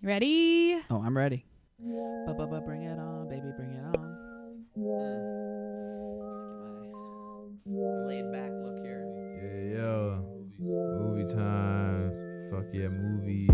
Ready? Oh, I'm ready. Bring it on, baby, bring it on. Just get my laid back look here. Yeah, yo. Movie time. Fuck yeah, movies.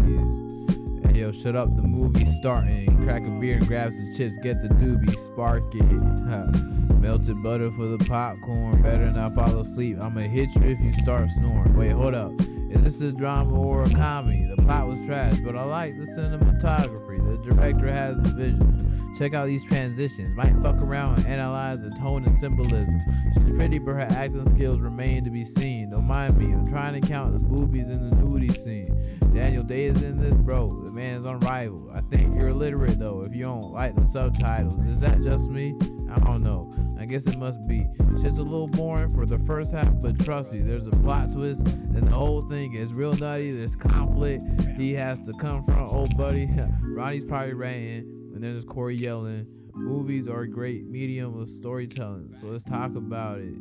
Hey, yo, shut up. The movie's starting. Crack a beer and grab some chips. Get the doobie. Spark it. Melted butter for the popcorn. Better not fall asleep. I'ma hit you if you start snoring. Wait, hold up. Is this a drama or a comedy? The plot was trash, but I like the cinematography. The director has a vision. Check out these transitions. Might fuck around and analyze the tone and symbolism. She's pretty, but her acting skills remain to be seen. Don't mind me, I'm trying to count the boobies in the nudie scene. Daniel Day is in this, bro. The man's unrivaled. I think you're illiterate, though, if you don't like the subtitles. Is that just me? I don't know. I guess it must be. Shit's a little boring for the first half, but trust me, there's a plot twist, and the whole thing is real nutty. There's conflict he has to confront old buddy. Ronnie's probably ranting, and then there's Cory yelling. Movies are a great medium of storytelling, so let's talk about it.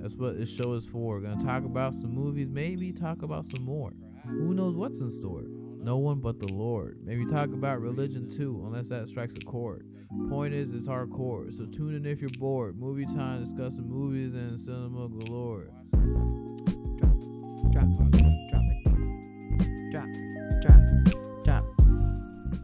That's what this show is for. We're gonna talk about some movies, maybe talk about some more. Who knows what's in store? No one but the Lord. Maybe talk about religion too, unless that strikes a chord. Point is, it's hardcore, so tune in if you're bored. Movie time, discussing movies and cinema galore. Drop.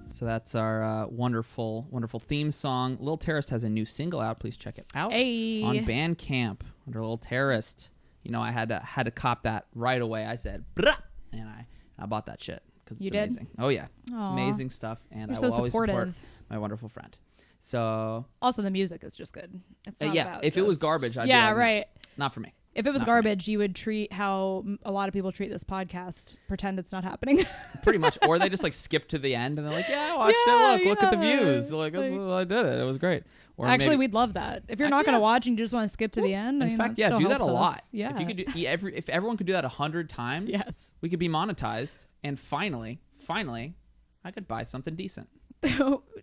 So that's our wonderful theme song. Lil Terrorist has a new single out. Please check it out on Bandcamp under Lil Terrorist. You know, I had to cop that right away. I said, Brah! And I bought that shit because it's amazing. Oh yeah, Aww. Amazing stuff, and You're I will so always support supportive. my wonderful friend. So Also, the music is just good. It's not about if it was garbage, I'd be like, right. Not for me. If it was garbage, you would treat how a lot of people treat this podcast, pretend it's not happening. Pretty much, or they just like skip to the end and they're like, "Yeah, I watched it. Look at the views. Like, I did it. It was great." Or actually, we'd love that. If you're not going to watch and you just want to skip to the end, in fact, do that a lot. Yeah. If you could do, if everyone could do that 100 times, yes, we could be monetized. And finally, I could buy something decent.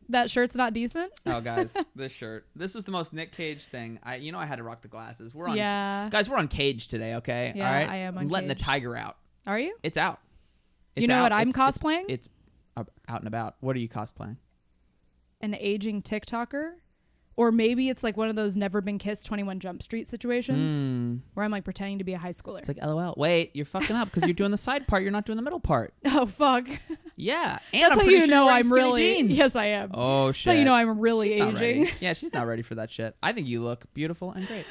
That shirt's not decent. Oh, guys, this shirt. This was the most Nick Cage thing. I had to rock the glasses. We're on. Yeah. Guys, we're on Cage today. Okay. Yeah, all right. I am on I'm letting Cage. the tiger out. Are you? It's out. You know what I'm cosplaying? It's out and about. What are you cosplaying? An aging TikToker. Or maybe it's like one of those Never Been Kissed 21 Jump Street situations where I'm like pretending to be a high schooler. It's like, LOL. Wait, you're fucking up because you're doing the side part. You're not doing the middle part. Oh, fuck. Yeah. And That's I'm how pretty you sure know you're I'm wearing really... skinny jeans. Yes, I am. Oh, shit. That's how you know I'm really She's not aging. ready. Yeah, she's not ready for that shit. I think you look beautiful and great.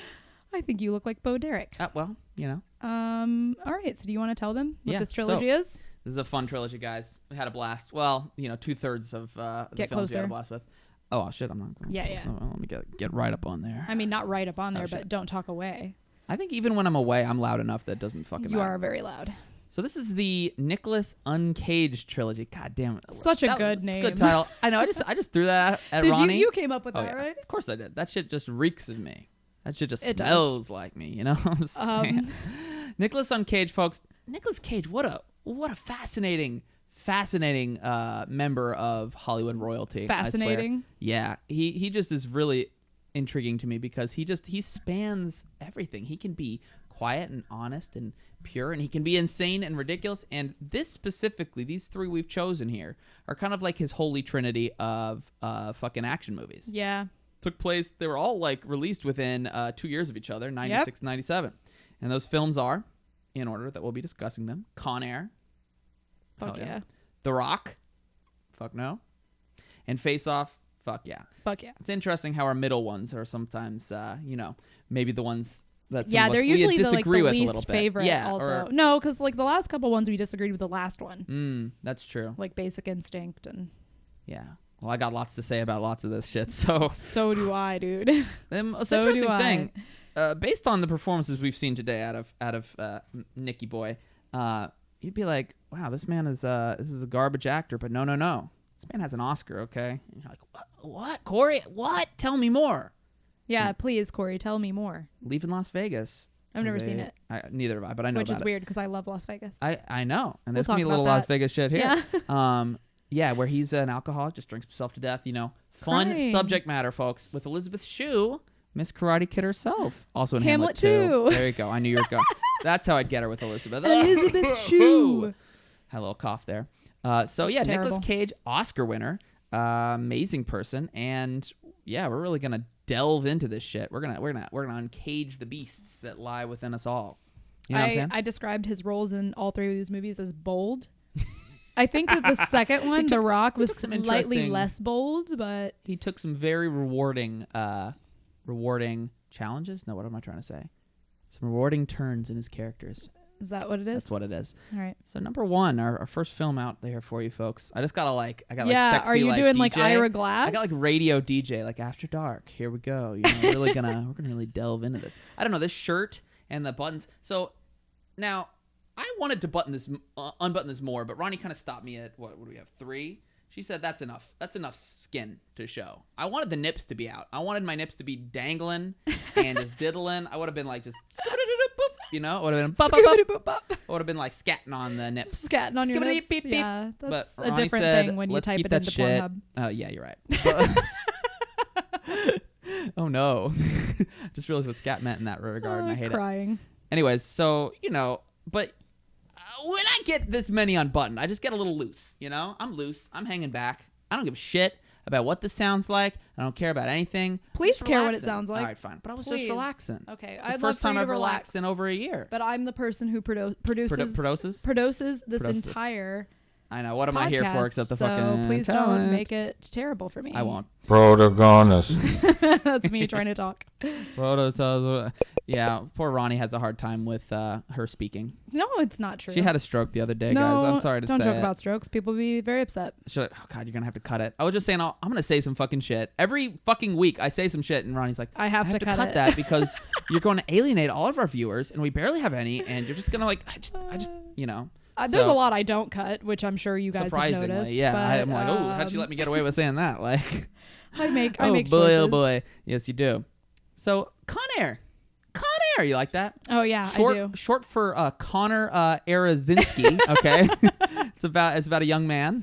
I think you look like Bo Derek. Well, you know. All right. So do you want to tell them what this trilogy is? This is a fun trilogy, guys. We had a blast. Well, 2/3 of the Get films we had closer. a blast with. Oh, shit. I'm not. Yeah. Let me get right up on there. I mean, not right up on there, but shit. don't talk away. I think even when I'm away, I'm loud enough that it doesn't fucking You matter. are very loud. So this is the Nicolas Uncaged trilogy. God damn it. Such a good name. Good title. I know. I just threw that at Did Ronnie. you came up with that, yeah. right? Of course I did. That shit just reeks of me. That shit just It smells like me, you know what I'm saying? Nicolas Uncaged, folks. Nicolas Cage, what a fascinating member of Hollywood royalty. Fascinating. I swear. Yeah. He just is really intriguing to me because he spans everything. He can be quiet and honest and pure, and he can be insane and ridiculous. And this specifically, these three we've chosen here are kind of like his holy trinity of fucking action movies. Yeah. Took place, they were all like released within 2 years of each other, 96 and 97. And those films are, in order that we'll be discussing them, Con Air. Fuck yeah. The Rock. Fuck no. And Face Off. Fuck yeah. Fuck yeah. It's interesting how our middle ones are sometimes, maybe the ones that Yeah, they're usually the disagree with a least little bit. favorite. Yeah, also, no, because like the last couple ones we disagreed with the last one. That's true. Like Basic Instinct and. Yeah. Well, I got lots to say about lots of this shit. So do I, dude. It's an interesting thing. Based on the performances we've seen today out of Nicky Boy, you'd be like, wow, this man is this is a garbage actor. But no. This man has an Oscar, okay? And you're like, what? Cory? What? Tell me more. Yeah, please, Cory, tell me more. Leaving Las Vegas. I've never seen it. Neither have I, but I know Which about is it. weird because I love Las Vegas. I know. And there's We'll going to be a talk little about Las Vegas shit here. Yeah. Yeah, where he's an alcoholic, just drinks himself to death, Fun Crying. subject matter, folks, with Elizabeth Shue, Miss Karate Kid herself. Also in Hamlet 2. 2. There you go. I knew you were going. That's how I'd get her with Elizabeth. Elizabeth Shue. Had a little cough there. So yeah, terrible. Nicolas Cage, Oscar winner, amazing person, and yeah, we're really gonna delve into this shit. We're gonna uncage the beasts that lie within us all. You know what I'm saying? I described his roles in all three of these movies as bold. I think that the second one, The Rock, was slightly less bold, but he took some very rewarding challenges. No, what am I trying to say? Some rewarding turns in his characters. Is that what it is? That's what it is. All right. So number one, our first film out there for you folks. I just got sexy, are you doing DJ. like Ira Glass? I got like radio DJ, like After Dark. Here we go. You know, we're gonna really delve into this. I don't know, this shirt and the buttons. So now I wanted to unbutton this more, but Ronnie kind of stopped me at what do we have? 3. She said that's enough. That's enough skin to show. I wanted the nips to be out. I wanted my nips to be dangling and just diddling. I would have been like just, you know, it would have been it would have been like scatting on the nips. Scatting on your nips. Beep, beep. Yeah, that's But a Ronnie different said, thing when you let's type keep it that into shit. Pornhub. Oh yeah, you're right. Oh no. Just realized what scat meant in that regard, and I hate crying. it. Anyways, so, you know, but when I get this many unbuttoned, I just get a little loose, you know? I'm loose. I'm hanging back. I don't give a shit about what this sounds like. I don't care about anything. Please care what it Relaxing. sounds like. All right, fine. But I was Please. just relaxing. Okay, The I'd love first for time you to I've relaxed relax. in over a year. But I'm the person who produces Produces? this Produces. entire I know. What am I here for podcast, except the so fucking please talent? don't make it terrible for me. I won't. Protagonist. That's me trying to talk. Yeah, poor Ronnie has a hard time with her speaking. No, it's not true. She had a stroke the other day, no, guys. I'm sorry to don't say joke it. about strokes. People will be very upset. Oh God, you're gonna have to cut it. I was just saying, I'm gonna say some fucking shit every fucking week. I say some shit, and Ronnie's like, I have to cut it. that because you're going to alienate all of our viewers, and we barely have any, and you're just gonna like, I just, you know. There's So, a lot I don't cut, which I'm sure you guys have surprisingly, noticed. yeah. but, I'm like, oh, how'd you let me get away with saying that? Like, I make oh boy, choices. oh boy, yes you do. So Con Air, you like that? Oh yeah, I do. Short for Connor Arazinski. Okay, it's about a young man.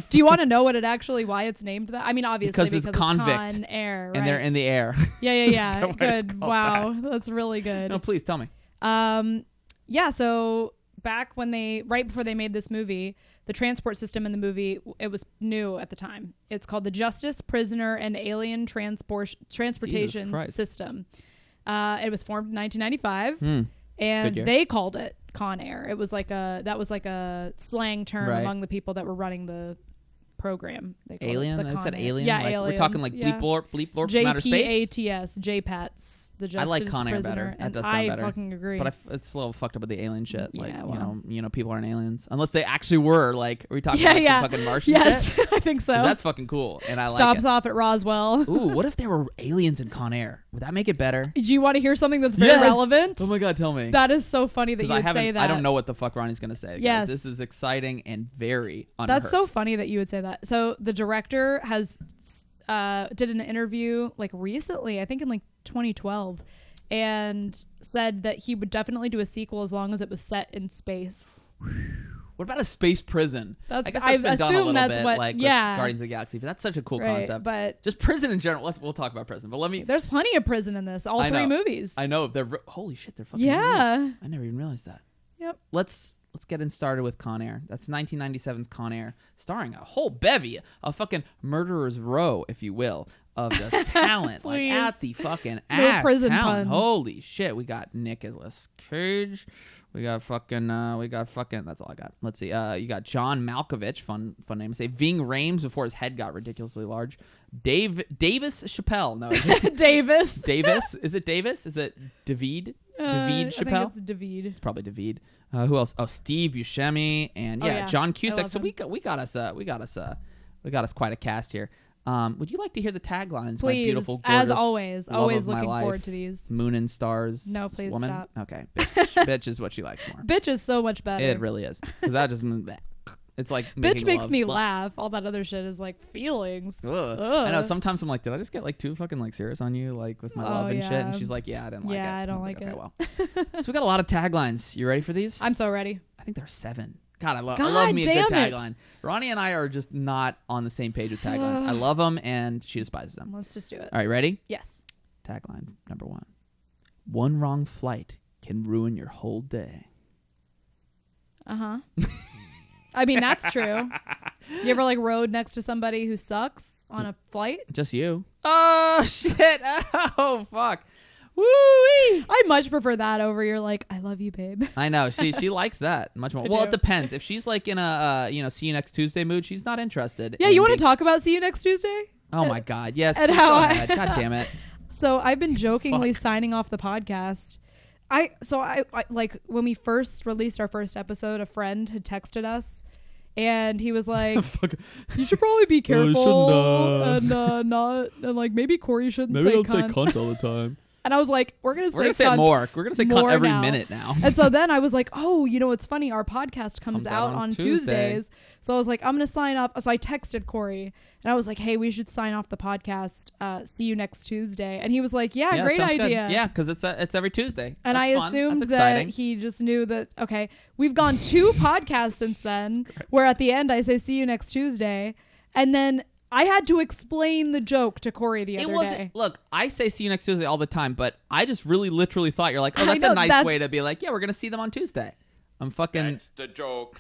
Do you want to know why it's named that? I mean, obviously because it's convict, Con Air, right? and they're in the air. Yeah. That's why it's Good. called Wow, that's really good. No, please tell me. Yeah. So back right before they made this movie, the transport system in the movie, it was new at the time. It's called the Justice, Prisoner, and Alien Transportation System. It was formed in 1995, and they called it Con Air. It was that was like a slang term among the people that were running the program. They called Alien? it the They said Con Air. alien? Yeah, like, aliens. We're talking like bleep blorp from outer space? JPATS, JPATS. The Justice, I like Con Air Prisoner, better. That and does sound better. I fucking agree. But it's a little fucked up with the alien shit. Like, Yeah, well. you know, people aren't aliens unless they actually were. Like, are we talking Yeah, about yeah. some fucking Martian Yes, shit? I think so. 'Cause that's fucking cool, and I Stops like off at Roswell. it. Ooh, what if there were aliens in Con Air? Would that make it better? Do you want to hear something that's very relevant? Oh my god, tell me. That is so funny that you would say that. I don't know what the fuck Ronnie's gonna say. Guys. Yes. This is exciting and very unrehearsed. That's so funny that you would say that. So the director has did an interview like recently, I think in like 2012, and said that he would definitely do a sequel as long as it was set in space. What about a space prison? That's, I guess I that's been done a assume little that's bit, what. like Yeah, with Guardians of the Galaxy. But that's such a cool right, concept. but just prison in general. We'll talk about prison. But let me. there's plenty of prison in this. All I three know. movies. I know holy shit. They're fucking. Yeah. movies. I never even realized that. Yep. Let's get in started with Con Air. That's 1997's Con Air, starring a whole bevy, a fucking murderer's row, if you will, of just talent, like Please. at the fucking No ass prison talent. puns. Holy shit, we got Nicolas Cage, we got fucking, that's all I got. Let's see, you got John Malkovich, fun name to say. Ving Rhames before his head got ridiculously large. Davis Chappelle, no, is it Davis. Davis? Is it Davis? Is it David? David Chappelle? I think it's David. It's probably David. Who else? Oh, Steve Buscemi and Oh, yeah. John I Cusack. love So him. we got us quite a cast here. Would you like to hear the taglines? Please, My beautiful, as gorgeous, always, love always of my looking life, forward to these. Moon and stars. No, please woman? stop. Okay, bitch is what she likes more. Bitch is so much better. It really is, because that just it's like Bitch making makes love. me Blah. laugh. All that other shit is like feelings. Ugh. I know. Sometimes I'm like, did I just get like too fucking like serious on you, like with my love and shit? And yeah. she's like, yeah, I didn't like it. Yeah, I don't was like okay, it. well. So we got a lot of taglines. You ready for these? I'm so ready. I think there are 7. God, I love God me a good damn it. tagline. Ronnie and I are just not on the same page with taglines. I love them, and she despises them. Let's just do it. All right, ready? Yes. Tagline number 1. One wrong flight can ruin your whole day. Uh-huh. I mean, that's true. You ever like rode next to somebody who sucks on a flight? Just you. Oh, shit. Oh, fuck. Woo-wee. I much prefer that over your like, I love you, babe. I know. She likes that much more. Well, it depends. If she's like in a, see you next Tuesday mood, she's not interested. Yeah, you want to taltalk about See You Next Tuesday? Oh, my God. Yes. And how God damn it. So I've been jokingly signing off the podcast. I like when we first released our first episode, a friend had texted us and he was like, you should probably be careful and like maybe Corey shouldn't say don't cunt. say cunt all the time. And I was like, we're gonna say cunt more. We're gonna say cunt every now. minute now. And so then I was like, oh, you know what's funny? Our podcast comes out on Tuesdays. So I was like, I'm gonna sign off. So I texted Corey and I was like, hey, we should sign off the podcast. See you next Tuesday. And he was like, yeah great idea. Good. Yeah, because it's every Tuesday. And That's I fun. assumed That's that exciting. he just knew that, okay, we've gone 2 podcasts since then, where at the end I say, see you next Tuesday. And then I had to explain the joke to Corey the other day. Look, I say see you next Tuesday all the time, but I just really literally thought you're like, oh, that's a nice way to be like, yeah, we're going to see them on Tuesday. I'm fucking... That's the joke.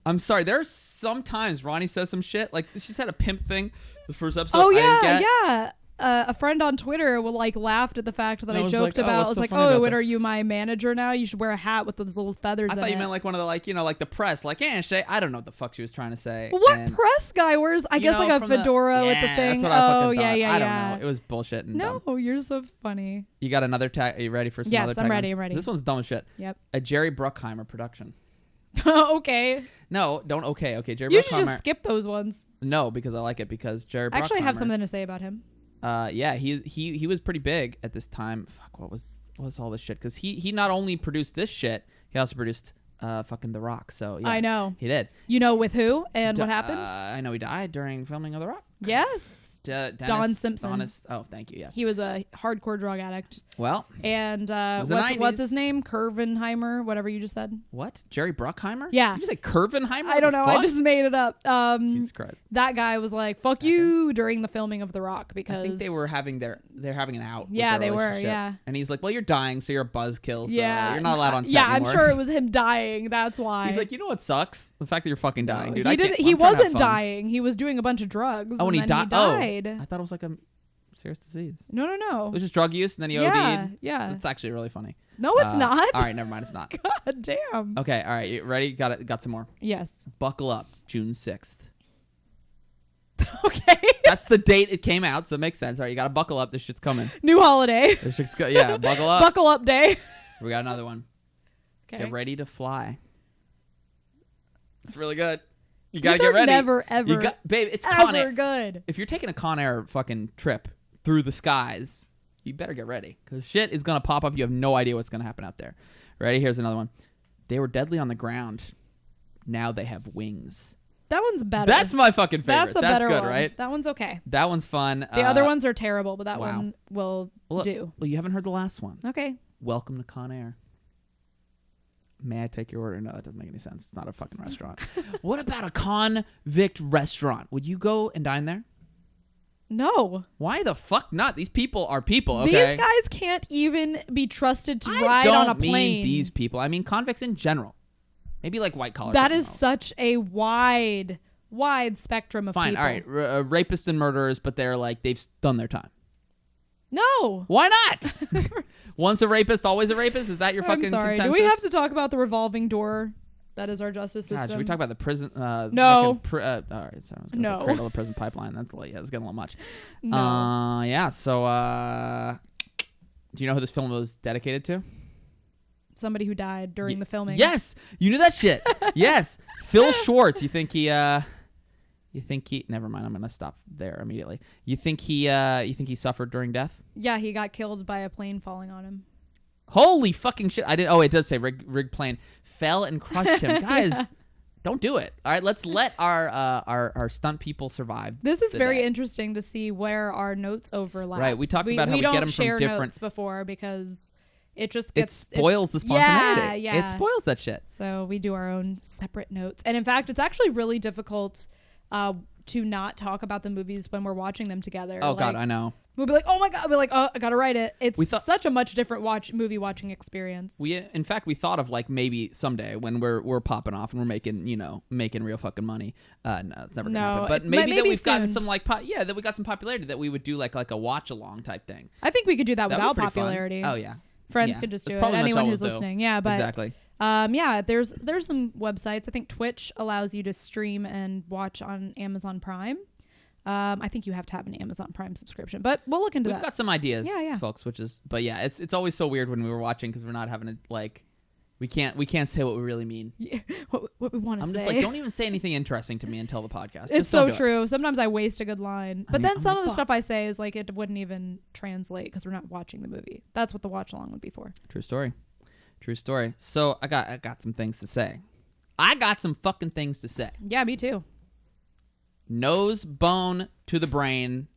I'm sorry. There's sometimes Ronnie says some shit. Like, she said a pimp thing the first episode. Oh, I didn't get. yeah. A friend on Twitter laughed at the fact that I was joked like, about. I what's was so like, funny oh, about what that? are you, my manager now? You should wear a hat with those little feathers I in thought you it. meant like one of the like the press. Like, Shay, I don't know what the fuck she was trying to say. What And, press guy wears? I guess like a from fedora with the thing. That's what I Oh, fucking yeah, thought. yeah, I don't yeah. know. It was bullshit and No, dumb. you're so funny. You got another tag? Are you ready for some Yes, other tag? I'm ready. I'm ready. This one's dumb as shit. Yep. A Jerry Bruckheimer production. Okay. No, don't. Okay. Jerry You Bruckheimer. should just skip those ones. No, because I like it because Jerry Bruckheimer. I actually have something to say about him. Yeah, he was pretty big at this time. Fuck, what was all this shit? Because he not only produced this shit, he also produced fucking The Rock. So yeah, I know. He did. You know with who and what happened? I know he died during filming of The Rock. Yes. Don Simpson. Oh, thank you. Yes. He was a hardcore drug addict. Well. And what's his name? Kurvenheimer, whatever you just said. What? Jerry Bruckheimer? Yeah. Did you say Kurvenheimer? I don't know. Fuck? I just made it up. Jesus Christ. That guy was like, "Fuck you" during the filming of The Rock because I think they were having they're having an out. Yeah, with their they were. relationship. Yeah. And he's like, "Well, you're dying, so you're a buzzkill. So yeah, you're not allowed on set Yeah, anymore." I'm sure it was him dying. That's why. He's like, you know what sucks? The fact that you're fucking dying, dude. He wasn't dying. He was doing a bunch of drugs. Oh, and he died. Oh, I thought it was like a serious disease. No. It was just drug use, and then he OD'd. Yeah. It's actually really funny. No, it's not. All right, never mind. It's not. God damn. Okay, all right. You ready? Got some more. Yes. Buckle up. June 6th. Okay. That's the date it came out, so it makes sense. All right, you got to buckle up. This shit's coming. New holiday. This shit's yeah, buckle up. Buckle up day. We got another one. Okay. Get ready to fly. It's really good. You got to These get are ready. Never, ever. Babe, it's Con Air. good. If you're taking a Con Air fucking trip through the skies, you better get ready because shit is going to pop up. You have no idea what's going to happen out there. Ready? Here's another one. They were deadly on the ground. Now they have wings. That one's better. That's my fucking favorite. That's better good, one. right? That one's okay. That one's fun. The other ones are terrible, but that wow. one will do. Well, you haven't heard the last one. Okay. Welcome to Con Air. May I take your order? No, that doesn't make any sense. It's not a fucking restaurant. What about a convict restaurant? Would you go and dine there? No. Why the fuck not? These people are people, okay? These guys can't even be trusted to ride don't on a mean plane. these people. I mean convicts in general. Maybe like white collar. That is criminals. such a wide spectrum of Fine, people. all right. Rapists and murderers, but they're like, they've done their time. No. Why not? Once a rapist, always a rapist? Is that your fucking I'm sorry. consensus? Do we have to talk about the revolving door that is our justice system? God, should we talk about the prison? No. All right, so I was gonna No. say cradle of prison pipeline. That's like, yeah, it's getting a little much. No. Yeah. So, do you know who this film was dedicated to? Somebody who died during the filming. Yes, you knew that shit. Yes, Phil Schwartz. You think he? Never mind. I'm gonna stop there immediately. You think he suffered during death? Yeah, he got killed by a plane falling on him. Holy fucking shit! I did. Oh, it does say rigged plane fell and crushed him. Guys, Yeah. Don't do it. All right, let's let our stunt people survive. This is very day. interesting to see where our notes overlap. Right, we talked about how we get them from share different- notes before because it just It gets spoils the spontaneity. Yeah. It spoils that shit. So we do our own separate notes, and in fact, it's actually really difficult to not talk about the movies when we're watching them together. Oh God, I know. We'll be like, oh my God. We'll be like, oh, I gotta write it. It's such a much different movie watching experience. In fact, we thought of like maybe someday when we're popping off and we're making real fucking money. No, it's never gonna happen. But maybe that we've gotten some like that we got some popularity that we would do like a watch along type thing. I think we could do that without popularity. Fun. Oh yeah, friends could just do it. Anyone who's listening, yeah, but exactly. There's some websites. I think Twitch allows you to stream and watch on Amazon Prime. I think you have to have an Amazon Prime subscription, but we'll look into that. We've got some ideas, folks. It's always so weird when we were watching because we're not having to like, we can't say what we really mean. Yeah, what we want to say. I'm just like, don't even say anything interesting to me until the podcast. It's so true. Sometimes I waste a good line, but then some of the stuff I say is like it wouldn't even translate because we're not watching the movie. That's what the watch along would be for. True story. So I got some things to say. I got some fucking things to say. Yeah, me too. Nose bone to the brain.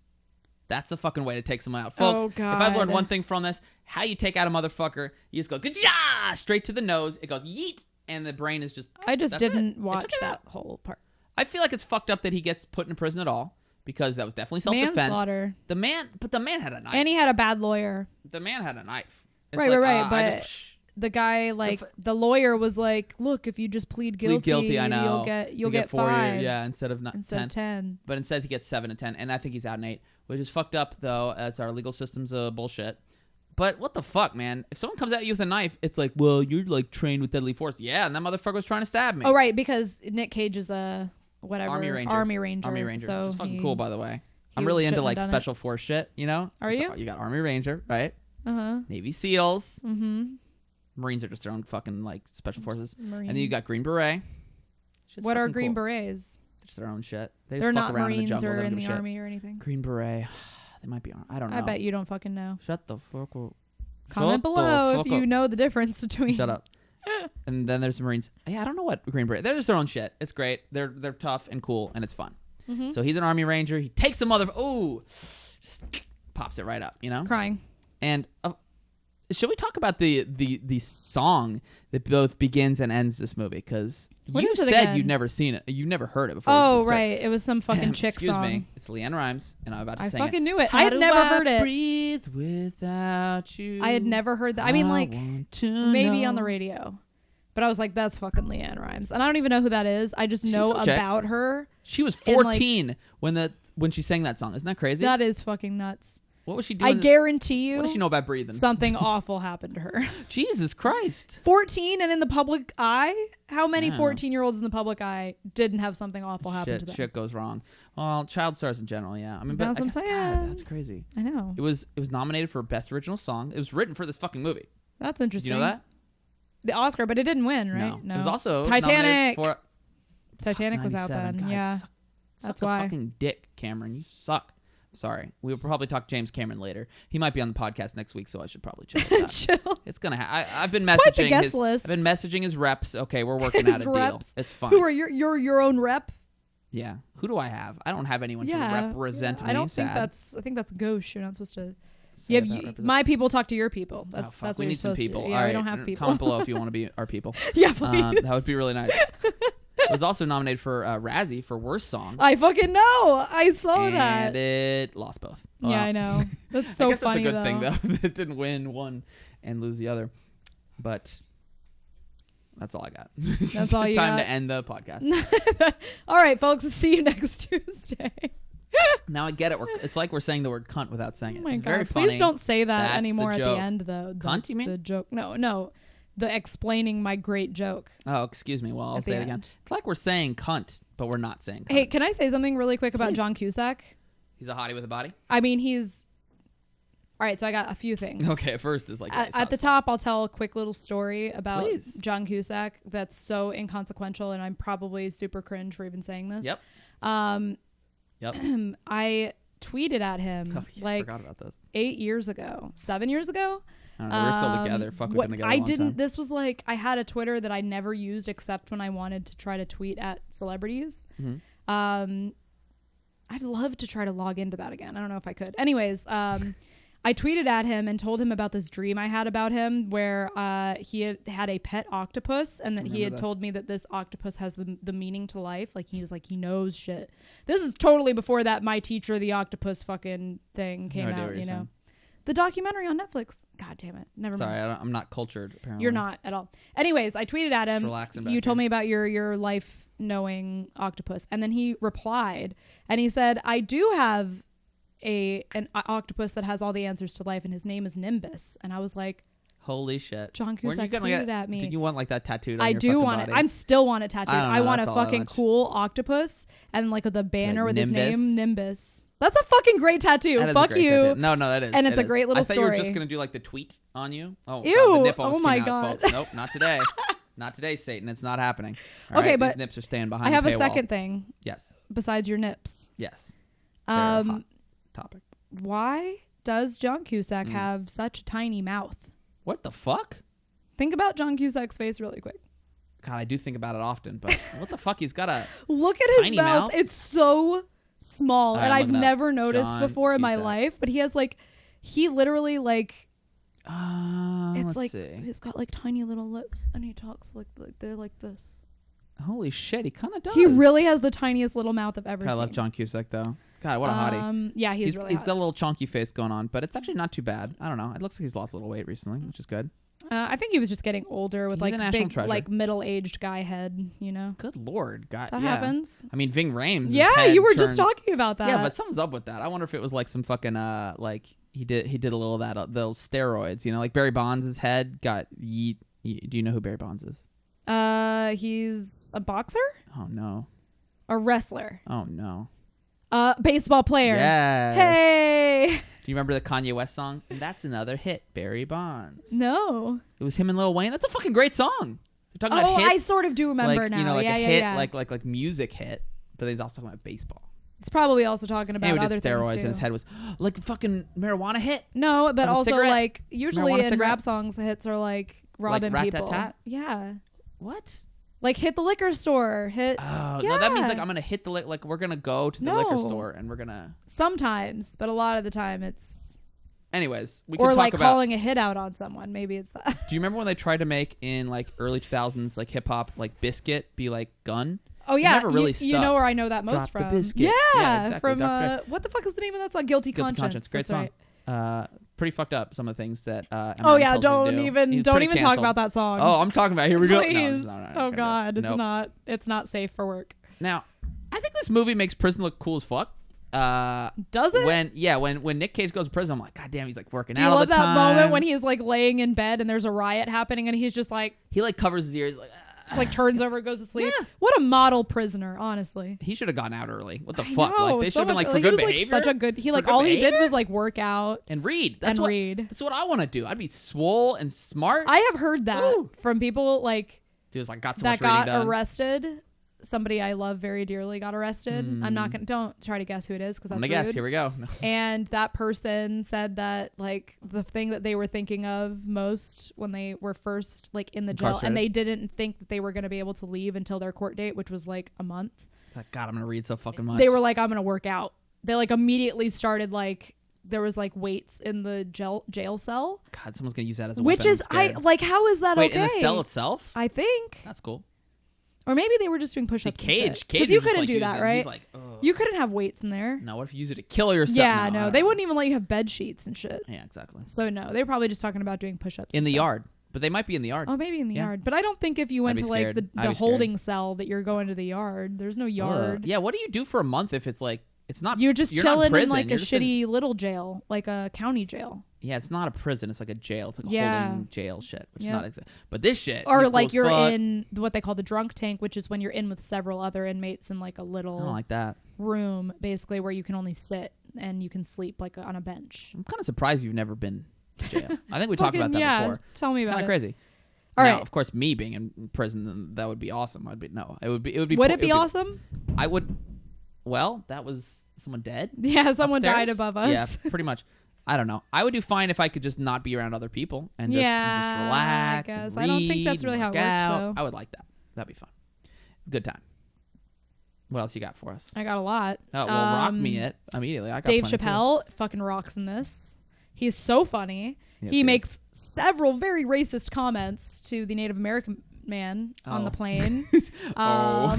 That's a fucking way to take someone out. Folks, oh, God. If I've learned one thing from this, how you take out a motherfucker, you just go, Gah! Straight to the nose. It goes, yeet, and the brain is just... I just didn't watch that whole part. I feel like it's fucked up that he gets put in prison at all, because that was definitely self-defense. Manslaughter. The man had a knife. And he had a bad lawyer. The man had a knife. It's right. But the guy, the lawyer was like, look, if you just plead guilty, I know. You'll get 5 years. Yeah, instead of 10. But instead he gets 7 to 10, and I think he's out in 8, which is fucked up, though. That's our legal system's bullshit. But what the fuck, man? If someone comes at you with a knife, it's like, well, you're like trained with deadly force. Yeah, and that motherfucker was trying to stab me. Oh, right, because Nick Cage is a Army Ranger. So which is fucking cool, by the way. I'm really into like special force shit, you know? Are you? You got Army Ranger, right? Uh-huh. Navy SEALs. Mm-hmm. Marines are just their own fucking like special forces. Marine. And then you got Green Beret. What are Green Berets? They're just their own shit. They're not Marines in or in the Army or anything. Green Beret. They might be. I don't know. I bet you don't fucking know. Shut the fuck up. Comment below if you know the difference between. Shut up. And then there's the Marines. Yeah, I don't know what Green Beret. They're just their own shit. It's great. They're tough and cool and it's fun. Mm-hmm. So he's an Army Ranger. He takes the just pops it right up, you know? Crying. And should we talk about the song that both begins and ends this movie? Because you said you'd never seen it. You've never heard it before. Oh, right. It was some fucking chick Excuse song. me. It's Leanne Rimes, and I'm about to sing it. I fucking knew it. I had never heard it. Breathe without you. I had never heard that. I mean, like, maybe on the radio. But I was like, that's fucking Leanne Rimes. And I don't even know who that is. I just know about her. She was 14 when she sang that song. Isn't that crazy? That is fucking nuts. What was she doing? I guarantee you. What does she know about breathing? Something awful happened to her. Jesus Christ. 14 and in the public eye? How many 14-year-olds in the public eye didn't have something awful happen to them? Shit goes wrong. Well, child stars in general, yeah. I mean, but that's what I'm saying. God, that's crazy. I know. It was nominated for Best Original Song. It was written for this fucking movie. That's interesting. You know that? The Oscar, but it didn't win, right? No. It was also Titanic. For Titanic was out then. God, yeah. That's why. Fucking dick, Cameron. You suck. Sorry. We will probably talk to James Cameron later. He might be on the podcast next week, so I should probably chill with that. Chill. It's gonna I've been messaging his reps. Okay, we're working out a deal. It's fine. Who are your own rep? Yeah. Who do I have? I don't have anyone to represent me. I don't think that's gauche. You're not supposed to. My people talk to your people. That's what we you're need some supposed people. to do. Yeah, All right. we don't have people. Comment below if you want to be our people. Yeah, please. That would be really nice. It was also nominated for Razzie for Worst Song. I fucking know. I saw that. And it lost both. Yeah, I know. That's so funny, that's a good thing, though. That it didn't win one and lose the other. But that's all I got. That's all you got. Time to end the podcast. All right, folks. See you next Tuesday. Now I get it. It's like we're saying the word cunt without saying it. Oh my it's God. very funny. Please don't say that That's anymore the at joke. the end, though. Cunt, you mean? The joke. No. The explaining my great joke. Oh, excuse me. Well, I'll say it again. It's like we're saying cunt, but we're not saying cunt. Hey, can I say something really quick about John Cusack? He's a hottie with a body? I mean, he's... All right, so I got a few things. Okay, first is like... At the top, I'll tell a quick little story about Please. John Cusack that's so inconsequential, and I'm probably super cringe for even saying this. Yep. I tweeted at him I forgot about this. 8 years ago, 7 years ago. I don't know, we're still together. Fuck, we've been together a long time. This was like, I had a Twitter that I never used except when I wanted to try to tweet at celebrities. Mm-hmm. I'd love to try to log into that again. I don't know if I could. Anyways, I tweeted at him and told him about this dream I had about him where he had a pet octopus, and that he had told me that this octopus has the meaning to life. Like, he was like, he knows shit. This is totally before that My Teacher the Octopus fucking thing came out, you know. Saying. The documentary on Netflix. God damn it. Never mind. Sorry, I'm not cultured, apparently. You're not at all. Anyways, I tweeted at him. You told me about your life knowing octopus. And then he replied and he said, I do have an octopus that has all the answers to life, and his name is Nimbus. And I was like, holy shit. John Cusack tweeted at me. Did you want like that tattooed on I your do want body? it. I still want it tattooed. I want a fucking cool octopus and like the banner with his name, Nimbus. That's a fucking great tattoo. Fuck you. Tattoo. No, that is. And it's a great little story. I thought you were just going to do like the tweet on you. Oh, ew. God, the nip almost oh my came God. out, folks. Nope, not today. Not today, Satan. It's not happening. All okay, right, but these nips are staying behind I have the a paywall. second thing. Yes. Besides your nips. Yes. Hot topic. Why does John Cusack have such a tiny mouth? What the fuck? Think about John Cusack's face really quick. God, I do think about it often, but what the fuck? He's got a look at his mouth. It's so small, and I've never noticed before in my life. But he has like, he literally like, it's like he's got like tiny little lips, and he talks like they're like this. Holy shit, he kind of does. He really has the tiniest little mouth I've ever seen. I love John Cusack though. God, what a hottie. Yeah, he's really got a little chunky face going on, but it's actually not too bad. I don't know. It looks like he's lost a little weight recently, which is good. I think he was just getting older with like big, like middle-aged guy head, you know. Good Lord, God, that happens. I mean, Ving Rhames. Yeah, you were just talking about that. Yeah, but something's up with that. I wonder if it was like some fucking like he did a little of that those steroids, you know, like Barry Bonds' head got yeet. Do you know who Barry Bonds is? He's a boxer. Oh no. A wrestler. Oh no. Baseball player. Yes. Hey. Do you remember the Kanye West song? And that's another hit, Barry Bonds. No. It was him and Lil Wayne. That's a fucking great song. They're talking about hits. I sort of do remember like, now. You know, like yeah, a yeah, hit, yeah. like music hit. But he's also talking about baseball. It's probably also talking about other other steroids, things too. And his head was like a fucking marijuana hit. No, but also cigarette? like usually Marijuana in cigarette? rap songs, the hits are like robbing like people. rat-tat-tat? Yeah. What? Like hit the liquor store. Hit. Oh, no, that means like I'm gonna hit the like we're gonna go to the liquor store and we're gonna. Sometimes, but a lot of the time it's. Anyways, we or can like talk about calling a hit out on someone. Maybe it's that. Do you remember when they tried to make in like early 2000s like hip hop like Biscuit be like Gun? Oh yeah, never really stuck. You know where I know that most Drop from. the biscuit. Yeah, exactly. from what the fuck is the name of that song? Guilty Conscience. Great That's song. Right. Pretty fucked up. Some of the things that. Oh yeah, don't even talk about that song. Oh, I'm talking about. Here we go. Please. No, oh God, it's not safe for work. Now, I think this movie makes prison look cool as fuck. Does it? When Nick Cage goes to prison, I'm like, God damn, he's like working out all the time. Do you love that moment when he's like laying in bed and there's a riot happening and he's just like he like covers his ears like. Just like turns over, goes to sleep. Yeah. What a model prisoner, honestly. He should have gone out early. What the fuck? Like they should have been like for good good behavior. Like, such a good. He like all he did was like work out and read. That's what I want to do. I'd be swole and smart. I have heard that from people like. Dude, like got so that much reading got done. arrested. Somebody I love very dearly got arrested. I'm not gonna. Don't try to guess who it is because that's rude. Guess. Here we go. And that person said that like the thing that they were thinking of most when they were first like in the jail, and they didn't think that they were gonna be able to leave until their court date, which was like a month. It's like, God, I'm gonna read so fucking much. They were like, I'm gonna work out. They like immediately started like. There was like weights in the jail cell. God, someone's gonna use that as a which weapon. Is I like how is that Wait, okay? in the cell itself? I think that's cool. Or maybe they were just doing push-ups. Cage, because you couldn't do that, right? He's like, you couldn't have weights in there. No, what if you use it to kill yourself? Yeah, no, they wouldn't even let you have bed sheets and shit. Yeah, exactly. So no, they were probably just talking about doing push-ups in the yard. But they might be in the yard. Oh, maybe in the yard. But I don't think if you went to like the holding cell that you're going to the yard. There's no yard. Yeah, what do you do for a month if it's like it's not? You're just chilling in like a shitty little jail, like a county jail. Yeah, it's not a prison. It's like a jail. It's like a holding jail shit, which is not exactly. But this shit, or like you're in what they call the drunk tank, which is when you're in with several other inmates in like a little I don't like that room, basically where you can only sit and you can sleep like on a bench. I'm kind of surprised you've never been to jail. I think we talked about that before. Tell me about it. Kind of crazy. All now, right. Of course, me being in prison, that would be awesome. It would be. Would it be awesome? I would. Well, that was someone dead. Yeah, someone died above us. Yeah, pretty much. I don't know. I would do fine if I could just not be around other people and just relax. I guess. Read, I don't think that's really how it works, though. I would like that. That'd be fun. Good time. What else you got for us? I got a lot. Oh, well, rock me it immediately. I got Dave Chappelle fucking rocks in this. He's so funny. Yes, he makes several very racist comments to the Native American man on the plane.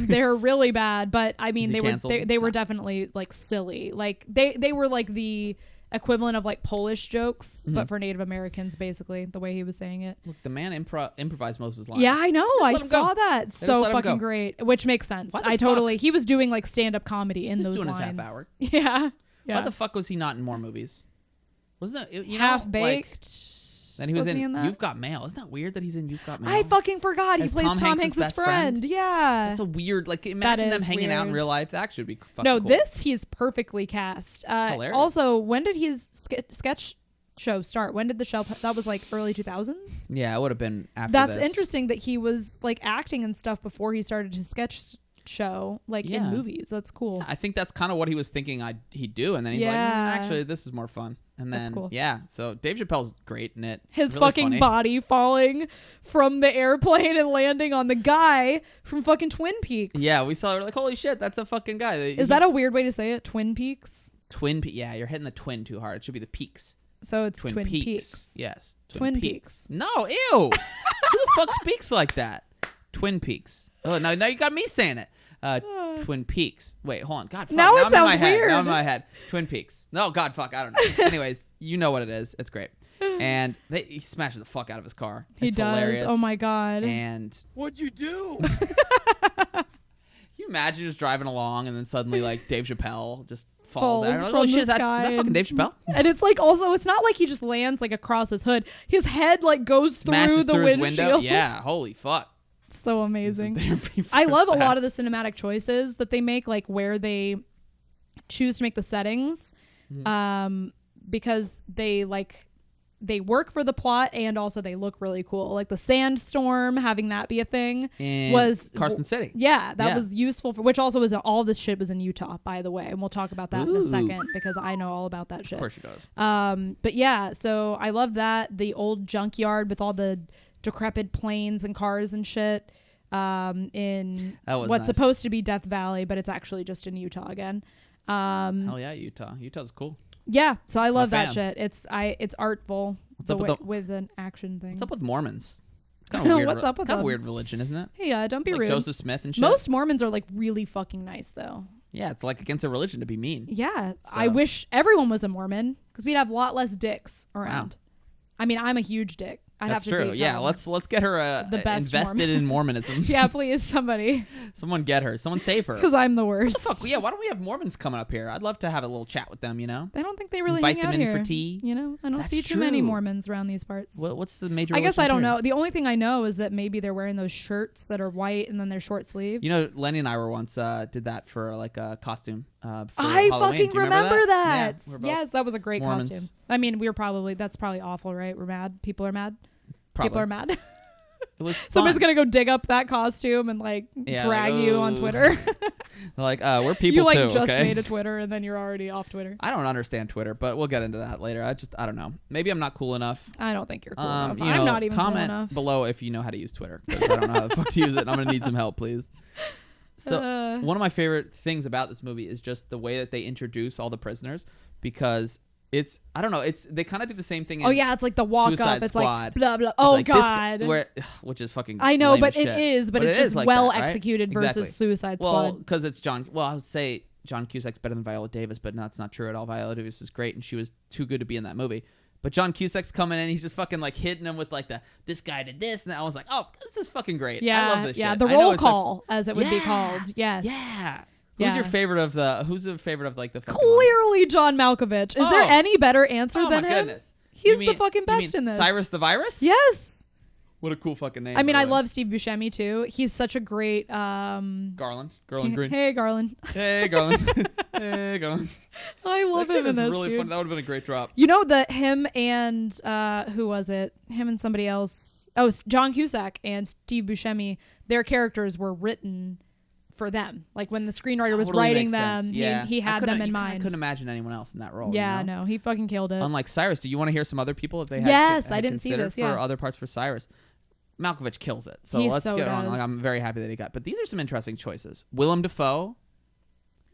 They're really bad, but I mean they were definitely like silly. Like they were like the equivalent of like Polish jokes, but for Native Americans, basically, the way he was saying it. Look, the man improvised most of his lines. Yeah, I know. I saw that. So fucking go. Great, which makes sense. He was doing like stand-up comedy in those lines. His half hour. Yeah. Why the fuck was he not in more movies? Wasn't it Half-Baked? Then he was in You've Got Mail. Isn't that weird that he's in You've Got Mail? I fucking forgot. He plays Tom Hanks' friend. Yeah. That's a weird, like, imagine them hanging out in real life. That should be fucking cool. He's perfectly cast. Hilarious. Also, when did his sketch show start? When did the show, that was like early 2000s? Yeah, it would have been after That's interesting that he was like acting and stuff before he started his sketch show, like in movies. That's cool. Yeah, I think that's kind of what he was thinking he'd do, and then he's like, actually, this is more fun. And then, cool. So Dave Chappelle's great in it. His really fucking body falling from the airplane and landing on the guy from fucking Twin Peaks. Yeah, we saw it. We're like, holy shit, that's a fucking guy. Is that a weird way to say it? Twin Peaks? Yeah, you're hitting the twin too hard. It should be the peaks. So it's Twin Peaks. Yes. Twin Peaks. No, ew. Who the fuck speaks like that? Twin Peaks. Oh, now you got me saying it. Twin Peaks. Wait, hold on. God, fuck. Now it sounds weird. Now in my head. Twin Peaks. No, God, fuck. I don't know. Anyways, you know what it is. It's great. And he smashes the fuck out of his car. He does. Hilarious. Oh my God. And what'd you do? Can you imagine just driving along and then suddenly like Dave Chappelle just falls out? From the sky. Is that fucking Dave Chappelle? And it's like also, it's not like he just lands like across his hood. His head like goes Smashes through the window. Yeah. Holy fuck. So amazing. I love a lot of the cinematic choices that they make, like where they choose to make the settings, because they work for the plot and also they look really cool. Like the sandstorm, having that be a thing was Carson City. Yeah, that was useful for, which also was all this shit was in Utah, by the way, and we'll talk about that in a second because I know all about that shit. Of course she does. But yeah, so I love that, the old junkyard with all the decrepit planes and cars and shit in what's supposed to be Death Valley, but it's actually just in Utah again. Hell yeah, Utah. Utah's cool. Yeah, so I love that shit. It's artful. What's up with an action thing? What's up with Mormons? It's kind of weird. What's up with kind of weird religion, isn't it? Hey, don't be like rude. Joseph Smith and shit. Most Mormons are like really fucking nice though. Yeah, it's like against a religion to be mean. Yeah, so. I wish everyone was a Mormon because we'd have a lot less dicks around. Wow. I mean, I'm a huge dick. That's true. Yeah, let's get her invested Mormon. In Mormonism. Yeah, please, somebody. Someone get her. Someone save her. Because I'm the worst. What the fuck? Yeah, why don't we have Mormons coming up here? I'd love to have a little chat with them, you know? I don't think they really invite hang them out in here. For tea. You know, I don't see too many Mormons around these parts. What's the major I guess I don't here? know. The only thing I know is that maybe they're wearing those shirts that are white and then they're short sleeve. You know, Lenny and I were once did that for like a costume. For I Halloween. fucking remember that. Yeah, yes, that was a great Mormons. costume. I mean, that's probably awful, right? We're mad. People are mad. Probably. People are mad. It was fun. Someone's gonna go dig up that costume and like drag you on Twitter. Like, we're people you like too. Just okay? made a Twitter and then you're already off Twitter. I don't understand Twitter, but we'll get into that later. I don't know. Maybe I'm not cool enough. I don't think you're cool enough. I'm not even cool enough. Comment below if you know how to use Twitter, because I don't know how the fuck to use it. And I'm gonna need some help, please. So one of my favorite things about this movie is just the way that they introduce all the prisoners, because I don't know, they kind of do the same thing. It's like the walk Suicide up. It's Squad. like blah blah. Oh like God, which is fucking. I know, lame but as it shit. is. But it's just like well that, right? executed versus Exactly. Suicide Squad. Well, because it's John. Well, I would say John Cusack's better than Viola Davis, but that's not true at all. Viola Davis is great, and she was too good to be in that movie. But John Cusack's coming in, he's just fucking like hitting him with like this guy did this, and I was like, oh, this is fucking great. Yeah, I love this shit. The roll call, as it would be called. Yes. Yeah. Who's your favorite of the? Who's the favorite of like the? Clearly, John Malkovich. Is there any better answer than him? Goodness. He's the fucking best in this. Cyrus the Virus? Yes. What a cool fucking name. I mean, I love Steve Buscemi too. He's such a great Garland Green. Hey Garland. Hey Garland. Hey Garland. I love him in this. Really dude. fun. That would have been a great drop. You know that him and who was it? Him and somebody else. Oh, John Cusack and Steve Buscemi. Their characters were written for them. Like when the screenwriter was writing them, he had them in mind. I couldn't imagine anyone else in that role. Yeah, you know? No, he fucking killed it. Unlike Cyrus, do you want to hear some other people that they had? Yes, I didn't see this. For other parts for Cyrus. Malkovich kills it. So let's get on. Like, I'm very happy that he got. But these are some interesting choices. Willem Dafoe.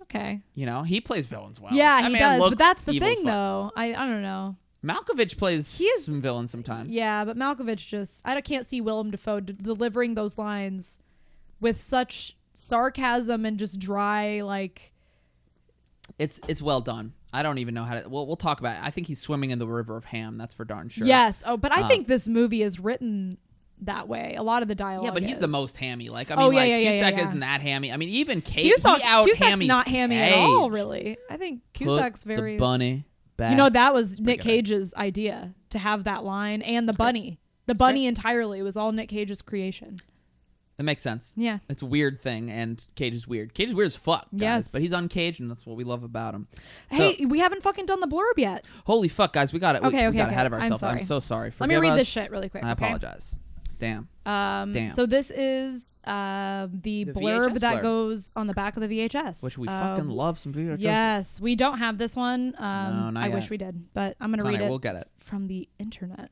Okay. You know, he plays villains well. Yeah, he does. But that's the thing, though. I don't know. Malkovich plays some villains sometimes. Yeah, but Malkovich I can't see Willem Dafoe delivering those lines with such sarcasm and just dry, like. It's well done. I don't even know how to. We'll talk about it. I think he's swimming in the river of ham. That's for darn sure. Yes. Oh, but I think this movie is written that way. A lot of the dialogue. Yeah, but he's the most hammy. Like, I mean, Cusack isn't that hammy. I mean, even Cage. Cusack's not hammy at all, really. I think Cusack's very. The bunny back. You know, that was Nick Cage's idea to have that line and the bunny. The bunny entirely was all Nick Cage's creation. That makes sense. Yeah. It's a weird thing, and Cage is weird. Cage is weird as fuck, guys. Yes. But he's uncaged, and that's what we love about him. Hey, we haven't fucking done the blurb yet. Holy fuck, guys. We got it. Okay, we got ahead of ourselves. I'm so sorry. Let me read this shit really quick. I apologize. Damn. So this is the blurb that goes on the back of the VHS. Which we fucking love some VHS. Yes. We don't have this one. No, not I yet. wish we did, but I'm going to read it. We'll get it. From the internet.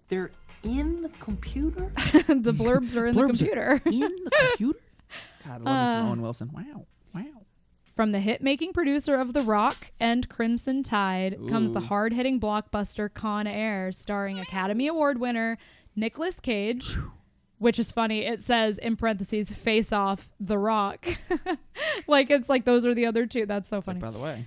They're in the computer? The blurbs are in the computer. In the computer? God, I love me some Owen Wilson. Wow. From the hit-making producer of The Rock and Crimson Tide comes the hard-hitting blockbuster Con Air, starring Academy Award winner Nicolas Cage, which is funny. It says, in parentheses, Face Off, The Rock. It's like those are the other two. That's so funny. By the way.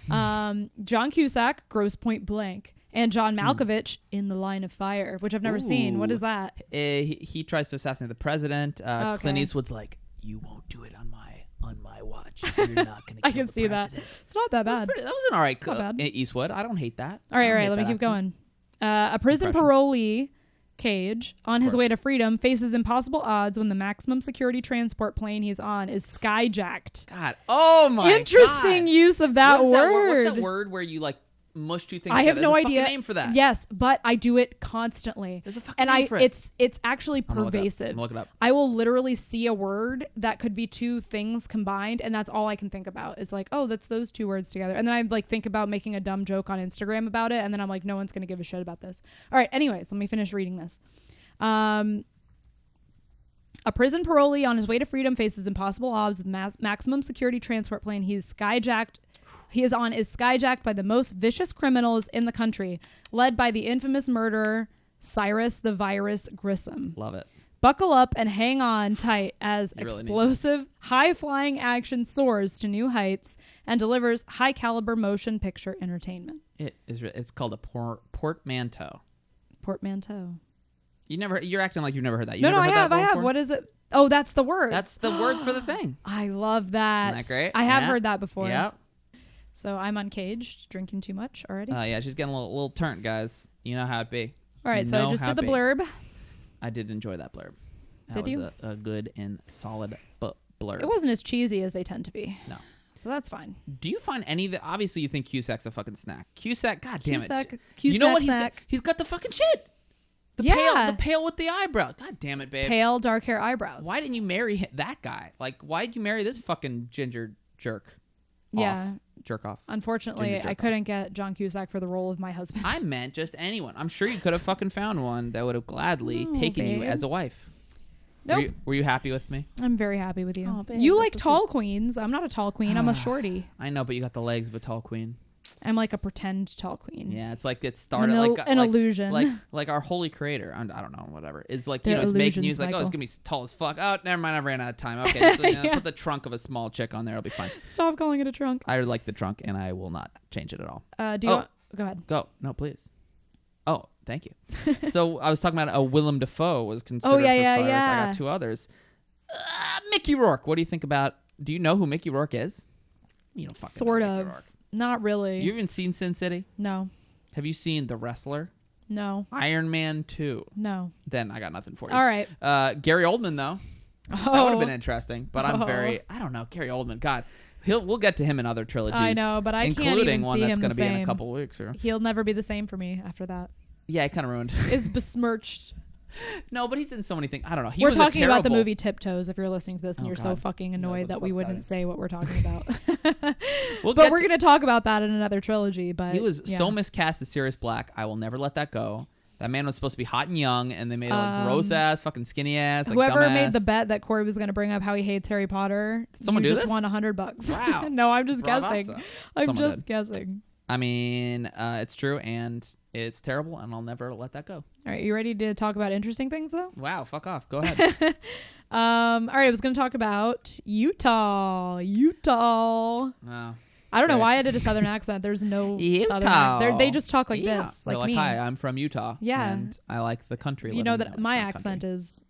John Cusack, Grosse Point Blank. And John Malkovich in The Line of Fire, which I've never seen. What is that? He tries to assassinate the president. Clint Eastwood's like, you won't do it on my watch. You're not going to kill I can see president. that. It's not that bad. That was an all right not bad. Eastwood. I don't hate that. All right. Let me keep going. A prison parolee, Cage, on his way to freedom, faces impossible odds when the maximum security transport plane he's on is skyjacked. God. Oh, my Interesting God. use of that word. What's that word where you, like, mush two things I have together? no There's idea. A fucking name for that. Yes, but I do it constantly. There's a fucking name for it. It's actually pervasive. I'm gonna look it up. I will literally see a word that could be two things combined, and that's all I can think about is like, oh, that's those two words together. And then I like think about making a dumb joke on Instagram about it, and then I'm like, no one's gonna give a shit about this. All right, anyways, let me finish reading this. A prison parolee on his way to freedom faces impossible odds with maximum security transport plane he is skyjacked by the most vicious criminals in the country, led by the infamous murderer Cyrus the Virus Grissom. Love it. Buckle up and hang on tight as really explosive, high-flying action soars to new heights and delivers high-caliber motion picture entertainment. It's called a portmanteau. Portmanteau. You're acting like you've never heard that. I have. What is it? Oh, that's the word. That's the word for the thing. I love that. Isn't that great? I have heard that before. Yeah. So I'm uncaged, drinking too much already. Yeah, she's getting a little turnt, guys. You know how it be. All right, so I just did the blurb. I did enjoy that blurb. Did you? That was a good and solid blurb. It wasn't as cheesy as they tend to be. No. So that's fine. Do you find any of the... Obviously, you think Cusack's a fucking snack. Cusack, god damn it. Cusack you know what? snack. He's got the fucking shit. The pale with the eyebrow. God damn it, babe. Pale, dark hair eyebrows. Why didn't you marry that guy? Like, why did you marry this fucking ginger jerk? Yeah. Jerk off. Unfortunately, I couldn't get John Cusack for the role of my husband. I meant just anyone. I'm sure you could have fucking found one that would have gladly taken you as a wife. Nope. Were you happy with me? I'm very happy with you. Oh, babe, you like tall queens. I'm not a tall queen. I'm a shorty. I know, but you got the legs of a tall queen. I'm like a pretend tall queen. Yeah, it's like it started an illusion. Like our holy creator. I don't know, whatever. It's like, They're he's making illusions, news like, Michael. oh, it's gonna be tall as fuck. Oh, never mind, I ran out of time. Okay, so, Yeah. put the trunk of a small chick on there. It'll be fine. Stop calling it a trunk. I like the trunk, and I will not change it at all. Go ahead. Go. No, please. Oh, thank you. So I was talking about a Willem Dafoe was considered for Cyrus. I got two others. Mickey Rourke. What do you think about? Do you know who Mickey Rourke is? You don't fucking sort know of. Mickey Rourke. Not really. You even seen Sin City? No. Have you seen The Wrestler? No. Iron Man 2? No. Then I got nothing for you. All right. Gary Oldman though. Oh. That would have been interesting. But I don't know, Gary Oldman. God, we'll get to him in other trilogies. I know, but I can't even including one see that's him going the to be in same. a couple weeks. He'll never be the same for me after that. Yeah, it kind of ruined. Is besmirched. No, but he's in so many things. I don't know. We're talking about the movie Tiptoes if you're listening to this and you're so God. fucking annoyed that we wouldn't say what we're talking about. But we're going to talk about that in another trilogy. But he was so miscast as Sirius Black. I will never let that go. That man was supposed to be hot and young, and they made a gross ass, fucking skinny ass. Like, whoever dumbass. made the bet that Corey was going to bring up how he hates Harry Potter, Did someone you do just this? won $100. Wow. No, I'm just Bravassa. guessing. I'm Someone just did. guessing. I mean, it's true, and it's terrible, and I'll never let that go. All right, you ready to talk about interesting things, though? Wow, fuck off. Go ahead. All right, I was going to talk about Utah. Oh. I don't know why I did a southern accent. There's no Utah. southern. They just talk like this, like me. Hi, I'm from Utah. Yeah, and I like the country. You know that my accent is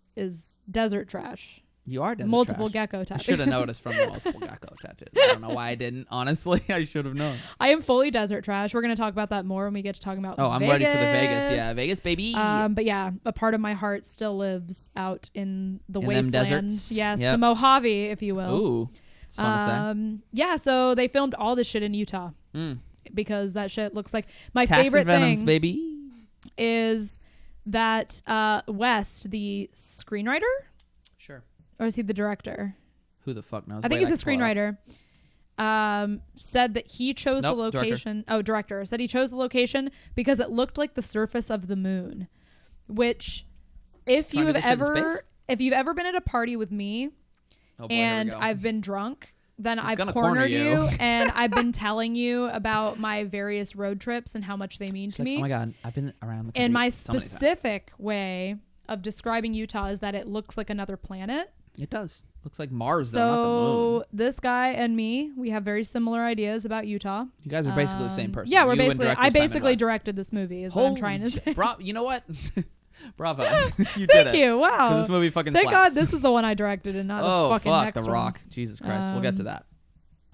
desert trash. You are desert multiple trash. gecko tattoo. I should have noticed from the multiple gecko tattoo. I don't know why I didn't. Honestly, I should have known. I am fully desert trash. We're going to talk about that more when we get to talking about Vegas. I'm ready for the Vegas. Yeah, Vegas, baby. But yeah, a part of my heart still lives out in the wasteland. Them deserts? Yes, the Mojave, if you will. Ooh, it's fun to say. Yeah, so they filmed all this shit in Utah because that shit looks like my Tax favorite and Venoms, thing. Baby. Is that West, the screenwriter? Sure. Or is he the director? Who the fuck knows? I think he's a screenwriter. Said that he chose the location. Director said he chose the location because it looked like the surface of the moon. Which, if you've ever been at a party with me, and I've been drunk, then I've cornered you and I've been telling you about my various road trips and how much they mean to me. Oh my god, I've been around the country. And my specific way of describing Utah is that it looks like another planet. It does. Looks like Mars, though, not the moon. So this guy and me, we have very similar ideas about Utah. You guys are basically the same person. Yeah, I basically directed this movie is what I'm trying to say. You know what? Bravo. You did Thank it. you. Wow. This movie fucking Thank slaps. God this is the one I directed and not the fucking next one. The Rock. Jesus Christ. We'll get to that.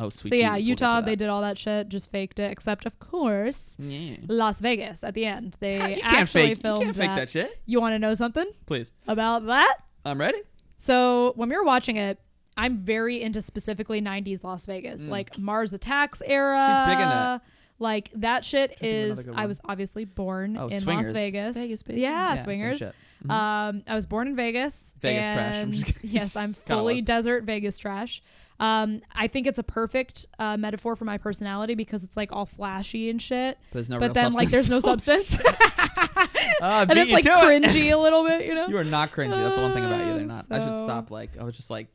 Oh, sweet. So yeah, Jesus, Utah, they did all that shit, just faked it, except of course, Las Vegas at the end. They actually filmed You can't fake that shit. You want to know something? Please. About that? I'm ready. So when we were watching it, I'm very into specifically 90s Las Vegas, like Mars Attacks era. She's big into it. Like that shit is. I was obviously born in swingers. Las Vegas. Vegas, baby. Yeah, swingers. I was born in Vegas. Vegas trash. I'm just kidding. Yes, I'm fully desert Vegas trash. I think it's a perfect metaphor for my personality because it's like all flashy and shit. There's no but real then substance. like there's no substance. And it's like cringy a little bit, you know. You are not cringy. That's the one thing about you. They're not. I should stop. I was just like.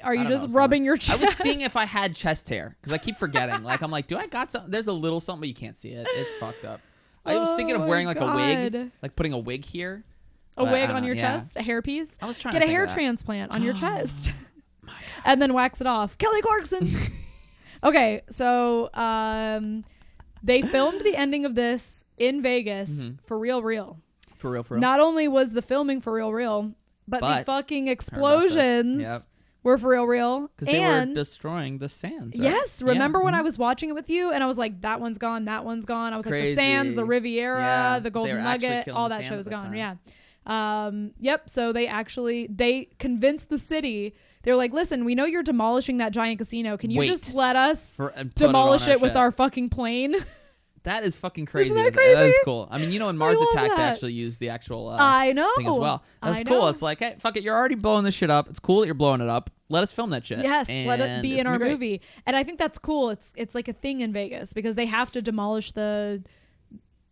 Are you just rubbing your chest? I was seeing if I had chest hair because I keep forgetting. Like I'm like, do I got something? There's a little something, but you can't see it. It's fucked up. I was thinking of wearing like a wig, like putting a wig here. A wig on your chest, a hairpiece. I was trying to get a hair transplant on your chest, and then wax it off. Kelly Clarkson. Okay, so they filmed the ending of this in Vegas for real. For real. Not only was the filming for real, but the fucking explosions were for real. Because they were destroying the sands. Right? Yes. Remember when I was watching it with you and I was like, that one's gone, that one's gone. I was like, the sands, the Riviera, the Golden Nugget, all that shit was gone. Yeah. Yep. So they convinced the city. They're like, listen, we know you're demolishing that giant casino. Can you just let us demolish it with our fucking plane? That is fucking crazy. Isn't that crazy? That is cool. I mean, you know, in Mars Attack, they actually used the actual I know. thing as well. That's cool. It's like, hey, fuck it. You're already blowing this shit up. It's cool that you're blowing it up. Let us film that shit. Yes, let it be in our movie. And I think that's cool. It's like a thing in Vegas because they have to demolish the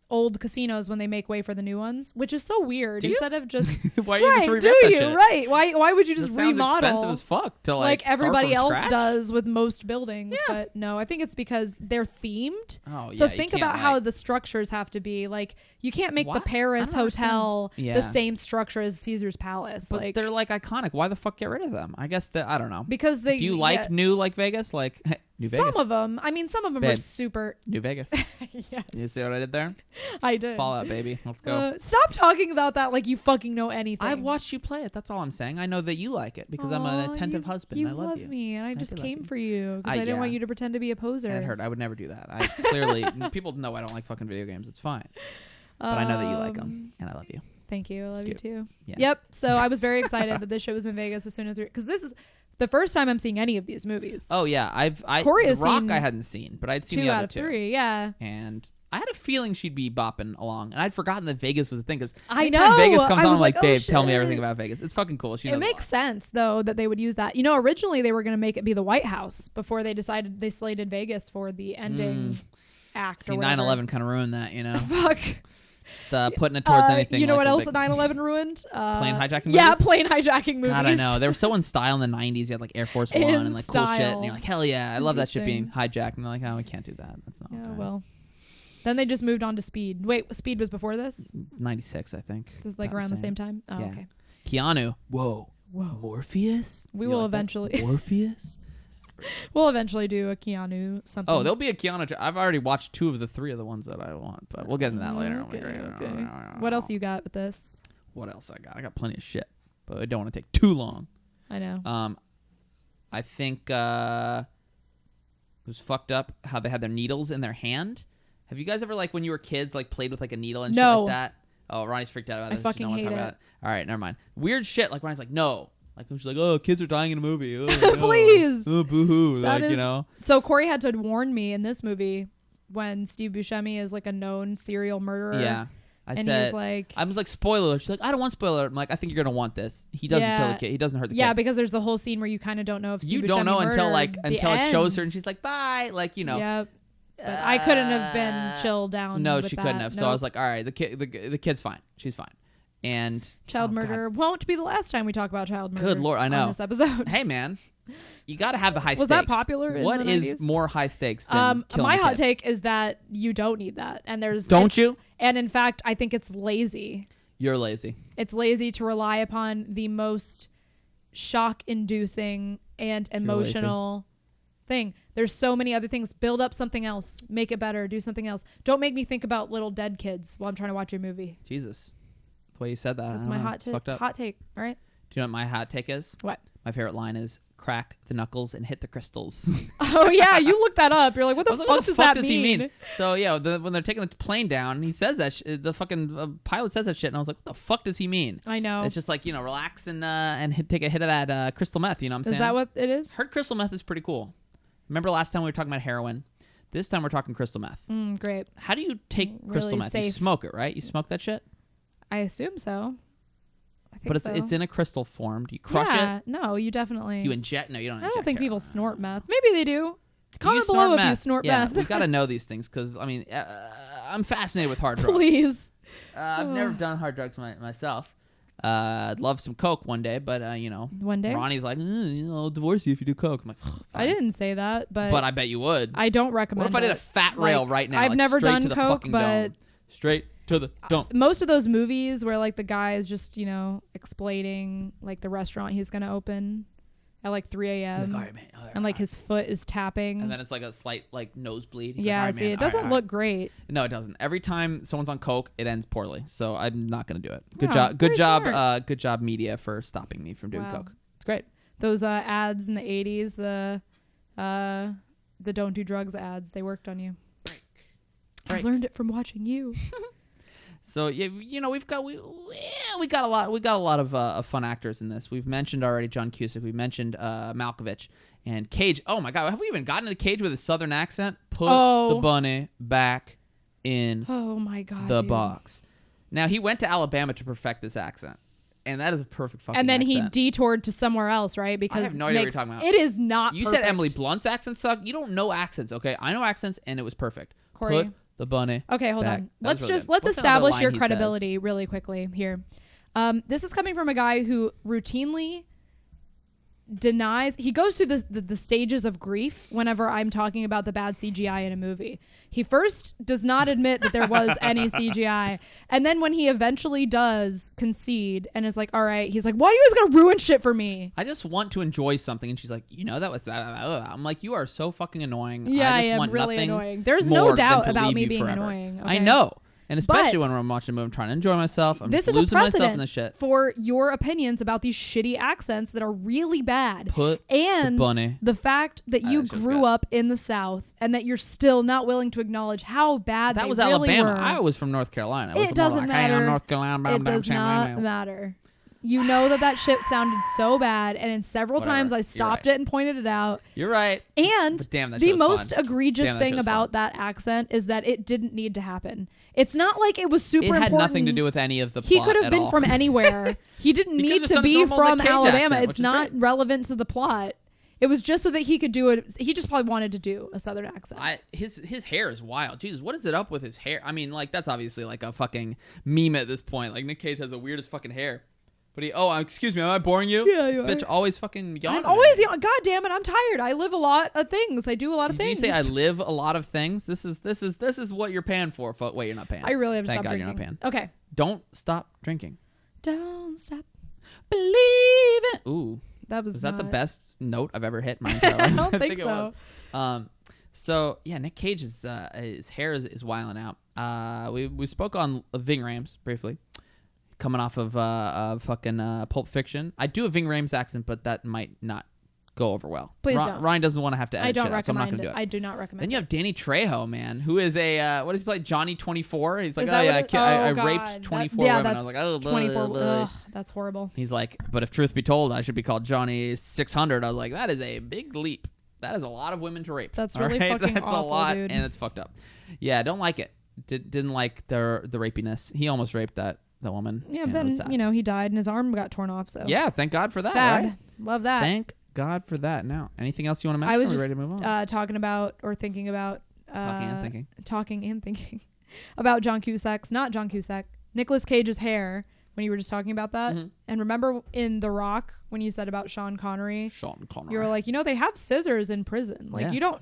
old casinos when they make way for the new ones, which is so weird. Instead of just why you just remake that shit? Right? Why would you just remodel? Sounds expensive as fuck to like everybody else does with most buildings. Yeah. But no, I think it's because they're themed. Oh yeah. So think about how the structures have to be. Like you can't make the Paris Hotel the same structure as Caesar's Palace. But they're like iconic. Why the fuck get rid of them? I guess that I don't know. Because they do you like new like Vegas? Like New Vegas. Some of them. I mean, some of them are super. New Vegas. Yes. You see what I did there? I did. Fallout, baby. Let's go. Stop talking about that like you fucking know anything. I've watched you play it. That's all I'm saying. I know that you like it because I'm an attentive husband. I love you. Me, and I just came for you because I didn't want you to pretend to be a poser. It hurt. I would never do that. I clearly people know I don't like fucking video games. It's fine. But I know that you like them, and I love you. Thank you. I love you too. Yeah. Yep. So I was very excited that this show was in Vegas as soon as because this is the first time I'm seeing any of these movies. Oh yeah, Corey The has Rock seen I hadn't seen, but I'd seen 2 the out other of 2. 3. Yeah. And I had a feeling she'd be bopping along, and I'd forgotten that Vegas was a thing. Because I know Vegas comes on, I'm like, Dave, tell me everything about Vegas. It's fucking cool. It makes sense though that they would use that. You know, originally they were going to make it be the White House before they decided they slated Vegas for the ending act. See, 9/11 kind of ruined that. You know, fuck. Just putting it towards anything. You know like what else 9/11 ruined? Plane hijacking movies? Yeah, plane hijacking movies. God, I know. They were so in style in the 90s. You had like Air Force One and like cool shit. And you're like, hell yeah, I love that shit being hijacked. And they're like, oh, we can't do that. That's not well. Then they just moved on to Speed. Wait, Speed was before this? 96, I think. It was like around the same time? Oh, Yeah. okay. Keanu. Whoa. Morpheus? We will eventually. Morpheus? We'll eventually do a Keanu something. Oh, there'll be a Keanu. I've already watched 2 of the 3 of the ones that I want, but we'll get into that later. Okay. What else you got with this? What else I got? I got plenty of shit, but I don't want to take too long. I know. I think it was fucked up how they had their needles in their hand. Have you guys ever, like, when you were kids, like, played with, like, a needle and shit like that? Oh, Ronnie's freaked out about this. I fucking hate it. All right, never mind. Weird shit. Like, Ronnie's like, no. Like, she's like, oh, kids are dying in a movie. Oh, no. Please. Oh, boo-hoo. That Like, is... So Corey had to warn me in this movie when Steve Buscemi is, like, a known serial murderer. Yeah. I was like, spoiler. She's like, I don't want spoiler. I'm like, I think you're going to want this. He doesn't kill the kid. He doesn't hurt the kid. Yeah, because there's the whole scene where you kind of don't know if Steve Buscemi don't know until it shows her end. and she's like, bye. Like, Yep. I couldn't have been chilled down. No, with she that. couldn't have. So I was like, all right, the kid's fine. She's fine. And child murder won't be the last time we talk about child murder. Good Lord, I know. On this episode. Hey, man, you got to have the high stakes. Was that popular? What in the is 90s? more high stakes than killing my a hot kid? take is that you don't need that, and you? And in fact, I think it's lazy. You're lazy. It's lazy to rely upon the most shock-inducing and emotional thing. There's so many other things. Build up something else. Make it better. Do something else. Don't make me think about little dead kids while I'm trying to watch your movie. Jesus. The way you said that. That's my hot take. All right. Do you know what my hot take is? What? My favorite line is crack the knuckles and hit the crystals. Oh, yeah. You looked that up. You're like, what the fuck does that he mean? So, yeah, when they're taking the plane down, he says that the fucking pilot says that shit. And I was like, what the fuck does he mean? I know. It's just like, relax and take a hit of that crystal meth. You know what I'm saying? Is that what it is? Heard crystal meth is pretty cool. Remember last time we were talking about heroin? This time we're talking crystal meth. Great. How do you take crystal really meth? safe. You smoke it, right? You smoke that shit? I assume so. I think But so. it's in a crystal form. Do you crush it? No, you definitely. You inject? No, you don't. I don't think people snort meth. Maybe they do. You Comment below if you meth. snort yeah, meth. we got to know these things because I'm fascinated with hard drugs. Please. I've never done hard drugs myself. I'd love some coke one day, but one day Ronnie's like, I'll divorce you if you do coke. I'm like, I didn't say that, but I bet you would. I don't recommend. What if I did a fat rail right now? I've like, never straight done to the coke, fucking but dome. Straight to the dome. Most of those movies where like the guy is just explaining like the restaurant he's gonna open at like 3 a.m. Like, man, and like his foot is tapping, and then it's like a slight like nosebleed. He's yeah, like, see, it doesn't look great. No, it doesn't. Every time someone's on coke, it ends poorly. So I'm not gonna do it. Good Wow, job. Good very job. smart. Good job, media, for stopping me from doing Wow. coke. It's great. Those ads in the 80s, the don't do drugs ads, they worked on you. I learned it from watching you. So yeah, we got a lot of fun actors in this. We've mentioned already John Cusack. We've mentioned Malkovich and Cage. Oh my God, have we even gotten to Cage with a southern accent? Put the bunny back in Oh my God, the dude. box. Now he went to Alabama to perfect this accent, and that is a perfect fucking. And then accent. he detoured to somewhere else, right? Because I have no idea what you're talking about. It is not. You perfect. said Emily Blunt's accent sucked. You don't know accents, okay? I know accents, and it was perfect. Corey. Put the bunny. Okay, hold back. on. That was really good. Let's What's another establish line your he credibility really quickly here. This is coming from a guy who routinely denies. He goes through the stages of grief whenever I'm talking about the bad CGI in a movie. He first does not admit that there was any CGI, and then when he eventually does concede and is like, "All right," he's like, "Why are you guys gonna ruin shit for me?" I just want to enjoy something, and she's like, that was. I'm like, you are so fucking annoying. Yeah, I I just am want really nothing annoying. There's more no than doubt to about leave me you being forever. annoying. I okay? know. And especially But when I'm watching a movie, I'm trying to enjoy myself. I'm this just is a losing myself in precedent the shit. for your opinions about these shitty accents that are really bad. Put and the bunny. the fact that you that shit's grew good. up in the South and that you're still not willing to acknowledge how bad That they was really Alabama. were. I was from North Carolina. It doesn't Hey, I'm matter. North Carolina. It does not matter. You know that shit sounded so bad, and in several Whatever. times I You're stopped right. it and pointed it out. You're right. And But damn, that the shit was most fun. egregious Damn, that thing shit was about fun. that accent is that it didn't need to happen. It's not like it was super It had important. nothing to do with any of the He plot could have at been all. from anywhere. He didn't He could've need just to done his be normal from Nick Cage Alabama. accent, which It's is not great. relevant to the plot. It was just so that he could do it. He just probably wanted to do a Southern accent. His hair is wild. Jesus, what is it up with his hair? I mean, like, that's obviously like a fucking meme at this point. Like, Nick Cage has the weirdest fucking hair. But excuse me, am I boring you? Yeah, you this bitch are. always fucking yawning. I'm always yawning. God damn it, I'm tired. I live a lot of things. I do a lot of things. Did you say I live a lot of things? This is what you're paying for. Wait, you're not paying. I really have to Thank stop God drinking. you're not paying. Okay. Don't stop drinking. Don't stop. Believe it. Ooh. Was that the not- best note I've ever hit in my entire life? I don't think it so. was. So yeah, Nick Cage his hair is wilding out. We spoke on Ving Rhames briefly, coming off of fucking Pulp Fiction. I do a Ving Rhames accent, but that might not go over well. Please don't. Ryan doesn't want to have to edit I don't shit out, so I'm not recommend gonna it. do it. I do not recommend Then you have Danny Trejo, man, who is a what does he play? Johnny 24. He's like, Is that what it- I God. raped 24 yeah, women. I that's was like, oh, 24. blah. Ugh, that's horrible. He's like, but if truth be told, I should be called Johnny 600. I was like, that is a big leap. That is a lot of women to rape. That's all really right? fucking That's awful, a lot, dude. and it's fucked up. Yeah, don't like it. Didn't like the rapiness. He almost raped that woman. Yeah, and it was then sad. he died and his arm got torn off. So Yeah, thank God for that. sad. Right? Love that. Thank God for that. Now, anything else you want to mention? I was Are we just ready to move on? talking about or thinking about Talking and thinking. about not John Cusack, Nicolas Cage's hair when you were just talking about that. Mhm. And remember in The Rock when you said about Sean Connery, Sean Connery. you were like, they have scissors in prison. Like Yeah. you don't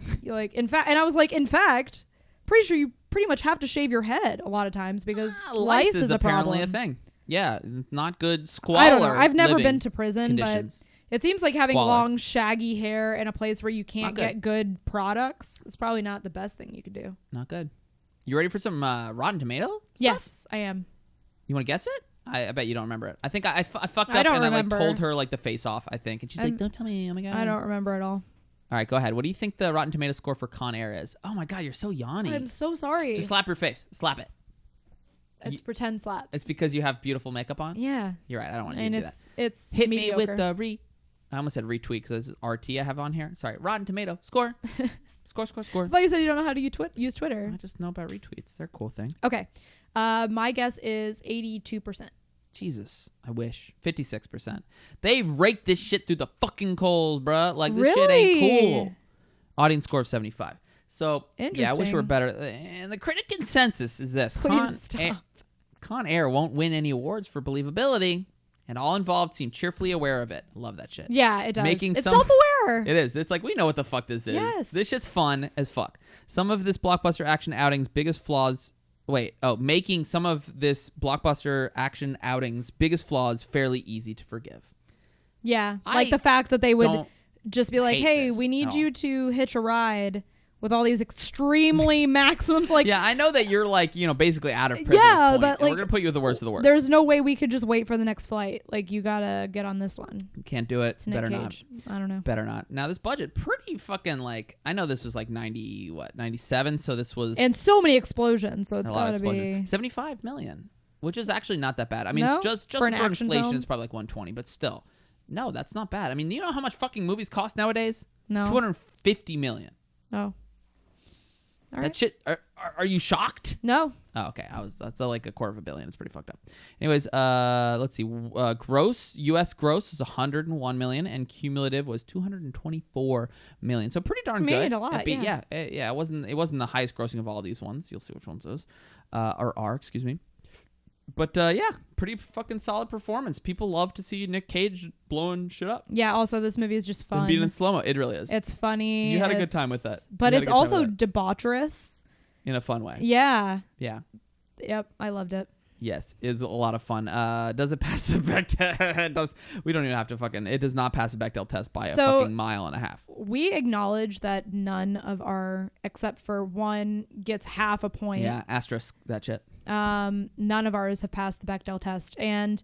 in fact, and I was like, in fact, pretty sure you pretty much have to shave your head a lot of times because lice is a apparently problem. a thing. Yeah, not good squalor. I don't know. I've never living been to prison, conditions. but it seems like having Squalor. long, shaggy hair in a place where you can't Not good. get good products is probably not the best thing you could do. Not good. You ready for some Rotten Tomato stuff? Yes, I am. You want to guess it? I bet you don't remember it. I think I fucked up I don't and remember. I told her like the face off, I think. And she's like, don't tell me. Oh my God. I don't remember at all. All right, go ahead. What do you think the Rotten Tomato score for Con Air is? Oh my God, you're so yawny. I'm so sorry. Just slap your face. Slap it. It's pretend slaps. It's because you have beautiful makeup on? yeah, You're right. I don't want you and to do that. it's Hit mediocre. me with the I almost said retweet because it's RT I have on here. Sorry. Rotten Tomato. Score. Score. I thought you said you don't know how to use Twitter. I just know about retweets. They're a cool thing. Okay, my guess is 82%. Jesus, I wish. 56%. They raked this shit through the fucking coals, bruh. Like, this shit ain't cool. Audience score of 75. So, yeah, I wish we were Interesting. better. And the critic consensus is this. Please stop. Con Air won't win any awards for believability, and all involved seem cheerfully aware of it. Love that shit. Yeah, it does. Making it's some- self-aware. It is. It's like, we know what the fuck this is. Yes. This shit's fun as fuck. Some of this blockbuster action outing's biggest flaws... making some of this blockbuster action outings biggest flaws fairly easy to forgive. Yeah, I like the fact that they would don't just be like, hate "Hey, this we at need all. you to hitch a ride." With all these extremely maximums, like Yeah, I know that you're like, basically out of prison. Yeah, point, but, and we're like, gonna put you with the worst of the worst. there's no way we could just wait for the next flight. Like you gotta get on this one. Can't do it. It's Nick Better Cage. I don't know. not. Better not. Now this budget pretty fucking like I know this was like 97, so this was And so many explosions, so it's a lot of gotta explosion. be 75 million, which is actually not that bad. I mean, No? just For an for action inflation, film? it's probably like 120, but still, no, that's not bad. I mean, you know how much fucking movies cost nowadays? no. 250 million. Oh, all That right. shit. Are you shocked? No, Oh, okay. That's like $250 million. It's pretty fucked up. Anyways, let's see. U.S. gross is 101 million, and cumulative was 224 million. So pretty darn Made good. a lot, It beat- yeah. yeah. It wasn't the highest grossing of all these ones. You'll see which ones those are. Excuse me. But yeah, pretty fucking solid performance. People love to see Nick Cage blowing shit up yeah. Also, this movie is just and fun. being in slow mo. It really is. It's funny. You had a good it's- time with that. but You had a it's good time also with debaucherous. in a fun way. Yeah. Yeah. Yep. I loved it. Yes, is a lot of fun. Does it pass the Bechdel? We don't even have to fucking. It does not pass the Bechdel test by a So- fucking mile and a half. We acknowledge that none of our, except for one, gets half a point. Yeah, asterisk that shit. None of ours have passed the Bechdel test, and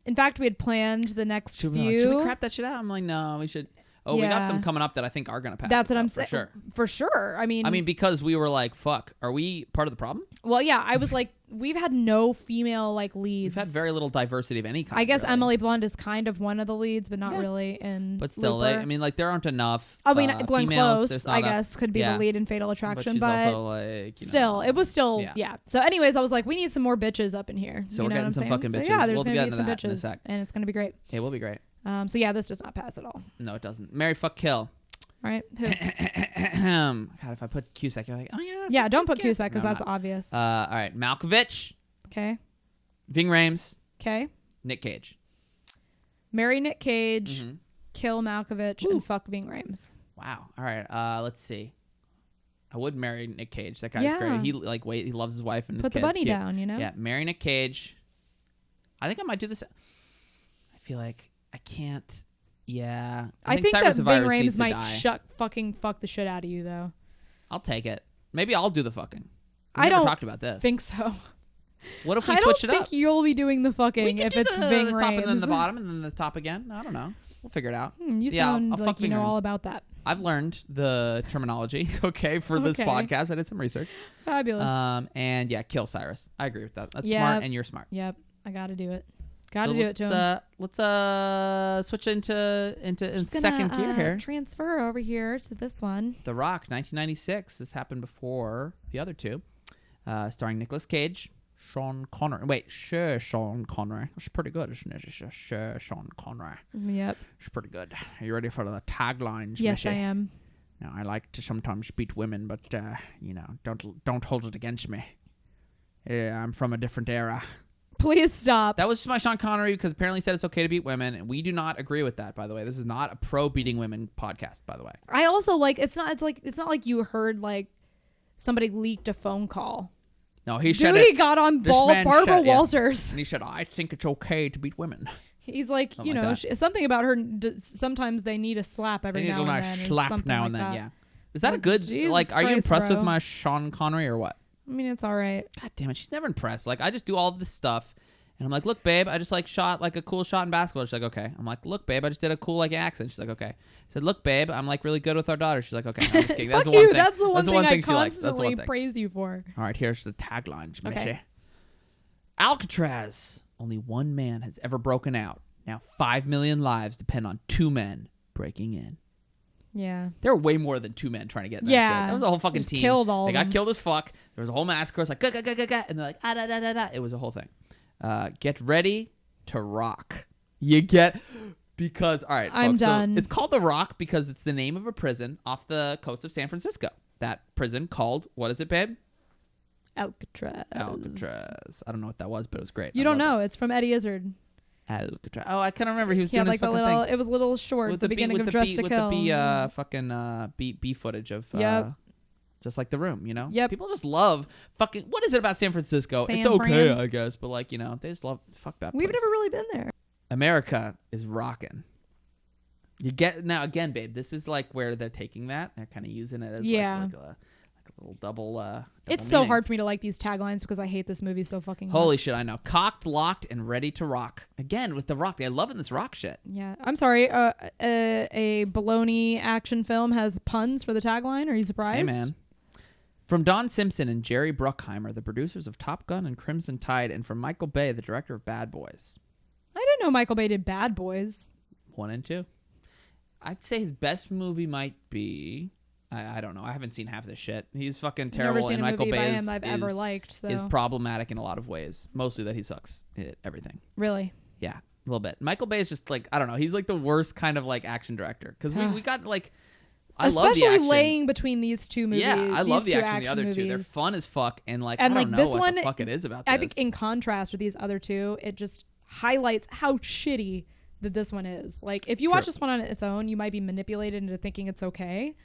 in fact, we had planned the next Should few. we crap that shit out? I'm like, no, we should. Oh, we got Yeah. some coming up that I think are gonna pass. That's it, what I'm though, saying. for sure. For sure. I mean, Because we were like, fuck, are we part of the problem? well, yeah. I was like, we've had no female like leads. We've had very little diversity of any kind. I guess really. Emily Blunt is kind of one of the leads, but not Yeah. really. In But still, Looper. I mean, like there aren't enough. I mean, Glenn females. Close, There's not I enough- guess, could be yeah. the lead in Fatal But Attraction, she's but, also like, still, it was still, yeah. yeah. So, anyways, I was like, we need some more bitches up in here. So you we're know getting what I'm some saying? fucking So, bitches. yeah, there's We'll gonna get be into some that in a bitches, sec. and it's gonna be great. It will be great. So yeah, this does not pass at all. No, it doesn't. Marry, fuck, kill. All right. Who? God, if I put Cusack, you're like, oh yeah. Yeah, don't put yeah. Cusack because No, I'm that's not. obvious. All right, Malkovich, Okay. Ving Rhames, Okay. Nick Cage. Marry Nick Cage, Mhm. kill Malkovich, and fuck Ving Rhames. Wow. All right. Let's see. I would marry Nick Cage. That guy's great. He he loves his wife and his Put kids. the bunny Cute. down, you know? Yeah, marry Nick Cage. I think I might do this. I feel like I can't. Yeah. I think Cyrus that the Ving Virus needs Rhames to might die. fuck the shit out of you, though. I'll take it. Maybe I'll do the fucking. I never don't talked about this. think so. What if we I switch don't it up? think you'll be doing the We fucking can if do it's the Ving top and then the Rhames. bottom and then the top again. I don't know. We'll figure it out. You Yeah, sound I'll like fuck you know Ving all Rhames. about that. I've learned the terminology, okay, for this Okay. podcast. I did some research. Fabulous. And yeah, kill Cyrus. I agree with that. That's Yeah. smart, and you're smart. Yep, I gotta do it. Gotta So do it to him. let's switch into Just gonna, second gear here. Transfer over here to this one. The Rock, 1996. This happened before the other two, starring Nicolas Cage, Sean Connery. Wait, Sean Connery. That's pretty good, isn't it? Sean Connery. Yep. It's pretty good. Are you ready for the taglines? Yes, Missy? I am. Now, I like to sometimes beat women, but don't hold it against me. Yeah, I'm from a different era. Please stop. That was just my Sean Connery because apparently he said it's okay to beat women, and we do not agree with that. By the way, this is not a pro beating women podcast. By the way, I also like it's not like you heard like somebody leaked a phone call. no, he said Dude, he it, got on this Barbara man said- yeah. Walters. and he said, "I think it's okay to beat women." He's like, Something like that. something about her. Sometimes they need a slap every They need now a and nice then. or slap something now like and then. that. Yeah, is that a good? Jesus Like, are you Christ, impressed with bro. my Sean Connery or what? I mean, it's all right. God damn it, she's never impressed. Like, I just do all of this stuff, and I'm like, look, babe, I just like shot like a cool shot in basketball. She's like, okay. I'm like, look, babe, I just did a cool like accent. She's like, okay. I said, look, babe, I'm like really good with our daughter. She's like, okay. No, I'm just kidding. That's Fuck the one you. thing. That's the one thing I she likes. That's the constantly one thing. praise you for. All right, here's the taglines, Missy. Okay. Alcatraz. Only one man has ever broken out. Now 5 million lives depend on 2 men breaking in. Yeah. There were way more than 2 men trying to get in that Yeah. shit. That was a whole fucking Just team. killed all They of got them. killed as fuck. There was a whole massacre. It's like, and they're like, da da da. It was a whole thing. Get ready to rock. You get... Because, all right, I'm folks, done. So it's called The Rock because it's the name of a prison off the coast of San Francisco. That prison called, what is it, babe? Alcatraz. Alcatraz. I don't know what that was, but it was great. You I don't loved know. It's from Eddie Izzard. it. Alcatraz. Oh, I can't remember. He was He had doing like his a fucking little. thing. It was a little short at the beginning of Dress to Kill. With the fucking B footage of Yep. just like The Room, you know? Yep. People just love fucking... What is it about San Francisco? San It's okay, Fran. I guess, but like, you know, they just love... Fuck that We've place. never really been there. America is rocking. You get... Now, again, babe, this is like where they're taking that. They're kind of using it as Yeah. like a little double It's so meaning. hard for me to like these taglines because I hate this movie so fucking much. Holy shit, I know. Cocked, locked, and ready to rock. Again, with The Rock. They're loving this rock shit. Yeah, I'm sorry. A baloney action film has puns for the tagline. Are you surprised? Hey, man. From Don Simpson and Jerry Bruckheimer, the producers of Top Gun and Crimson Tide, and from Michael Bay, the director of Bad Boys. I didn't know Michael Bay did Bad Boys. 1 and 2. I'd say his best movie might be... I don't know. I haven't seen half of this shit. He's fucking terrible, Never seen and a Michael movie by Bay him I've ever liked. So is problematic in a lot of ways. Mostly that he sucks at everything. really, Yeah, a little bit. Michael Bay is just like, I don't know. He's like the worst kind of like action director. Because we got like... I love the especially action. laying between these two movies. Yeah, I love these the two action. The other two, they're movies. fun as fuck, and like And, I don't like, know this what one, the fuck it is about I this. think in contrast with these other two, it just highlights how shitty that this one is. Like, if you watch True. this one on its own, you might be manipulated into thinking it's okay.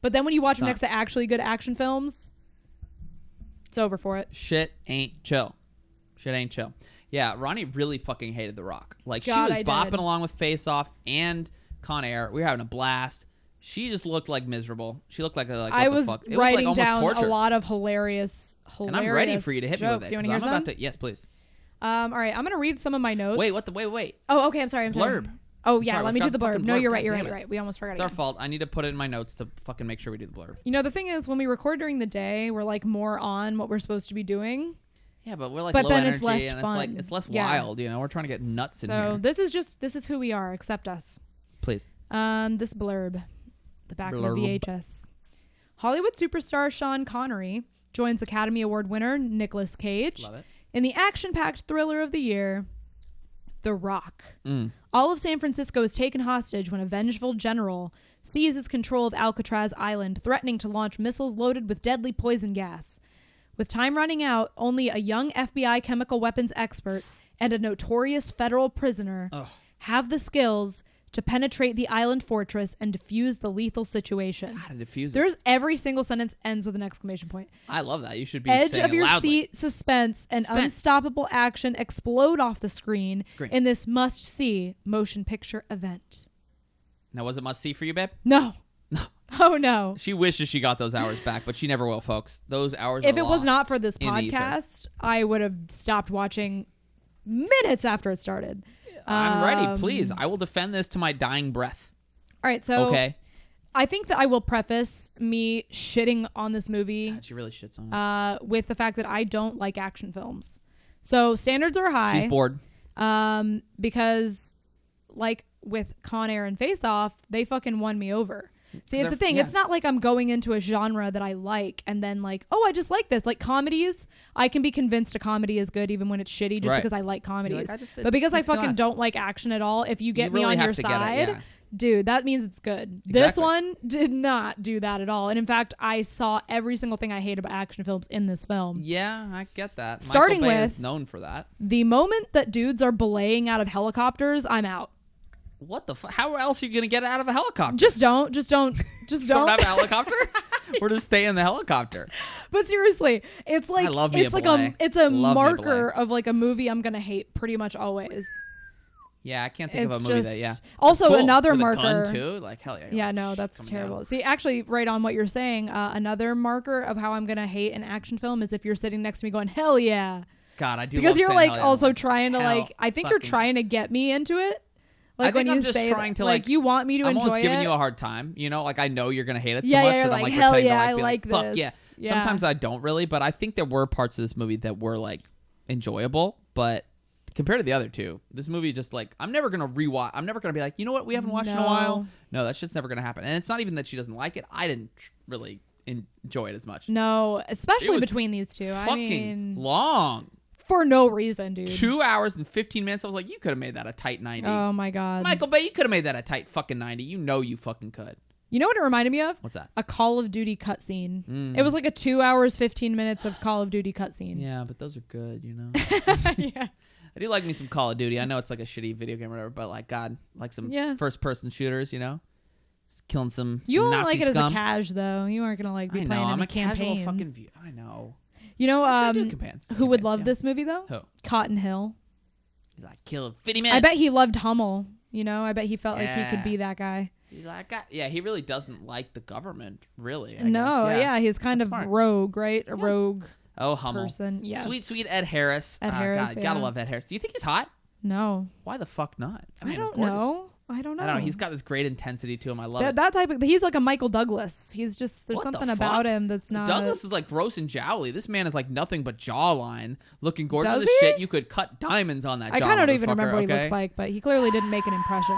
But then when you watch them Not. next to actually good action films, it's over for it. Shit ain't chill. Shit ain't chill. Yeah, Ronnie really fucking hated The Rock. Like God, she was I bopping did. along with Face Off and Con Air. We were having a blast. She just looked like miserable. She looked like what I the was fuck? It writing was like down almost torture. a lot of hilarious And I'm ready for you to hit me jokes. with it. You want 'cause to hear I'm some? about to. Yes, please. All right, I'm gonna read some of my notes. Wait, wait. Oh, okay. I'm sorry. Blurb. Oh yeah, Sorry, let we me do forgot the blurb. fucking No, blurb. you're right. God You're damn right. it. You're right. We almost forgot It's again. our fault. I need to put it in my notes to fucking make sure we do the blurb. You know, the thing is, when we record during the day, we're like more on what we're supposed to be doing. Yeah, but we're like But low then energy it's less and fun. it's less Yeah. wild, you know. We're trying to get nuts in So here. this is who we are. Accept us. Please. This blurb, the back of the Blurb. VHS. Hollywood superstar Sean Connery joins Academy Award winner Nicolas Cage Love it. in the action-packed thriller of the year, The Rock. Mm. All of San Francisco is taken hostage when a vengeful general seizes control of Alcatraz Island, threatening to launch missiles loaded with deadly poison gas. With time running out, only a young FBI chemical weapons expert and a notorious federal prisoner Ugh. have the skills to penetrate the island fortress and defuse the lethal situation. God, to defuse There's it. every single sentence ends with an exclamation point. I love that. You should be Edge saying of your it loudly. seat, suspense, and unstoppable action explode off the screen in this must-see motion picture event. Now, was it must-see for you, babe? No. No. Oh, no. She wishes she got those hours back, but she never will, folks. Those hours If are it was lost not for this in the ether. podcast, I would have stopped watching minutes after it started. I'm ready. Please. I will defend this to my dying breath. All right. So okay. I think that I will preface me shitting on this movie God, she really shits on it. with the fact that I don't like action films. So standards are high. She's bored. Because like with Con Air and Face Off, they fucking won me over. See, it's the thing. Yeah. It's not like I'm going into a genre that I like and then like, oh, I just like this. Like comedies, I can be convinced a comedy is good even when it's shitty just because I like comedies. Like, but because I fucking don't like action at all, if you get me on your side, dude, that means it's good. Exactly. This one did not do that at all. And in fact, I saw every single thing I hate about action films in this film. Yeah, I get that. Starting Michael Bay with is known for that. The moment that dudes are belaying out of helicopters, I'm out. What the fuck? How else are you gonna get out of a helicopter? Just don't Don't have a helicopter. Or just stay in the helicopter. But seriously, it's like I love me it's a like belay. it's a Love me a marker belay. of like a movie I'm gonna hate pretty much always. Yeah, I can't think of It's a movie just- that. Yeah. Also, That's cool. another With marker. A gun too. Like hell yeah. Yeah, no, that's coming terrible. down. See, actually, right on what you're saying, another marker of how I'm gonna hate an action film is if you're sitting next to me going, "Hell yeah," God, I do. because love you're saying like hell yeah. also I'm like, trying to hell like. I think you're fucking- trying to get me into it. Like I think when I'm you just say trying that, to like you want me to I'm enjoy almost giving it. you a hard time, you know, like I know you're gonna hate it so Yeah, much yeah, that you're I'm like, like hell pretending yeah, to I be like fuck this. yeah. Yeah. Sometimes I don't really, but I think there were parts of this movie that were like enjoyable, but compared to the other two, this movie just like I'm never gonna rewatch. I'm never gonna be like, you know what, we haven't watched in a while. No, that shit's never gonna happen. And it's not even that she doesn't like it. I didn't really enjoy it as much. No, It especially was between these two. I Fucking mean, long. for no reason, dude. 2 hours and 15 minutes. I was like, you could have made that a tight 90. Oh my god, Michael Bay, you could have made that a tight fucking 90. You know you fucking could. You know what it reminded me of? What's that? A Call of Duty cutscene. It was like a 2 hours, 15 minutes of Call of Duty cutscene. Yeah, but those are good, you know. Yeah. I do like me some Call of Duty. I know it's like a shitty video game or whatever, but like God, like some first-person shooters, you know, just killing some. You some won't Nazi like it scum. as a cash though. You aren't gonna like be I know. playing I'm any a casual campaigns. fucking. I know. You know, I do campaigns, who would campaigns, love yeah. this movie though? Who? Cotton Hill. He's like kill 50 men. I bet he loved Hummel. You know, I bet he felt like he Yeah. could be that guy. He's like, yeah, he really doesn't like the government, really. I No, guess. yeah, he's kind That's of smart. rogue, right? A rogue Oh, Hummel. person. Yes. Sweet Ed Harris. Ed Harris, God, gotta yeah. love Ed Harris. Do you think he's hot? No, Why the fuck not? That I man is don't gorgeous. know. I don't know. I don't know. He's got this great intensity to him. I love it. that type of. He's like a Michael Douglas. He's just there's What the something fuck? about him that's not. Douglas is like gross and jowly. This man is like nothing but jawline, looking gorgeous Does as he? shit. You could cut diamonds on that. I jaw, kind of don't even motherfucker, remember what he okay? looks like, but he clearly didn't make an impression.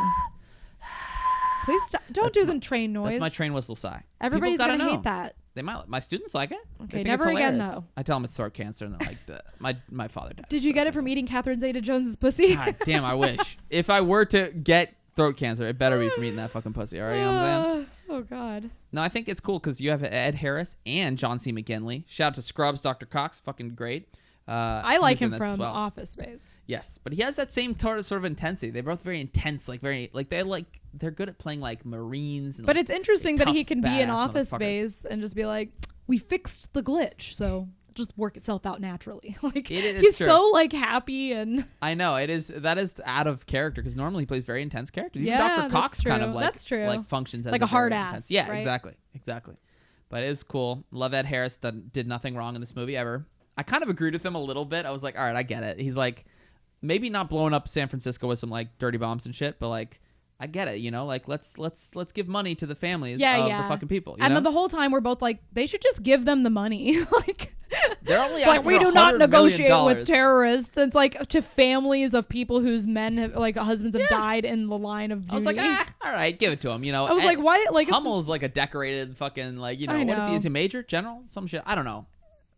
Please stop. Don't That's do my- the train noise. That's my train whistle sigh. Everybody's People gotta gonna know. hate that. They might. My students like it. Okay, They think never it's again, hilarious. though. I tell them it's throat cancer, and they're like, my father died. Did you get it from eating Catherine Zeta-Jones's pussy? God damn, I wish. If I were to get throat cancer, it better be from eating that fucking pussy. All right, you know what I'm saying? Oh God. No, I think it's cool because you have Ed Harris and John C. McGinley. Shout out to Scrubs, Dr. Cox, fucking great. I like he's in him this as from well. Office Space. Yes, but he has that same sort of intensity. They're both very intense, they're good at playing like Marines. And, But like, it's interesting that tough, he can be in badass Office motherfuckers. Space and just be like, "We fixed the glitch, so just work itself out naturally." Like It is he's true. so like happy and I know that is out of character because normally he plays very intense characters. Even Yeah, Dr. that's Cox kind of true. like That's true. like functions as Like a hard very ass, intense- Yeah, right? exactly. But it is cool. Love Ed Harris. Did nothing wrong in this movie ever. I kind of agreed with him a little bit. I was like, all right, I get it. He's like, maybe not blowing up San Francisco with some like dirty bombs and shit, but like, I get it. You know, like let's give money to the families of the fucking people. You and know? then the whole time we're both like, they should just give them the money. Like They're only like asking we for do not $100 negotiate million. with terrorists. It's like to families of people whose men have like husbands have died in the line of duty. I was like, all right, give it to him. You know, I was like, why? Like it's- Hummel's like a decorated fucking like I what is he? know. Is he a major general? Some shit. I don't know.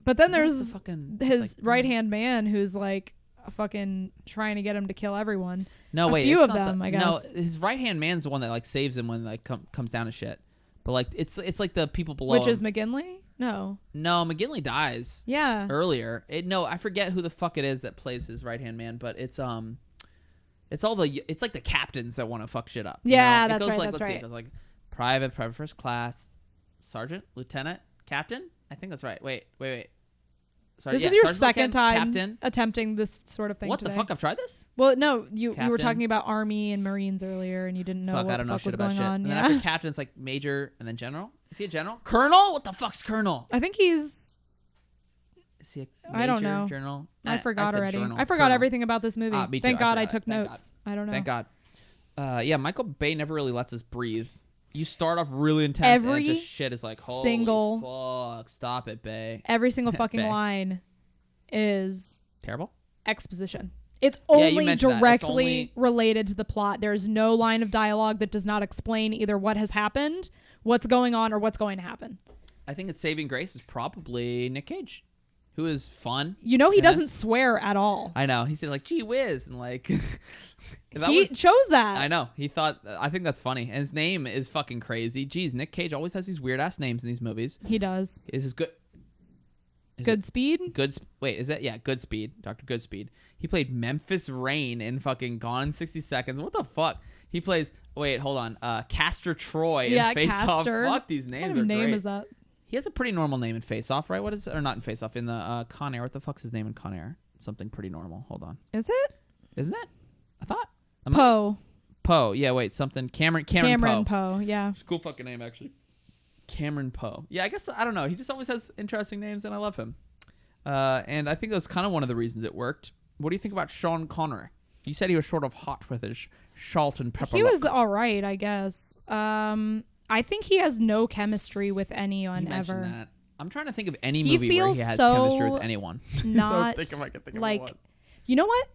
But then What's there's the fucking- his it's like- right hand man who's like fucking trying to get him to kill everyone. No, wait. few it's of not them, I No, guess. his right hand man's the one that like saves him when like comes down to shit. But like it's like the people below. Which is him. McGinley? No. No, McGinley dies Yeah. earlier. No, I forget who the fuck it is that plays his right hand man, but it's It's like the captains that want to fuck shit up. Yeah, It that's goes right. Like, That's let's see, right. it goes like private first class, sergeant, lieutenant, captain. I think that's right. Wait. Sorry, This is your sergeant, second lieutenant, time captain. attempting this sort of thing. What today. the fuck? I've tried this. Well, no, you were Captain. talking about Army and Marines earlier, and you didn't know Fuck, what I don't the know fuck shit was about going shit. on. And then Yeah. after captain, it's like major, and then general. Is he a general? Colonel? What the fuck's colonel? I think he's. Is he a major, I don't know. General? I forgot said already. journal. I forgot Colonel. everything about this movie. Me too. Thank God I forgot. took Thank notes. I don't know. Thank God. Yeah, Michael Bay never really lets us breathe. You start off really intense, and Every it just shit is like, holy single- fuck, stop it, Bay. Every single fucking Bay. line is Terrible. exposition. It's Yeah, you only mentioned that. It's directly only- related to the plot. There's no line of dialogue that does not explain either what has happened, what's going on, or what's going to happen. I think its saving grace is probably Nick Cage, who is fun. You know, he in doesn't this. swear at all. I know. He said like, gee whiz, and like... He chose that. I know. He thought... I think that's funny. And his name is fucking crazy. Jeez, Nick Cage always has these weird-ass names in these movies. He does. Is his good... Goodspeed? Wait, is that... Yeah, Goodspeed. Dr. Goodspeed. He played Memphis Rain in fucking Gone in 60 Seconds. What the fuck? He plays... Wait, hold on. Castor Troy in Face Off. Castor. Fuck, these names What kind are of name great. is that? He has a pretty normal name in Face Off, right? What is... Or not in Face Off. In the Con Air. What the fuck's his name in Con Air? Something pretty normal. Hold on. Is it? Isn't it? I thought. Poe. Yeah, wait. Something... Cameron Poe, yeah. It's a cool fucking name, actually. Cameron Poe. Yeah, I guess, I don't know. He just always has interesting names, and I love him. And I think that's kind of one of the reasons it worked. What do you think about Sean Connery? You said he was sort of hot with his salt and pepper. He look. was all right, I guess. I think he has no chemistry with anyone You mentioned ever. that. I'm trying to think of any He movie where he feels has so chemistry with anyone. Not think if I could think of like, one. you know what?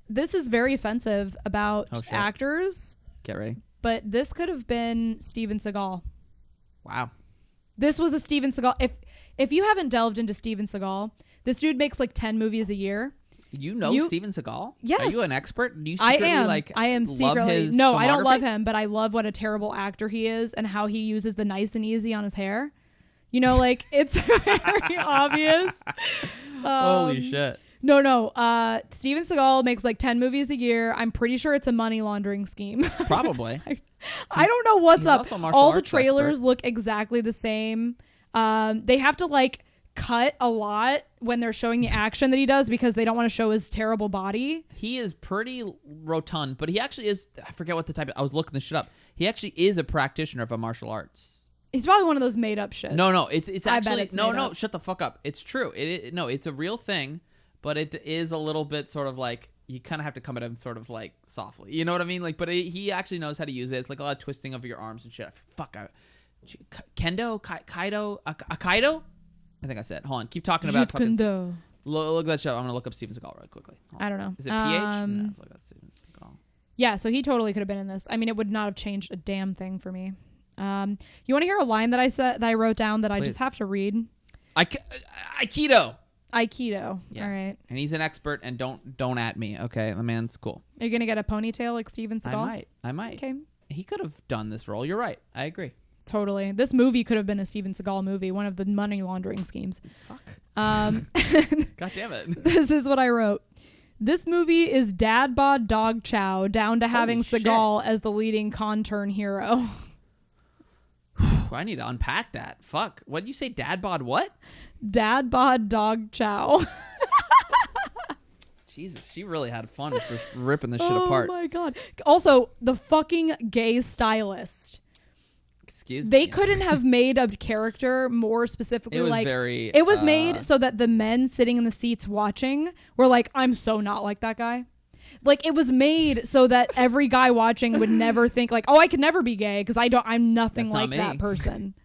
This is very offensive about Oh, shit. actors, Get ready. but this could have been Steven Seagal. Wow. This was a Steven Seagal. If you haven't delved into Steven Seagal, this dude makes like 10 movies a year. You know Steven Seagal? Yes. Are you an expert? Do you I secretly am. like I am love secretly. his No, I don't love filmography? him, but I love what a terrible actor he is and how he uses the nice and easy on his hair. You know, like it's very obvious. Holy shit. No. Steven Seagal makes like 10 movies a year. I'm pretty sure it's a money laundering scheme. Probably. I don't know what's he's up. also a martial All the arts trailers expert. look exactly the same. They have to like cut a lot when they're showing the action that he does because they don't want to show his terrible body. He is pretty rotund, but he actually is. I forget what the type. I was looking this shit up. He actually is a practitioner of a martial arts. He's probably one of those made up shits. No, it's I bet actually it's no. made up. Shut the fuck up. It's true. No, it's a real thing, but it is a little bit sort of like you kind of have to come at him sort of like softly. You know what I mean? Like, but he actually knows how to use it. It's like a lot of twisting of your arms and shit. Fuck. Kendo, Kaido, Kaido. I think I said. Hold on. Keep talking about fucking. Kendo. Look that show. I'm gonna look up Steven Seagal really quickly. Hold on. I don't know. Is it PH? No, it's like that's Steven Seagal. Yeah, so he totally could have been in this. I mean, it would not have changed a damn thing for me. You want to hear a line that I said that I wrote down that I Please. just have to read? Aikido. Aikido. Yeah. All right. And he's an expert. And don't at me. Okay, the man's cool. Are you gonna get a ponytail like Steven Seagal? I might. Okay. He could have done this role. You're right. I agree. Totally. This movie could have been a Steven Seagal movie, one of the money laundering schemes. It's fuck. God damn it. This is what I wrote. This movie is dad bod dog chow down to having Holy Seagal as the leading con turn hero. I need to unpack that. Fuck. What did you say? Dad bod what? Dad bod dog chow. Jesus, she really had fun just ripping this shit apart. Oh my god. Also, the fucking gay stylist. Excuse me. They couldn't have made a character more specifically It was like very, it was made so that the men sitting in the seats watching were like, I'm so not like that guy. Like, it was made so that every guy watching would never think like, oh, I could never be gay because I'm nothing That's like not that me. person.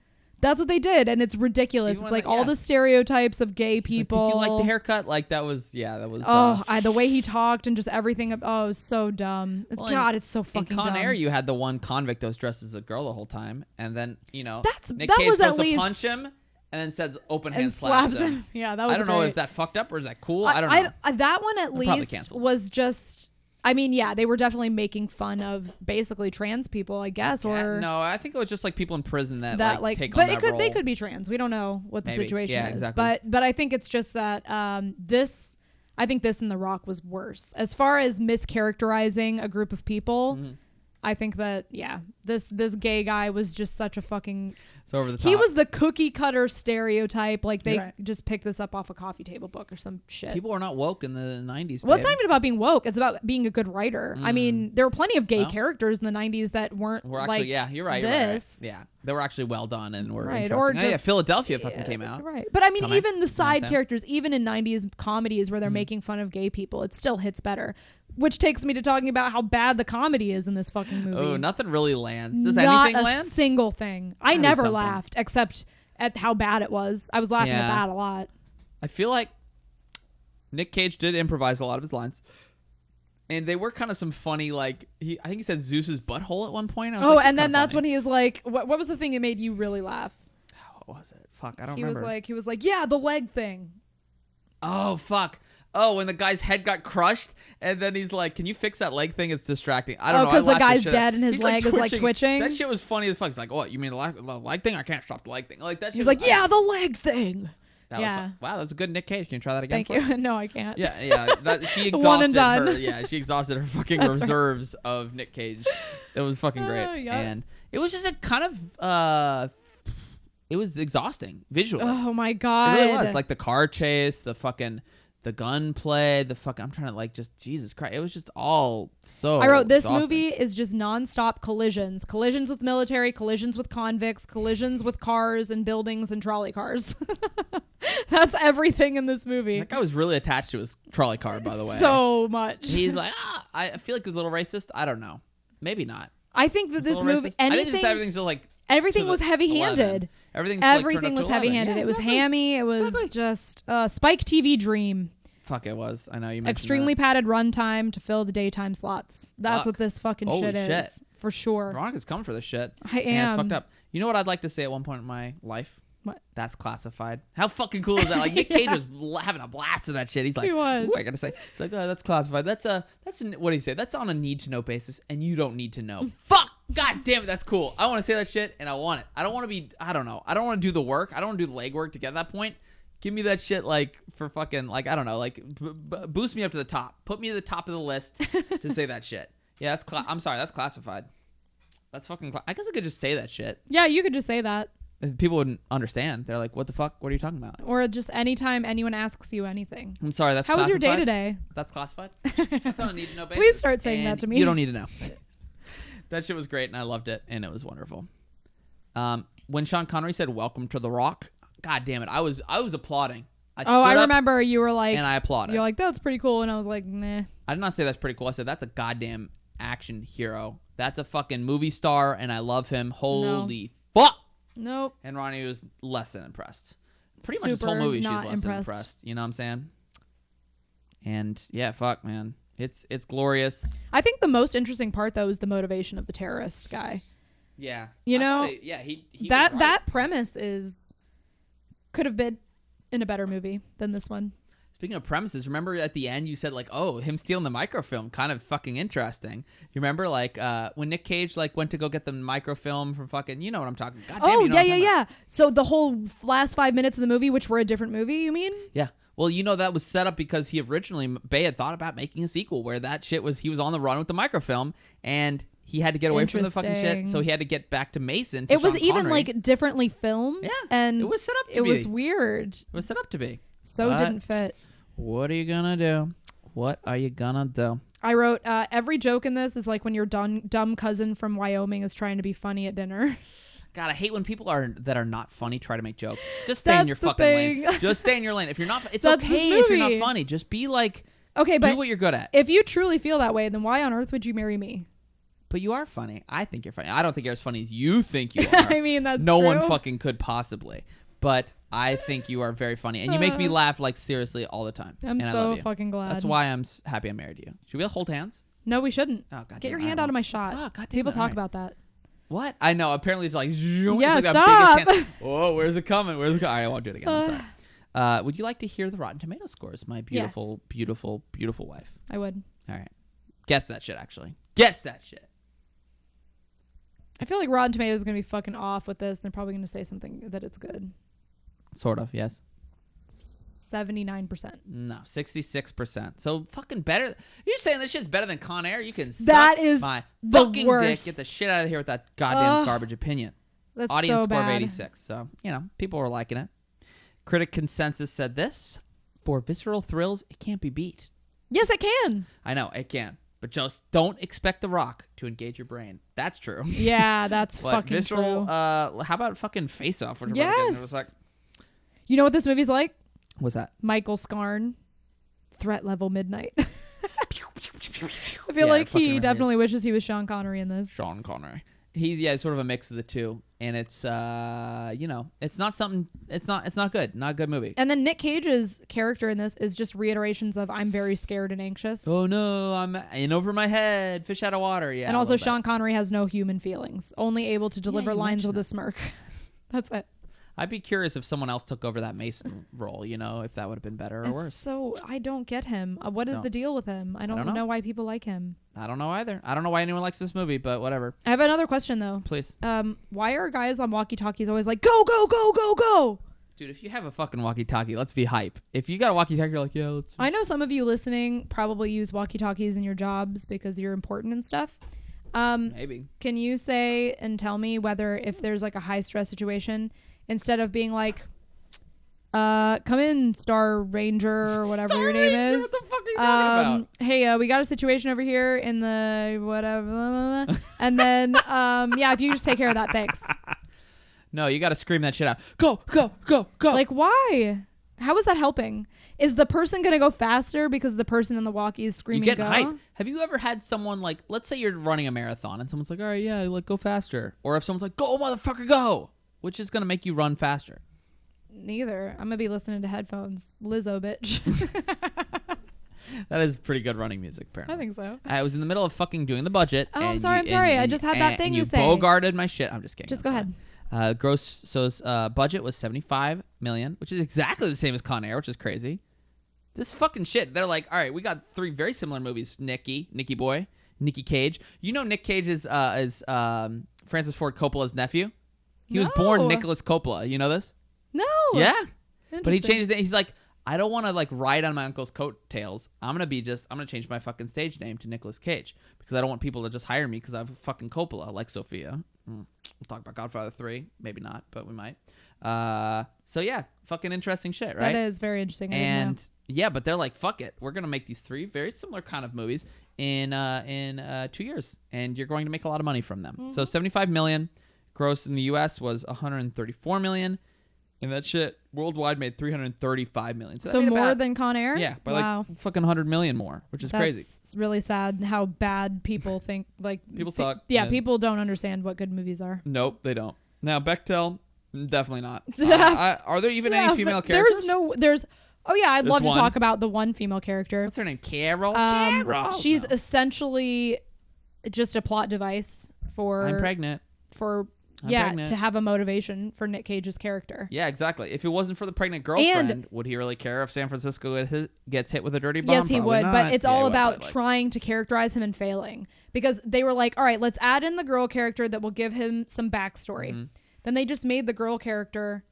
That's what they did, and it's ridiculous. Even It's when like they- all yeah. the stereotypes of gay He's like, people. did you like the haircut? Like that was Oh, the way he talked and just everything. Oh, it was so dumb. Well, God, it's so fucking in Con dumb. Air, you had the one convict that was dressed as a girl the whole time, and then Nick that Cage was goes at to least- punch him, and then says open hand and slaps slaps him. him. Yeah, that was I don't know great. if that fucked up or is that cool. I don't know. That one at They'll probably least cancel. was just. I mean, yeah, they were definitely making fun of basically trans people, I guess, or no, I think it was just like people in prison that like take but on that role. they could be trans. We don't know what the Maybe. situation Yeah, is, exactly. but I think it's just that this. I think this and The Rock was worse. As far as mischaracterizing a group of people, I think that, this gay guy was just such a fucking... It's over the top. He was the cookie cutter stereotype. Like, they just picked this up off a coffee table book or some shit. People were not woke in the 90s, Well, it's not even about being woke. It's about being a good writer. I mean, there were plenty of gay characters in the 90s that weren't actually, like you're right. this. Yeah, they were actually well done and were Right, interesting. or just, Philadelphia fucking came out. Right. But I mean, Tom even Hanks, the side Sam. characters, even in 90s comedies where they're making fun of gay people, it still hits better. Which takes me to talking about how bad the comedy is in this fucking movie. Oh, nothing really lands. Does Not anything a land? single thing. I Gotta be never something. laughed except at how bad it was. I was laughing at that a lot. I feel like Nick Cage did improvise a lot of his lines. And they were kind of some funny, like, I think he said Zeus's butthole at one point. I was like, And then that's when he was like, what was the thing that made you really laugh? What was it? Fuck, I don't He remember. was like, yeah, the leg thing. Oh, fuck. Oh, when the guy's head got crushed, and then he's like, "Can you fix that leg thing? It's distracting." I don't know. Because I the laughed the guy's shit dead out. and his He's, leg is like twitching. That shit was funny as fuck. He's like, "What? You mean the leg thing? I can't stop the leg thing." Like that. Shit He's like, yeah, the leg thing. That was fun. Wow, that was a good Nick Cage. Can you try that again? Thank you. No, I can't. Yeah. She exhausted One and done. her. Yeah, she exhausted her fucking reserves of Nick Cage. It was fucking great, and it was just a kind of it was exhausting visually. Oh my god. It really was. Like the car chase, the gunplay, I'm trying to like just Jesus Christ. It was just all so I wrote this exhausting. movie is just nonstop collisions. Collisions with military, collisions with convicts, collisions with cars and buildings and trolley cars. That's everything in this movie. That guy was really attached to his trolley car, by the way. So much. He's like, I feel like he's a little racist. I don't know. Maybe not. I think that this movie, I think just everything's just like everything was heavy-handed. Everything was heavy-handed. Yeah, it was exactly. hammy. It was just Spike TV dream. Fuck, it was. I know you mentioned Extremely that. padded runtime to fill the daytime slots. That's what this fucking Holy shit shit. is. For sure. Veronica's coming for this shit. I And it's am. fucked up. You know what I'd like to say at one point in my life? What? That's classified. How fucking cool is that? Like Nick Cage was having a blast with that shit. He's like, He was. Ooh, I gotta say, he's like, oh, that's classified. What do you say? That's on a need to know basis, and you don't need to know. Fuck. God damn it, that's cool. I want to say that shit, and I want it. I don't want to be. I don't know. I don't want to do the work. I don't want to do the legwork to get that point. Give me that shit like for fucking like I don't know like boost me up to the top. Put me at the top of the list to say that shit. Yeah, I'm sorry, that's classified. That's fucking. I guess I could just say that shit. Yeah, you could just say that. And people wouldn't understand. They're like, "What the fuck? What are you talking about?" Or just anytime anyone asks you anything. I'm sorry. That's How was your day classified? today? That's classified. That's on a need to know basis. Please start saying and that to me. You don't need to know. That shit was great, and I loved it, and it was wonderful. When Sean Connery said "Welcome to the Rock," God damn it, I was applauding. I remember you were like, and I applauded. You're like, that's pretty cool, and I was like, nah. I did not say that's pretty cool. I said that's a goddamn action hero. That's a fucking movie star, and I love him. Holy fuck! Nope. And Ronnie was less than impressed. Pretty much this whole Super movie, she's not less than impressed. impressed. You know what I'm saying? And yeah, fuck, man, it's glorious. I think the most interesting part though is the motivation of the terrorist guy. Yeah, You I know, thought he that was right. that premise could have been in a better movie than this one. Speaking of premises, remember at the end you said like, oh, him stealing the microfilm, kind of fucking interesting. You remember like when Nick Cage like went to go get the microfilm from fucking, you know what I'm talking. God damn, Oh you know what I'm yeah, talking about. So the whole last 5 minutes of the movie, which were a different movie, you mean? Yeah. Well, you know that was set up because he originally Bay had thought about making a sequel where that shit was he was on the run with the microfilm and he had to get away from the fucking shit, Interesting. so he had to get back to Mason. To It was Sean even Connery. like differently filmed. Yeah, and it was set up to It be. was weird. It was set up to be. So But didn't fit. What are you gonna do? What are you gonna do? I wrote every joke in this is like when your dumb cousin from Wyoming is trying to be funny at dinner. God, I hate when people that are not funny try to make jokes. Just stay in your That's the fucking lane. thing. Just stay in your lane. If you're not, it's That's okay this if you're not movie. funny. Just be like, Okay, do but what you're good at. if you truly feel that way, then why on earth would you marry me? But you are funny. I think you're funny. I don't think you're as funny as you think you are. I mean, that's no one true. fucking could possibly. But I think you are very funny, and you make me laugh like seriously all the time. I'm and I so love you. fucking glad. That's why I'm happy I married you. Should we all hold hands? No, we shouldn't. Oh, God Get damn your it, I hand out of won't. my shot. Fuck, God damn People it, talk alright. about that. What? I know. Apparently, it's like, zoom, Yeah, it's like stop. That biggest hand. Whoa, where's it coming? Where's it coming? All right, I won't do it again. I'm sorry. Would you like to hear the Rotten Tomato scores, my beautiful, beautiful, beautiful wife? I would. All right. Guess that shit, actually. Guess that shit. I feel like Rotten Tomatoes is going to be fucking off with this. They're probably going to say something that it's good. Sort of, yes. 79%. No, 66%. So fucking better. You're saying this shit's better than Con Air? You can That suck is my the fucking worst. dick. Get the shit out of here with that goddamn garbage opinion. That's Audience so score bad. of 86. So, people were liking it. Critic consensus said this: for visceral thrills, it can't be beat. Yes, it can. I know, it can. But just don't expect The Rock to engage your brain. That's true. Yeah, that's But fucking visceral, true. how about fucking Face Off? Which Yes. it was like, You know what this movie's like? what's that? Michael Scarn, Threat Level Midnight. I feel Yeah, like fucking he right. definitely wishes he was Sean Connery in this. Sean Connery. He's sort of a mix of the two, and it's it's not something. It's not good. Not a good movie. And then Nick Cage's character in this is just reiterations of I'm very scared and anxious. Oh no, I'm in over my head, fish out of water. Yeah, and a also little Sean bit. Connery has no human feelings, only able to deliver you lines mentioned with a smirk. That's it. I'd be curious if someone else took over that Mason role. If that would have been better or It's worse. so I don't get him. What is No. the deal with him? I don't know. know why people like him. I don't know either. I don't know why anyone likes this movie, but whatever. I have another question though. Please, Why are guys on walkie-talkies always like go go go go go? dude, if you have a fucking walkie-talkie, let's be hype. If you got a walkie-talkie, you're like, yeah, let's. I know some of you listening probably use walkie-talkies in your jobs because you're important and stuff. Maybe. Can you say and tell me whether if there's like a high stress situation, instead of being like, come in, Star Ranger or whatever your name is. What the fuck are you talking about? Hey, we got a situation over here in the whatever. And then, if you just take care of that, thanks. No, you got to scream that shit out. Go, go, go, go. Like, why? How is that helping? Is the person going to go faster because the person in the walkie is you screaming get go? hype. Have you ever had someone like, let's say you're running a marathon and someone's like, all right, yeah, like go faster. Or if someone's like, go, motherfucker, go. Which is going to make you run faster? Neither. I'm going to be listening to headphones. Lizzo, bitch. That is pretty good running music, apparently. I think so. I was in the middle of fucking doing the budget. Oh, I'm and sorry. you- I'm sorry. and I you- just had that and thing you to say. bogarted my shit. I'm just kidding. Just I'm go sorry. ahead. Budget was $75 million, which is exactly the same as Con Air, which is crazy. This fucking shit. They're like, all right, we got 3 very similar movies. Nicky Boy, Nicky Cage. You know Nick Cage is Francis Ford Coppola's nephew. He was born No. Nicholas Coppola. You know this? No. Yeah. But he Interesting. changed it. He's like, I don't want to like ride on my uncle's coattails. I'm gonna change my fucking stage name to Nicolas Cage because I don't want people to just hire me because I have a fucking Coppola like Sophia. We'll talk about Godfather 3, maybe not, but we might. So yeah, fucking interesting shit, right? That is very interesting. I didn't know. And yeah, but they're like, fuck it, we're gonna make these 3 very similar kind of movies in 2 years, and you're going to make a lot of money from them. Mm-hmm. So 75 million gross in the U.S. was 134 million. And that shit worldwide made 335 million. So, that So made more about, than Con Air? yeah, by Wow. like fucking 100 million more, which is crazy. It's really sad how bad people think. Like People suck. Yeah, and- people don't understand what good movies are. Nope, they don't. Now Bechtel, definitely not. Are there even any female characters? There's. Oh yeah, I'd There's love one. to talk about the one female character. What's her name? Carol. She's No. essentially just a plot device for I'm pregnant. for I'm yeah pregnant. to have a motivation for Nick Cage's character. Yeah, exactly. If it wasn't for the pregnant girlfriend, would he really care if San Francisco gets hit with a dirty bomb? Yes, he Probably would, not. but it's Yeah, he all would, about but, like, trying to characterize him and failing because they were like, all right, let's add in the girl character that will give him some backstory. Mm-hmm. Then they just made the girl character.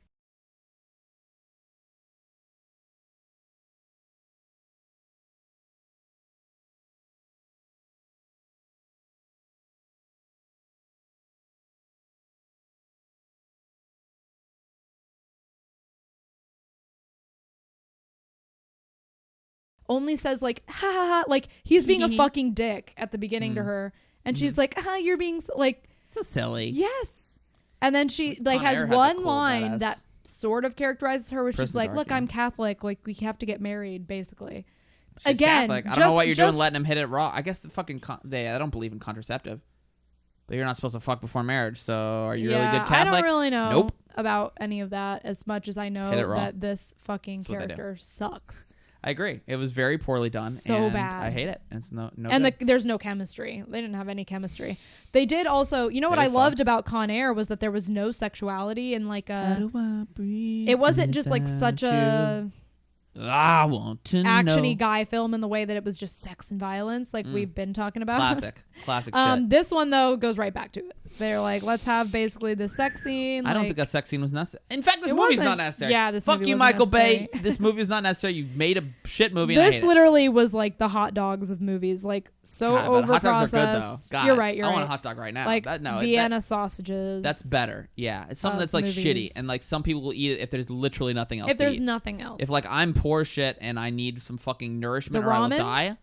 Only says like ha ha ha, like he's being a fucking dick at the beginning to her, and she's like, you're being like so silly. yes, and then she Con like has Air had the one cool line badass that sort of characterizes her, where she's prison like, guard, look, yeah. I'm Catholic, like we have to get married, basically. She's Again, Catholic. I don't know what you're doing just- letting him hit it raw. I guess the fucking they don't believe in contraceptive. But you're not supposed to fuck before marriage, so are you really good Catholic? I don't really know Nope. about any of that as much as I know Hit it raw. that this fucking That's what they do. character sucks. I agree. It was very poorly done. So and bad. I hate it. It's no And good. there's no chemistry. They didn't have any chemistry. They did also, you know what They I fucked. loved about Con Air was that there was no sexuality and like How do I breathe it wasn't just like such without a you? I want to actiony know. guy film in the way that it was just sex and violence like we've been talking about. Classic shit. This one though goes right back to it. They're like, let's have basically the sex scene. I don't think that sex scene was necessary. In fact, this movie's not necessary. Yeah, this Fuck movie you, wasn't Michael necessary. Bay. This movie is not necessary. You made a shit movie and I hate This it. literally was like the hot dogs of movies. Like, so God, but hot dogs are good, though. over-processed. God, You're right. I want a hot dog right now. Like No, Vienna sausages. that's better. Yeah. It's something that's like movies. shitty. And like some people will eat it if there's literally nothing else If to there's eat. nothing else. If like I'm poor shit and I need some fucking nourishment The or I will ramen? die.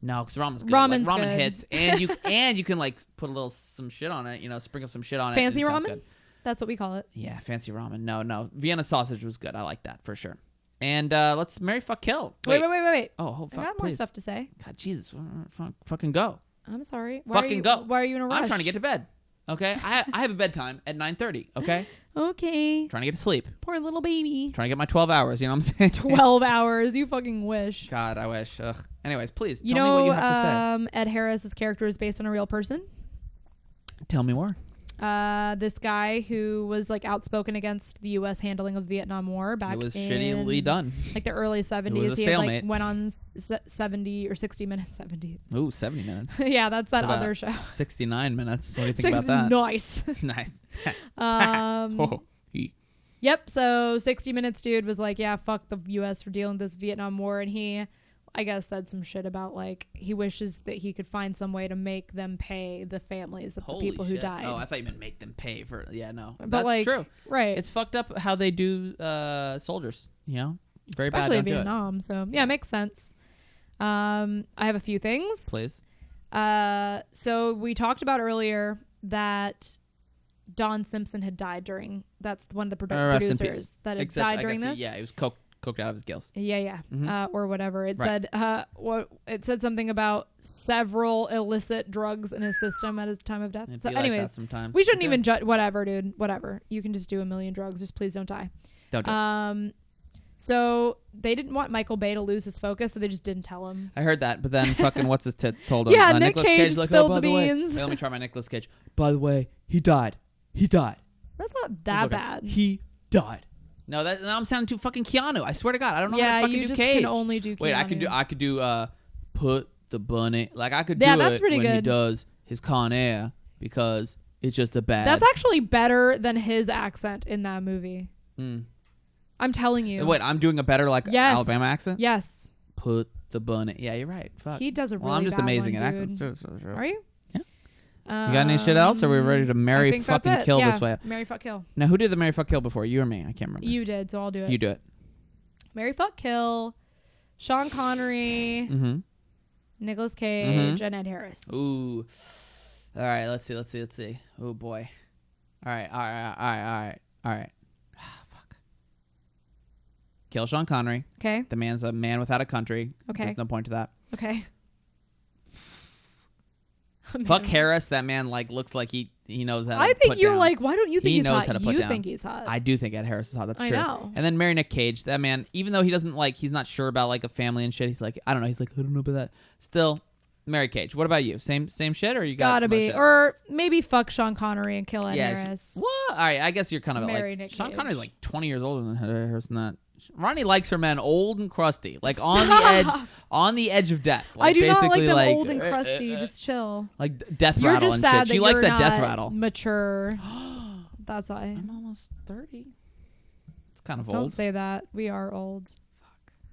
No, because ramen's good. Ramen's like, ramen good. hits, and you can like put a little some shit on it. You know, sprinkle some shit on Fancy it. Fancy ramen? Good. That's what we call it. Yeah, fancy ramen. No, Vienna sausage was good. I like that for sure. And let's marry, fuck, kill. Wait. Oh, I fuck, got more please. stuff to say. God, Jesus, fucking go. I'm sorry. Fucking go. Why are you in a rush? I'm trying to get to bed. Okay, I have a bedtime at 9:30. Okay, Okay. trying to get to sleep. Poor little baby. Trying to get my 12 hours. You know what I'm saying? 12 hours. You fucking wish. God, I wish. Ugh. Anyways, please You tell know, me what you have to say. Ed Harris's character is based on a real person. Tell me more. This guy who was like outspoken against the U.S. handling of the Vietnam War back It was in shittily done. like the early 70s. It was a He had, stalemate. went on 70 or 60 minutes. 70. Ooh, 70 minutes. Yeah, that's that What other about show. 69 minutes. What do you think about that? Nice. Nice. Um, He- Yep. So 60 Minutes dude was like, yeah, fuck the U.S. for dealing with this Vietnam War. And he, I guess, said some shit about like he wishes that he could find some way to make them pay the families of Holy the people who shit. died. Oh, I thought you meant make them pay for. Yeah, no. But That's like, true. Right. It's fucked up how they do soldiers. You know, very Especially in bad. Don't do it. Vietnam. So yeah, it makes sense. I have a few things. Please. So we talked about earlier that Don Simpson had died during. That's one of the Rest in peace. producers that had Except, died I during guess this. Yeah, he was coked out of his gills. Yeah. Mhm. Or whatever. It Right. said it said something about several illicit drugs in his system at his time of death. It'd So be like that anyways, sometimes. we shouldn't Okay. even judge. Whatever, dude. Whatever. You can just do a million drugs. Just please don't die. Don't do it. So they didn't want Michael Bay to lose his focus, so they just didn't tell him. I heard that, but then fucking what's his tits told him. Yeah, Nick Nicolas Cage like, spilled by the way. beans. Wait, let me try my Nicolas Cage. By the way, he died. That's not It's that okay. bad. He died. No, now I'm sounding too fucking Keanu. I swear to God, I don't know how Yeah, to fucking you do just Cage. can only do Keanu. Wait, I could do put the bunny. Like I could Yeah, do that's it pretty when he good. does his Con Air because it's just a bad. That's actually better than his accent in that movie. Mm. I'm telling you. Wait, I'm doing a better like Yes. Alabama accent. Yes. Put the bunny. Yeah, you're right. Fuck. He does a really well, I'm just bad amazing one, at dude. accents too. So sure. Are you? Yeah. You got any shit else? Or are we ready to I marry, think that's fucking it. kill Yeah. this way? Marry, fuck, kill. Now, who did the marry, fuck, kill before? You or me? I can't remember. You did, so I'll do it. You do it. Marry, fuck, kill. Sean Connery, Mm-hmm. Nicolas Cage, and Ed Harris. Ooh. All right. Let's see. Oh boy. All right. Fuck. Kill Sean Connery. Okay. The man's a man without a country. Okay. There's no point to that. Okay. Fuck Harris. That man like looks like he knows how to I think put you're down. like, why don't you think He he's knows hot? how to put You down. think he's hot. I do think Ed Harris is hot. That's I true. know. And then marry Nick Cage. That man, even though he doesn't like, he's not sure about like a family and shit. He's like, I don't know. He's like, I don't know about that. Still, marry Cage. What about you? Same shit, or you got Gotta some other be. shit? Or maybe fuck Sean Connery and kill Ed Harris. What? All right. I guess you're kind of Marry like Nick Sean Cage. Connery's like 20 years older than Ed Harris. Not. Ronnie likes her men old and crusty, like on the edge of death. Like, I do not like basically, them old and crusty. Just chill. like death You're rattle just and sad shit. that She likes you're that death not rattle. mature. That's why. I'm almost 30. It's kind of Don't old. say that. We are old.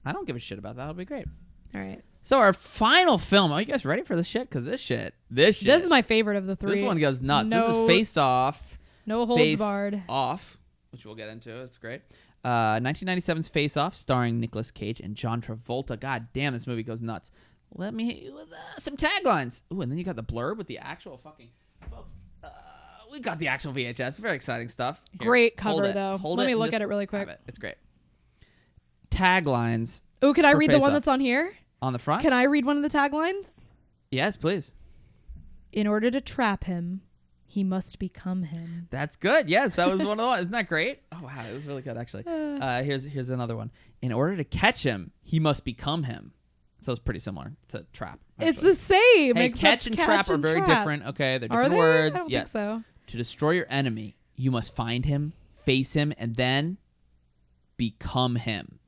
I don't give a shit about that. It'll be great. All right. So our final film. Are you guys ready for this shit? Because this shit. This is my favorite of the three. This one goes nuts. No, This is Face Off. No holds Face barred. Off, which we'll get into. It's great. 1997's Face Off, starring Nicolas Cage and John Travolta. God damn, this movie goes nuts. Let me hit you with some taglines. Ooh, and then you got the blurb with the actual fucking folks. We got the actual VHS. Very exciting stuff. Here, Great hold cover it. though. Hold Let it me and look just at it really quick. have it. It's great. Taglines Oh, can I for read the Face one Off. that's on here? on the front. Can I read one of the taglines? Yes, please. In order to trap him, he must become him. That's good. Yes, that was one of the ones. Isn't that great? Oh wow, it was really good actually. Here's another one. In order to catch him, he must become him. So it's pretty similar to trap. It's actually. the same. Hey, except catch and trap are and very trap. different. Okay, they're Are different they? words. I don't Yes. think so. To destroy your enemy, you must find him, face him, and then become him.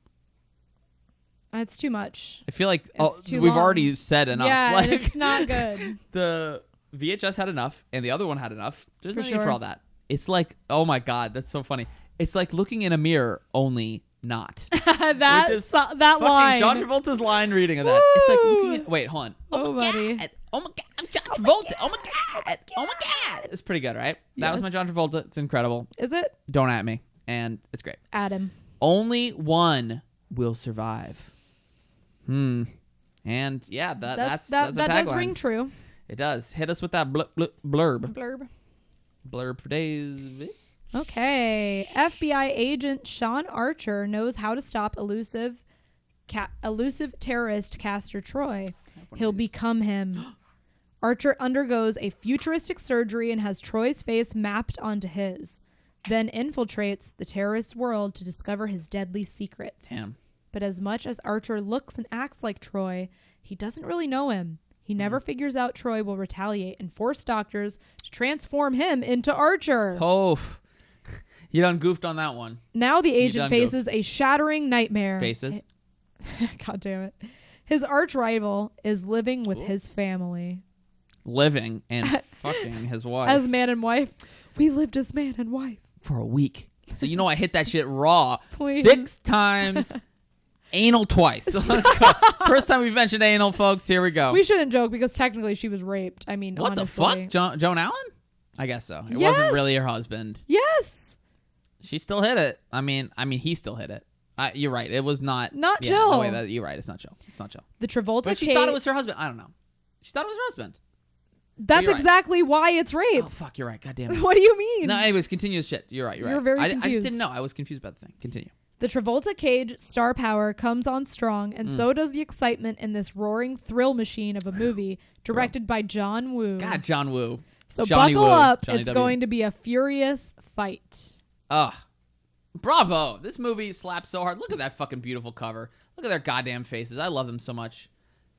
It's too much. I feel like It's too we've long. already said enough. Yeah, Like, and it's not good. the VHS had enough, and the other one had enough. There's no need for sure. all that. It's like, oh my God, that's so funny. It's like looking in a mirror, only not. that Which is that line. John Travolta's line reading of that. It's like looking at. Wait, hold on. Oh, my buddy. God. Oh my God. I'm John Travolta. Oh my God. Oh my God. It's pretty good, right? That was my Yes. John Travolta. It's incredible. Is it? Don't at me. And it's great. Adam. Only one will survive. And yeah, that's that our does ring taglines. true. It does. Hit us with that blurb. Blurb for days. Okay. FBI agent Sean Archer knows how to stop elusive terrorist Castor Troy. He'll become him. Archer undergoes a futuristic surgery and has Troy's face mapped onto his. Then infiltrates the terrorist world to discover his deadly secrets. Damn. But as much as Archer looks and acts like Troy, he doesn't really know him. He never figures out Troy will retaliate and force doctors to transform him into Archer. Oh, you done goofed on that one. Now the agent done faces a shattering nightmare. Faces. God damn it. His arch rival is living with his family. Living and fucking his wife. As man and wife. We lived as man and wife. For a week. So you know I hit that shit raw. Please. 6 times. Anal twice. So let's go. First time we've mentioned anal, folks. Here we go. We shouldn't joke because technically she was raped. I mean, What honestly. the fuck? Joan Allen? I guess so. It Yes. wasn't really her husband. Yes. She still hit it. I mean, he still hit it. You're right. It was not chill. No way you're right. It's not chill. It's not chill. The Travolta But she case. thought it was her husband. I don't know. She thought it was her husband. That's you're right. exactly why it's rape. Oh fuck, you're right. God damn it. What do you mean? No, anyways, continue the shit. You're right. You're You're right. very I just confused. didn't know. I was confused about the thing. Continue. The Travolta Cage star power comes on strong, and so does the excitement in this roaring thrill machine of a movie directed by John Woo. God, John Woo. So Johnny buckle Woo. up. Johnny It's W. going to be a furious fight. Ugh. Bravo. This movie slaps so hard. Look at that fucking beautiful cover. Look at their goddamn faces. I love them so much.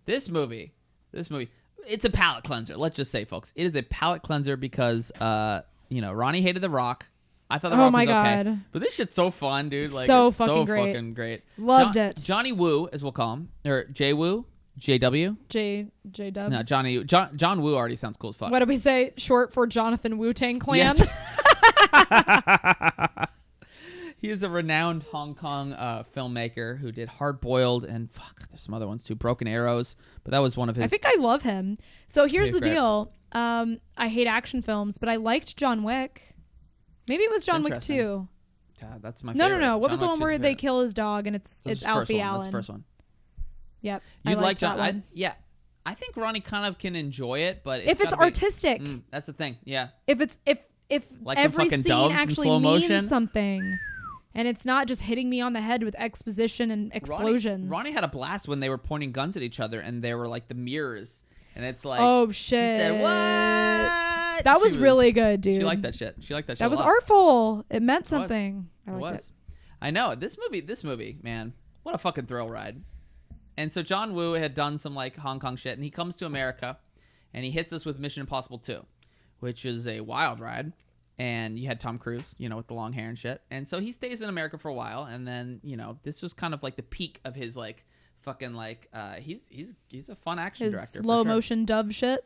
This movie, it's a palate cleanser. Let's just say, folks, it is a palate cleanser because, Ronnie hated The Rock. I thought The Rock was okay. God. But this shit's so fun, dude. Like, So it's fucking so great. fucking great. Loved it. Johnny Woo, as we'll call him, or J Woo, JW. J Dub. No, John Woo already sounds cool as fuck. What did we say? Short for Jonathan Wu-Tang Clan. Yes. He is a renowned Hong Kong filmmaker who did Hard Boiled and there's some other ones too, Broken Arrows, but that was one of his. I think I love him. So here's He's the great. deal. I hate action films, but I liked John Wick. Maybe it was John Wick interesting. 2. That's my No. favorite. What was John the Wick one 2 's where they favorite. kill his dog and it's That's the first Alfie one. Allen? That's the first one. Yep. You'd I like liked that John? one. Yeah, I think Ronnie kind of can enjoy it, but If it's gotta be- artistic. that's the thing. Yeah, If it's if Like some every fucking scene doves in actually slow means motion? something, and it's not just hitting me on the head with exposition and explosions. Ronnie had a blast when they were pointing guns at each other, and they were like the mirrors, and it's like, oh she shit! said, "What?" That She was really good, dude. She liked that shit. She liked that shit. That was a lot. artful. It meant something. I It liked was. I know. This movie, man, what a fucking thrill ride. And so John Woo had done some like Hong Kong shit, and he comes to America, and he hits us with Mission Impossible 2, which is a wild ride. And you had Tom Cruise, with the long hair and shit. And so he stays in America for a while, and then this was kind of like the peak of his like fucking like he's a fun action His director. slow for sure. motion dove shit.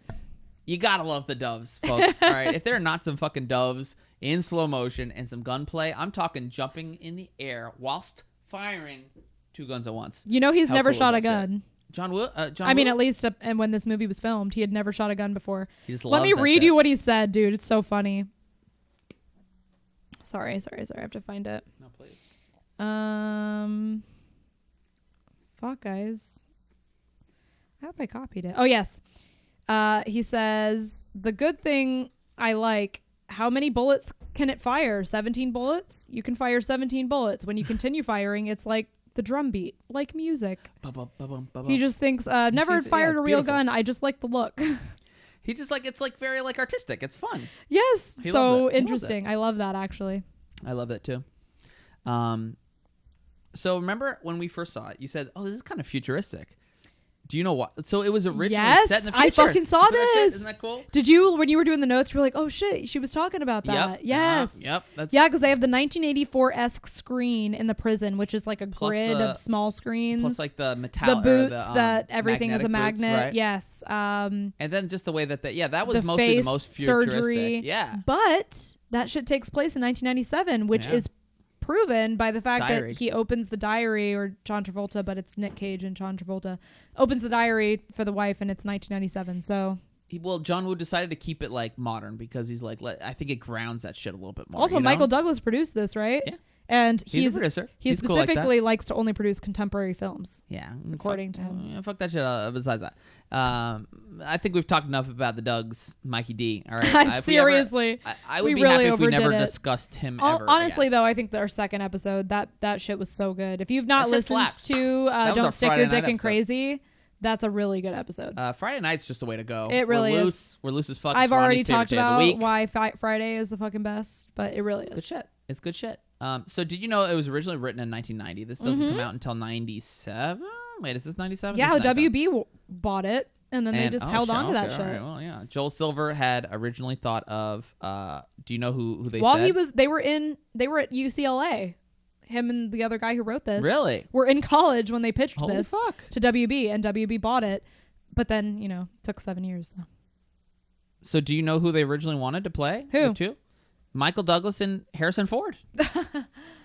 You gotta love the doves, folks. All right, if there are not some fucking doves in slow motion and some gunplay, I'm talking jumping in the air whilst firing 2 guns at once. He's How never cool shot is a that shit? gun. John Woo. I mean, at least and when this movie was filmed, he had never shot a gun before. He just Let loves me that read shit. you what he said, dude. It's so funny. Sorry. I have to find it. No, please. Fuck, guys. I hope I copied it. Oh, yes. He says, the good thing I like, how many bullets can it fire? 17 bullets? You can fire 17 bullets. When you continue firing, it's like the drum beat, like music. He just thinks, never sees it. fired Yeah, a it's real beautiful. gun. I just like the look. He just like it's like very like artistic. It's fun. Yes. He loves So it. He loves interesting. I love that, actually. I love that too. So remember when we first saw it, you said, "Oh, this is kind of futuristic." Do you know what? So it was originally Yes, set in the I future. fucking saw Isn't that shit? this. Isn't that cool? Did you, when you were doing the notes, you were like, oh shit, she was talking about that. Yep. Yes. Yep. That's Yeah, because they have the 1984-esque screen in the prison, which is like a Plus grid the- of small screens. plus like the metal, the boots or that everything is a magnetic magnet. boots, right? Yes. And then just the way that that was the mostly face the most futuristic. surgery. Yeah. But that shit takes place in 1997, which Yeah. is proven by the fact Diary. that he opens the diary, or John Travolta, but it's Nick Cage and John Travolta, opens the diary for the wife, and it's 1997. So Well, John Woo decided to keep it like modern because he's like, I think it grounds that shit a little bit more. also, you know? Michael Douglas produced this, right? Yeah. And He's a producer. He He's cool like that. specifically likes to only produce contemporary films. Yeah, according to him. Yeah, fuck that shit. Besides that, I think we've talked enough about the Dougs, Mikey D. All right, If we ever- Seriously. I would We be really happy if we never overdid it. discussed him Hon- ever. Honestly, again. though, I think that our second episode, that shit was so good. If you've not That shit listened slapped. to That was our Don't Stick Friday Your night Dick in episode. Crazy, that's a really good episode. Friday night's just the way to go. It really We're is. loose. We're loose as fuck. I've It's already Ronnie's favorite talked day of the about week. why Friday is the fucking best, but it really Good is. shit. It's good shit. So did you know it was originally written in 1990? This doesn't come out until 97. Wait, is this 97? Yeah, This is 97. WB bought it, and then they just held on to that shit. All right, well, yeah. Joel Silver had originally thought of. Do you know who they While said? they were at UCLA. Him and the other guy who wrote this Really? were in college when they pitched Holy this fuck. to WB, and WB bought it. But then, took 7 years. So do you know who they originally wanted to play? Who? The two? Michael Douglas and Harrison Ford. Wouldn't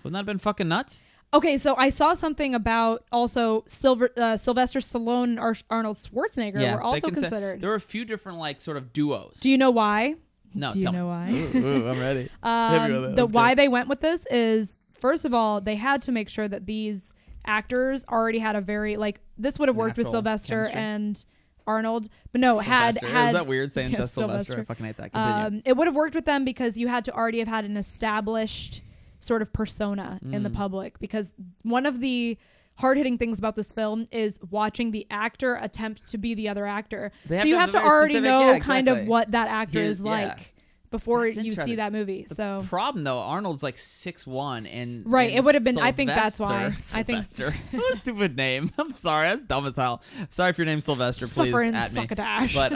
that have been fucking nuts? Okay, so I saw something about also Sylvester Stallone and Arnold Schwarzenegger were they also consi- considered. There were a few different like sort of duos. Do you know why? No, Do you tell know me. why? Ooh, I'm ready. Hit me with it. The Let's why go. they went with this is, first of all, they had to make sure that these actors already had a very this would have worked with Natural Sylvester chemistry. and Arnold, but no, Sylvester. had Is that weird saying Yeah, just Sylvester? Sylvester. I fucking hate that. Continue. It would have worked with them because you had to already have had an established sort of persona in Mm. the public, because one of the hard-hitting things about this film is watching the actor attempt to be the other actor. They So have you to have have to a very already specific- know yeah, kind of exactly. what that actor Here's- is yeah. like before That's you see interesting. that movie. So Problem though, Arnold's like 6'1", and Right, and it would have been- I think that's Sylvester- why. I think- Sylvester. What a stupid name. I'm sorry, that's dumb as hell. Sorry if your name's Sylvester. Please Suffer and at me. succotash. But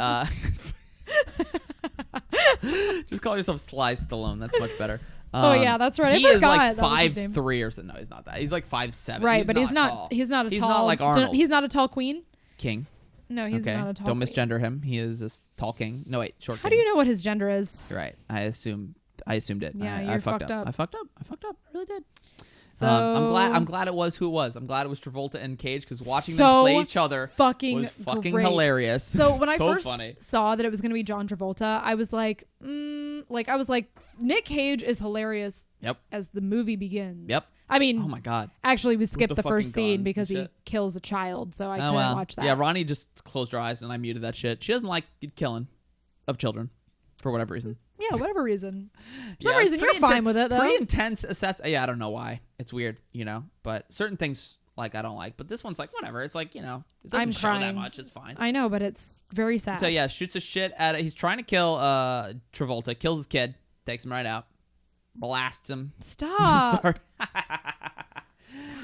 just call yourself Sly Stallone. That's much better. Oh, yeah, that's right. I He is forgot like that was his name. 5'3" or something. No, he's not that. He's like 5'7". right, but he's tall. not. He's not a He's tall. not like Arnold. He's not a tall queen. King. No, he's Okay, not a tall. don't queen. misgender him. He is a tall king. No, wait, short. How king. do you know what his gender is? You're right. I assumed it. Yeah, I you're fucked fucked up. I fucked up. I really did. So I'm glad it was who it was. I'm glad it was Travolta and Cage, because watching them So play each other fucking was fucking great. hilarious. So when I So first funny. saw that it was going to be John Travolta, I was like, Nick Cage is hilarious. Yep. As the movie begins. Yep. I mean, Oh my god. actually, we skipped the the first fucking scene guns because and he shit. kills a child, so I Oh couldn't well. watch that. Yeah, Ronnie just closed her eyes and I muted that shit. She doesn't like killing of children for whatever reason. Yeah, whatever reason. For Yeah, some it's reason, you're pretty fine with it, though. Pretty intense Yeah, I don't know why. It's weird, But certain things like I don't like. But this one's like whatever. It's like it doesn't I'm show that crying. much. It's fine. I know, but it's very sad. So yeah, shoots a shit at it. He's trying to kill Travolta. Kills his kid. Takes him right out. Blasts him. Stop. Sorry.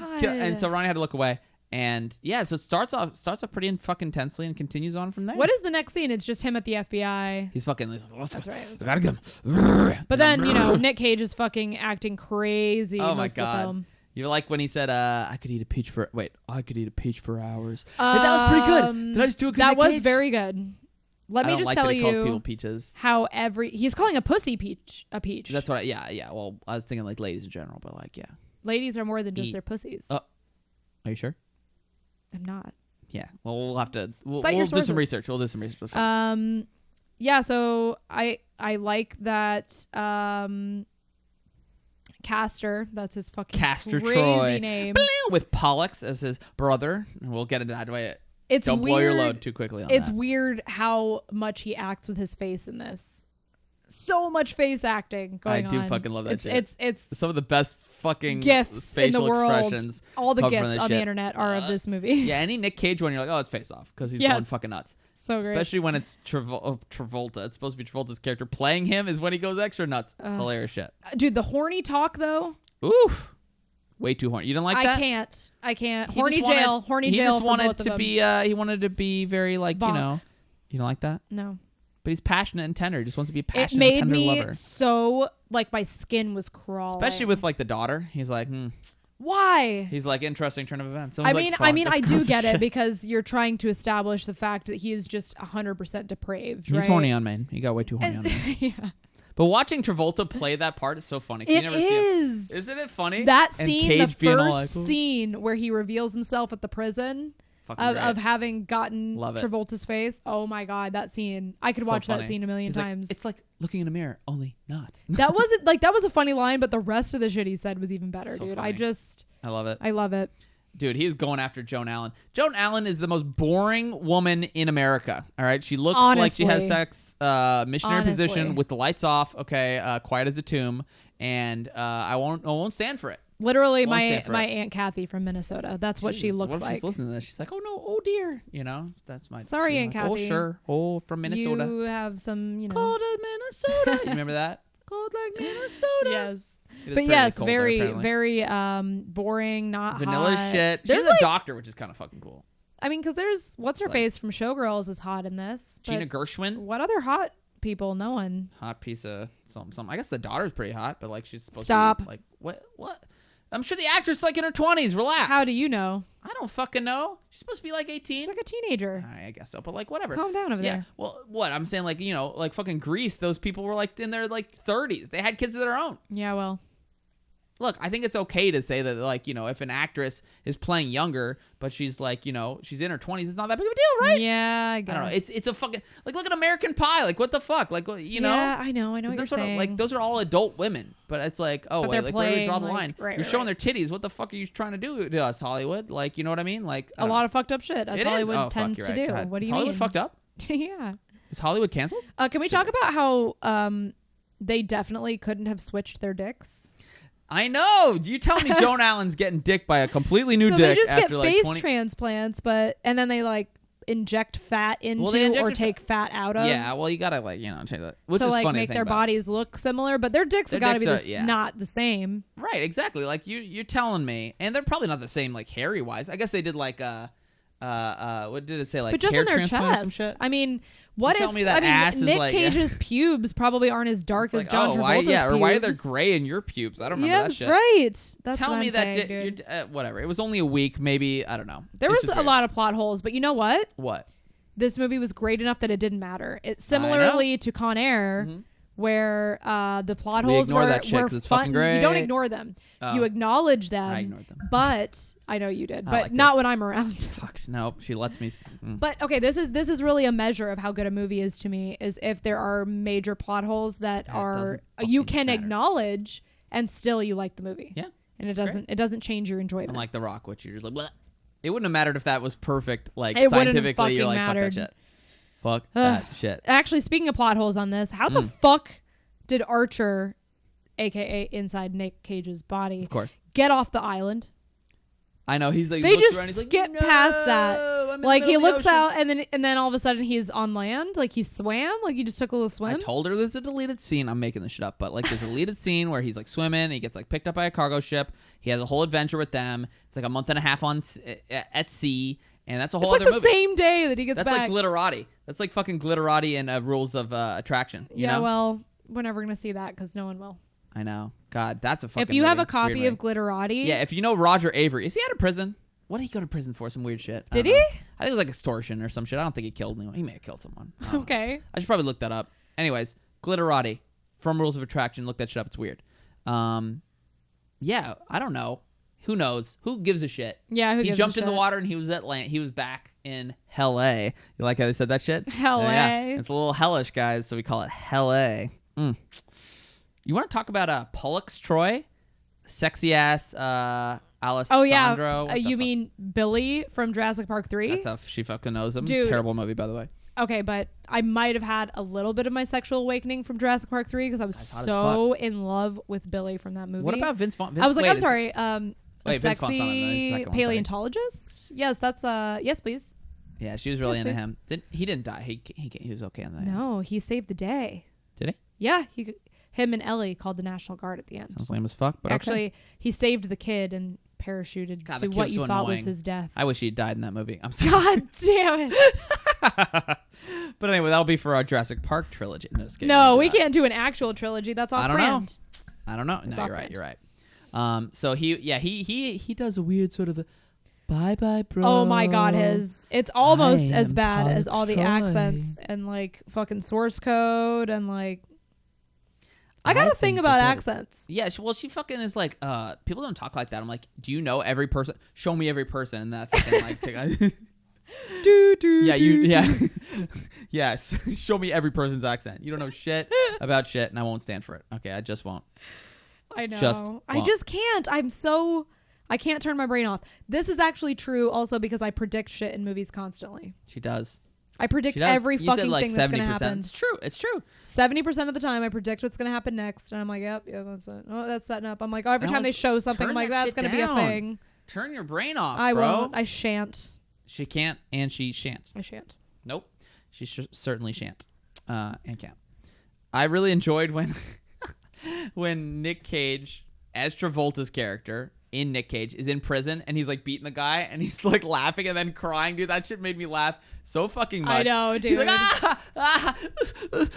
God. And so Ronnie had to look away. And yeah, so it starts off pretty fucking intensely and continues on from there. What is the next scene? It's just him at the FBI. He's fucking. He's like, That's right. I gotta get him. But then, Nick Cage is fucking acting crazy Oh my most of the god. film. You're like when he said, I could eat a peach for hours. Hey, that was pretty good. Did I just do a good That Nick was Cage? very good. Let I me don't just like tell that he calls people you peaches. how he's calling a pussy peach a peach. That's what yeah. Well, I was thinking like ladies in general, but like, yeah. Ladies are more than just Eat. their pussies. Are you sure? I'm not. Yeah. Well, we'll have to. We'll Cite your do some sources. research. We'll do some research. That's fine. Yeah, so I like that Castor, that's his fucking Castor crazy Troy. name. With Pollux as his brother. And we'll get into that way. It's Don't weird. blow your load too quickly on It's that. weird how much he acts with his face in this. So much face acting going on. I do fucking love that it's, shit. It's Some of the best fucking gifts in the facial world. expressions. All the come from gifts this on the shit. internet are of this movie. Yeah, any Nick Cage one, you're like, oh, it's Face Off, because he's Yes. going fucking nuts. So great. Especially when it's Travolta. It's supposed to be Travolta's character. Playing him is when he goes extra nuts. Hilarious shit. Dude, the horny talk though. Oof. Way too horny. You didn't like that? I can't. He Horny just wanted- jail. Horny he jail just for wanted both of to them. be. He wanted to be very like Bonk. You don't like that? No. But he's passionate and tender. He just wants to be a It passionate, made tender me lover. so like my skin was crawling. Especially with like the daughter. He's like, why? He's like interesting turn of events. I Someone's mean, like, "Fuck, I that's do gross as get it shit." because you're trying to establish the fact that he is just 100% depraved. He's right? horny on men. He got way too horny on men. Yeah. But watching Travolta play that part is so funny. 'Cause you It never see him. is. Isn't it funny? That And scene, Cage the being all first like, "Oh." scene where he reveals himself at the prison Fucking of great. having gotten Love it. Travolta's face. Oh my God, that scene. I could So watch funny. that scene a million He's like, times. it's like looking in a mirror, only not. That wasn't like, that was a funny line, but the rest of the shit he said was even better, So dude. funny. I love it. love it. Dude, he's going after Joan Allen. Joan Allen is the most boring woman in America. All right, she looks like she has Honestly. sex, missionary Honestly. position with the lights off. Okay, quiet as a tomb, and I won't stand for it. Literally, Won't my stand for it. Aunt Kathy from Minnesota. That's what she Jesus, looks what if like. she's listening to this? She's like, oh no, oh dear. You know, that's my. Sorry, she's Aunt like, Kathy. Oh sure, oh from Minnesota. You have some, Cold as Minnesota. You remember that? Cold like Minnesota. Yes. It is But pretty yes, cold there, very, apparently. very boring, not vanilla hot. shit. There's She's like, a doctor, which is kind of fucking cool. I mean, because there's what's her like- face from Showgirls is hot in this. but Gina Gershwin, what other hot people? No one. hot piece of something. I guess the daughter's pretty hot, but like she's supposed Stop. to be like what? I'm sure the actress like in her 20s. Relax. How do you know? I don't fucking know. She's supposed to be like 18. She's like a teenager. I guess so, but like whatever. Calm down over Yeah. there. Well, what I'm saying, like like fucking Greece. Those people were like in their like 30s. They had kids of their own. Yeah, well, Look, I think it's okay to say that, like, if an actress is playing younger, but she's like, she's in her 20s, it's not that big of a deal, right? yeah, I I guess. don't know. It's a fucking, like, look at American Pie. Like, what the fuck? Like, Yeah, I know what Isn't you're there sort of, saying. like, those are all adult women, but it's like, oh, But wait, they're like, where do we draw the playing, line? like, right, You're right, showing right. their titties. What the fuck are you trying to do to us, Hollywood? Like, you know what I mean? Like, a lot of fucked up shit, as It is? Hollywood Oh, fuck, tends you're to right. do. God. What do Is you Hollywood mean? fucked up? Yeah. Is Hollywood canceled? Can we talk about how they definitely couldn't have switched their dicks? I know. You tell me Joan Allen's getting dicked by a completely new So dick they just after get like face 20. transplants, and then they like inject fat into they injected or take fat out of. Yeah, well, you gotta like check that, which to is like funny. make to their think about. bodies look similar, but their dicks Their have got to be dicks are- not the same. Right, exactly. Like you're telling me, and they're probably not the same like hairy wise. I guess they did like what did it say, like But just hair in their transplant or some chest. shit? I mean, what You if tell me that ass is Nick like- Cage's pubes probably aren't as dark as Like, John oh, Travolta's why, or why are there pubes? gray in your pubes? I don't remember Yeah, that that's shit. right. That's Tell what me I'm that saying, di- dude. whatever. It was only a week, maybe. I don't know. There It's was just a weird. lot of plot holes, but you know what? What? This movie was great enough that it didn't matter. It know. similarly to Con Air, where the plot We holes ignore were, that shit were 'cause it's fun. fucking great. You don't ignore them. Oh. You acknowledge them. I ignored them. But I know you did, I but liked not when I'm around. Fuck. No, she lets me. But okay, this is really a measure of how good a movie is to me. Is if there are major plot holes that doesn't you fucking can matter. acknowledge and still you like the movie. Yeah. And it doesn't change your enjoyment. Unlike The Rock, which you're just like, bleh. It wouldn't have mattered if that was perfect. Like It wouldn't have scientifically, you're like, fucking fuck that mattered. shit. Fuck that shit. Actually, speaking of plot holes on this, how the fuck did Archer, aka inside Nick Cage's body, Of course. get off the island? I know he's like They looks just around, he's like, skip "No, past that. I'm in the Like he middle of the looks ocean." out and then all of a sudden he's on land. Like he swam. Like he just took a little swim. I told her there's a deleted scene. I'm making this shit up, but like there's a deleted scene where he's like swimming. He gets like picked up by a cargo ship. He has a whole adventure with them. It's like a month and a half at sea, and that's a whole it's like other the movie. same day that he gets That's back. like Glitterati. That's like fucking Glitterati and Rules of Attraction. You yeah, know? well, we're never gonna see that because no one will. I know. God, that's a fucking. If you have movie. a copy Weird of movie. Glitterati, Yeah, if you know Roger Avery, is he out of prison? What did he go to prison for? Some weird shit. I Did don't know. he? I think it was like extortion or some shit. I don't think he killed anyone. He may have killed someone. I don't know. okay. I should probably look that up. Anyways, Glitterati from Rules of Attraction. Look that shit up. It's weird. Yeah, I don't know. Who knows? Who gives a shit? Yeah, who He gives a jumped in the shit? water and he was at land. He was back in Hell-A. You like how they said that shit? Hell-A. Yeah, it's a little hellish, guys. So we call it Hell-A. You want to talk about Pollux Troy, sexy ass Alessandro? Oh yeah. What the You fuck's- mean Billy from Jurassic Park 3? That's how she fucking knows him. Dude. Terrible movie, by the way. Okay, but I might have had a little bit of my sexual awakening from Jurassic Park 3 because I was That's hot as so in love with Billy from that movie. What about Vince Vaughn? I was like, wait, I'm is- sorry. A Wait, Vince Vaughn's not in the sexy second one, sorry. paleontologist? Yes, that's yes, please. Yeah, she was really Yes, into please. him. He didn't die. He was okay on that. No, he saved the day. Did he? Yeah, him and Ellie called the National Guard at the end. Sounds lame as fuck, but Actually, okay. he saved the kid and parachuted God, to the kid what was you so thought was annoying. his death. I wish he had died in that movie. I'm sorry. God damn it. But anyway, that'll be for our Jurassic Park trilogy. No, just kidding. No, We'll we do that. can't do an actual trilogy. That's off I don't brand. know. I don't know. It's No, off you're right. brand. You're right. So he does a weird sort of a bye bro. Oh my God, it's almost I as am bad Paul as all the Troy. accents and like fucking source code and like. I got a thing think about that accents. Yeah, she fucking is like, people don't talk like that. I'm like, do you know every person? Show me every person in that fucking like. Yes. Show me every person's accent. You don't know shit about shit, and I won't stand for it. Okay, I just won't. I know. Just I won't. just can't. I can't turn my brain off. This is actually true also because I predict shit in movies constantly. She does. I predict She does. every You fucking said like thing that's going to 70%. happen. It's true. It's true. 70% of the time I predict what's going to happen next. And I'm like, yep, that's it. Oh, that's setting up. I'm like, oh, every And time they show something, turn I'm like, that that's shit going to be a down. thing. Turn your brain off, I bro. won't. I shan't. She can't, and she shan't. I shan't. Nope. She certainly shan't. And can't. I really enjoyed when when Nick Cage, as Travolta's character in Nick Cage, is in prison and he's like beating the guy and he's like laughing and then crying. Dude, that shit made me laugh so fucking much. I know, dude. He's like, ah!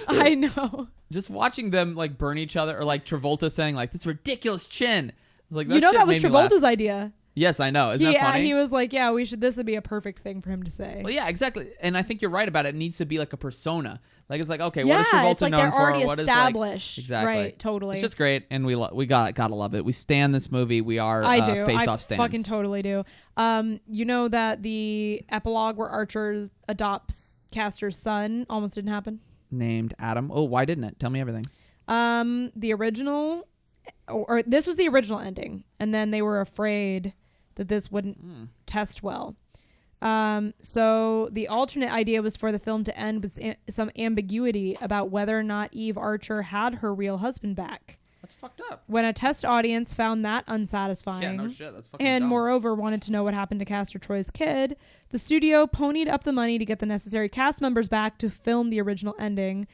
I know. Just watching them like burn each other, or like Travolta saying like, this ridiculous chin. I was like, You know shit that was made me laugh. Travolta's idea. Yes, I know. Isn't that funny? He was like, yeah, this would be a perfect thing for him to say. Well, yeah, exactly. And I think you're right about it. It needs to be like a persona. Like, it's like, okay, what is Yeah, Travolta it's like known they're for? already What is, established. Exactly. Right, totally. It's just great, and we gotta love it. We stand this movie. We are I do. face-off I stands. fucking totally do. You know that the epilogue where Archer adopts Castor's son almost didn't happen? Named Adam. Oh, why didn't it? Tell me everything. The original, or this was the original ending, and then they were afraid that this wouldn't test well. So the alternate idea was for the film to end with some ambiguity about whether or not Eve Archer had her real husband back. That's fucked up. When a test audience found that unsatisfying, Yeah, no shit. That's fucking and dumb. moreover wanted to know what happened to Castor Troy's kid, the studio ponied up the money to get the necessary cast members back to film the original ending.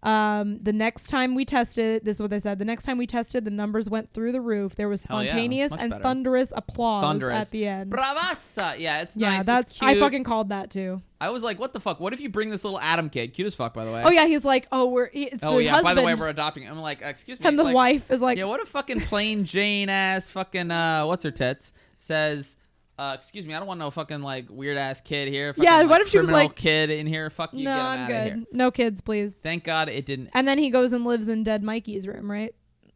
The next time we tested, this is what they said, the next time we tested, the numbers went through the roof. There was Hell yeah, spontaneous that's much and better. thunderous applause at the end. Bravassa. Yeah, it's Yeah, nice. that's it's cute. I fucking called that too. I was like, what the fuck? What if you bring this little Adam kid? Cute as fuck, by the way. Oh yeah, he's like, it's Oh the yeah. husband. By the way, we're adopting him. I'm like, excuse me. and the like, wife is like, yeah, what a fucking plain Jane ass fucking what's her tits says. Excuse me, I don't want no fucking like weird ass kid here. Fucking, Yeah, like, what if she was criminal like, kid in here? Fuck you, no, get him I'm out of here. good. No kids, please. Thank God it didn't. And then he goes and lives in Dead Mikey's room, right?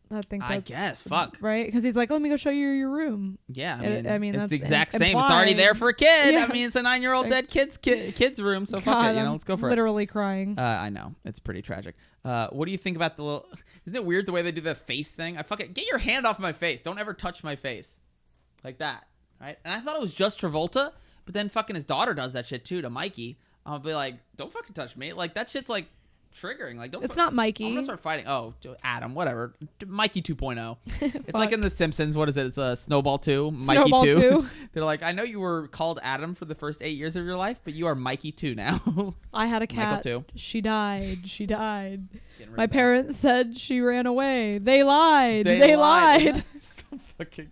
I think that's, I guess. Fuck. Right? Because he's like, let me go show you your room. Yeah, I mean, it's that's the exact same. It's already there for a kid. Yes. I mean, it's a 9-year-old dead kid's room. So fuck God, it. You know, I'm let's go for it. literally crying. I know it's pretty tragic. What do you think about the little? Isn't it weird the way they do the face thing? I fucking get your hand off my face. Don't ever touch my face, like that, right? And I thought it was just Travolta, but then fucking his daughter does that shit too to Mikey. I'll be like, don't fucking touch me. Like that shit's like triggering. Like don't. It's not Mikey. I'm gonna start fighting. Oh, Adam, whatever. Mikey 2.0. It's like in The Simpsons. What is it? It's Snowball 2. Mikey Snowball 2. 2. They're like, I know you were called Adam for the first 8 years of your life, but you are Mikey 2 now. I had a cat. Michael 2. She died. She died. Getting rid My of that. parents said she ran away. They lied. They lied. So fucking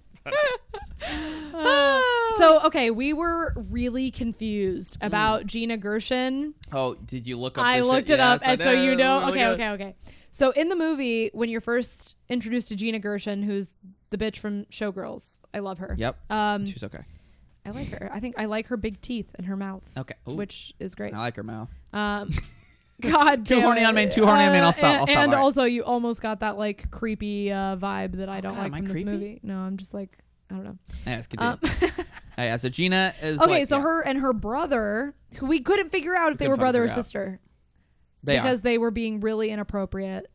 So, okay, we were really confused about Gina Gershon. Oh, did you look up I this looked shit? it up, Yes, I and so you did. know. Really good. Okay. So in the movie, when you're first introduced to Gina Gershon, who's the bitch from Showgirls, I love her. Yep. She's okay. I like her. I think I like her big teeth and her mouth. Okay. Ooh. Which is great. I like her mouth. God Too damn horny it. on me, too horny on me, and I'll stop, I'll stop, And all right. also, you almost got that like creepy vibe that I don't God, like am I from this creepy? movie. No, I'm just like, I don't know. Yeah, let's continue. Yeah, so Gina is Okay, like, so yeah, her and her brother, who we couldn't figure out if they Couldn't were fucking brother or figure out. sister they because are. they were being really inappropriate.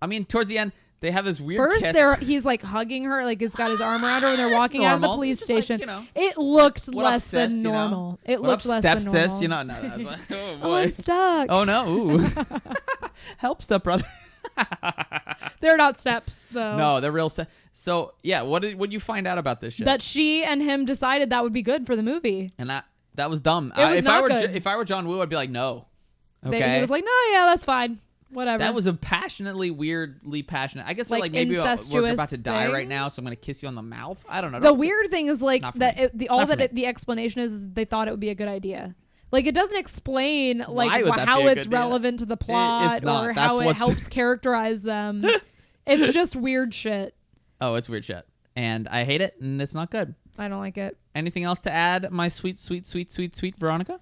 I mean, towards the end, they have this weird First, kiss. he's like hugging her, like he's got his arm around her when they're That's walking out of the normal. police It's just like, station. you know, It looked what up, less sis, than you know? normal. It What looked up, less step than normal. sis? You know, no, I was like, oh Oh, boy. I'm stuck. Oh no, ooh. Help, step brother. They're not steps though. No, they're real steps. So yeah, what did you find out about this shit? That she and him decided that would be good for the movie. And that was dumb. It was if not I were good. if I were John Woo, I'd be like, no. Okay. He was like, no, yeah, that's fine. Whatever. That was a passionately, weirdly passionate. I guess Like like maybe we're incestuous about to die thing? right now, so I'm gonna kiss you on the mouth. I don't know. The weird thing is like Not for that me. the explanation is they thought it would be a good idea. Like it doesn't explain like Why would that how be a it's good idea? relevant to the plot not. or That's how it what's- helps characterize them. It's just weird shit. Oh, it's weird shit, and I hate it, and it's not good. I don't like it. Anything else to add, my sweet Veronica?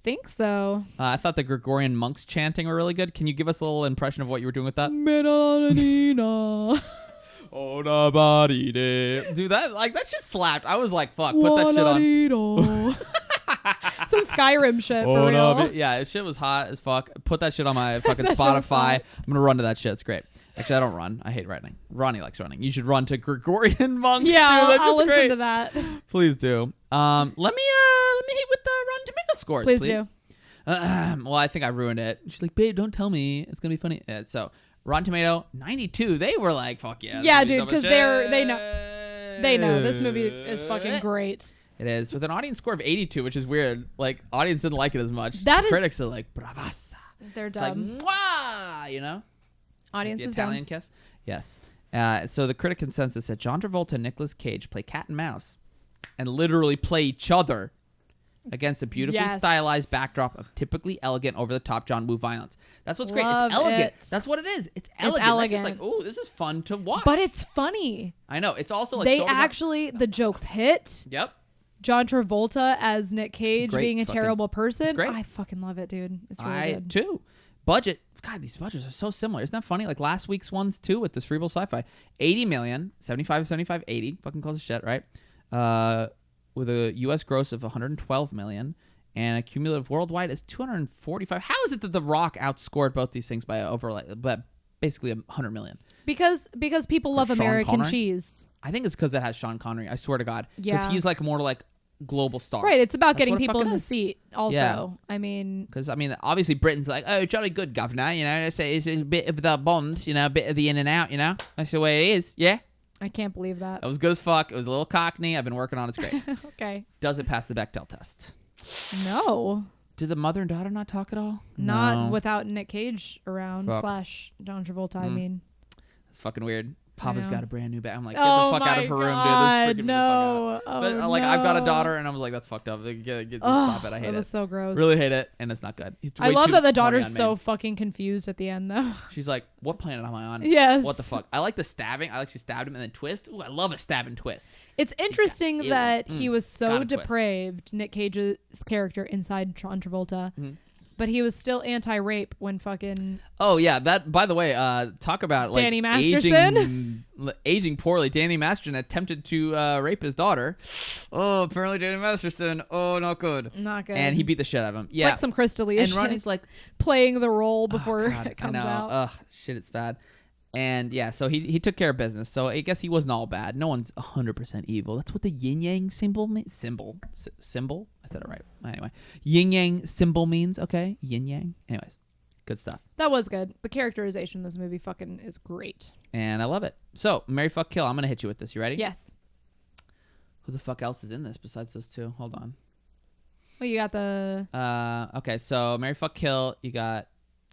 Think so. I thought the Gregorian monks chanting were really good. Can you give us a little impression of what you were doing with that? Oh, nobody did. Dude, that shit slapped. I was like, fuck, put that shit on. Some Skyrim shit for Oh, real. no, yeah, shit was hot as fuck. Put that shit on my fucking That shit was Spotify. hot. I'm gonna run to that shit. It's great. Actually, I don't run. I hate running. Ronnie likes running. You should run to Gregorian monks. Yeah, too. That I'll shit's listen great. to that. Please do. Let me hit with the Rotten Tomato scores, Please please. do. Well, I think I ruined it. She's like, babe, don't tell me. It's gonna be funny. Yeah, so Rotten Tomato 92. They were like, fuck yeah. Yeah, this movie's dude, so 'cause much they know shit. this movie is fucking great. It is with an audience score of 82, which is weird. Like, audience didn't like it as much. That The is- critics are like, bravassa. They're It's like, dumb. mwah, you know? Audience The is Italian dumb. kiss. Yes. So the critic consensus said John Travolta and Nicolas Cage play cat and mouse and literally play each other against a beautifully Yes. stylized backdrop of typically elegant, over-the-top John Woo violence. That's what's great. Love It's elegant. it. That's what it is. It's elegant. That's just like, ooh, this is fun to watch. But it's funny. I know. It's also like They so over the top. actually, the jokes hit. Yep. John Travolta as Nick Cage Great being a fucking- terrible person. it's great. I fucking love it, dude. It's really I good. too. Budget. God, these budgets are so similar. Isn't that funny? Like last week's ones too with the cerebral sci-fi. 80 million, 75, 80. Fucking close as shit, right? With a U.S. gross of 112 million and a cumulative worldwide is 245. How is it that The Rock outscored both these things by basically 100 million? Because people love Sean American Connery? cheese. I think it's because it has Sean Connery. I swear to God. Because Yeah. he's like more like global star. Right. It's about That's getting what the people fuck in it the is. seat also. Yeah. I mean, Because, I mean, obviously Britain's like, oh, jolly good, governor. You know, it's a bit of the Bond, you know, a bit of the in and out, you know. That's the way it is. Yeah. I can't believe that. That was good as fuck. It was a little cockney. I've been working on it. It's great. Okay. Does it pass the Bechdel test? No. Did the mother and daughter not talk at all? Not No. without Nick Cage around Fuck. / John Travolta, I mean. That's fucking weird. Papa's know. got a brand new bag. I'm like, get Oh the fuck out of my her room, God, dude. This is freaking no. me the fuck out. Oh, But, like, I've got a no. daughter, and I was like, that's fucked up. Like, get Ugh, stop it. I hate that was it. so gross. Really hate it, and it's not good. It's I way love too that the horny daughter's on so me. fucking confused at the end, though. She's like, what planet am I on? Yes. What the fuck? I like the stabbing. I like she stabbed him and then twist. Ooh, I love a stab and twist. It's interesting ew. that he was so Gotta twist. depraved, Nick Cage's character inside John Travolta, but he was still anti-rape when fucking... Oh yeah, that. By the way, talk about like Danny Masterson? aging poorly. Danny Masterson attempted to rape his daughter. Oh, apparently Danny Masterson. Oh, not good. Not good. And he beat the shit out of him. It's Yeah, like some Crystalia and shit. Ronnie's like, playing the role before oh, God, it comes I know. out. Ugh, shit, it's bad. And yeah, so he took care of business. So I guess he wasn't all bad. No one's 100% evil. That's what the yin yang symbol means. Symbol. I said it right. Anyway, yin yang symbol means okay. Yin yang. Anyways, good stuff. That was good. The characterization in this movie fucking is great. And I love it. So Marry, Fuck, Kill. I'm gonna hit you with this. You ready? Yes. Who the fuck else is in this besides those two? Hold on. Well, you got the... Okay, so Marry, Fuck, Kill. You got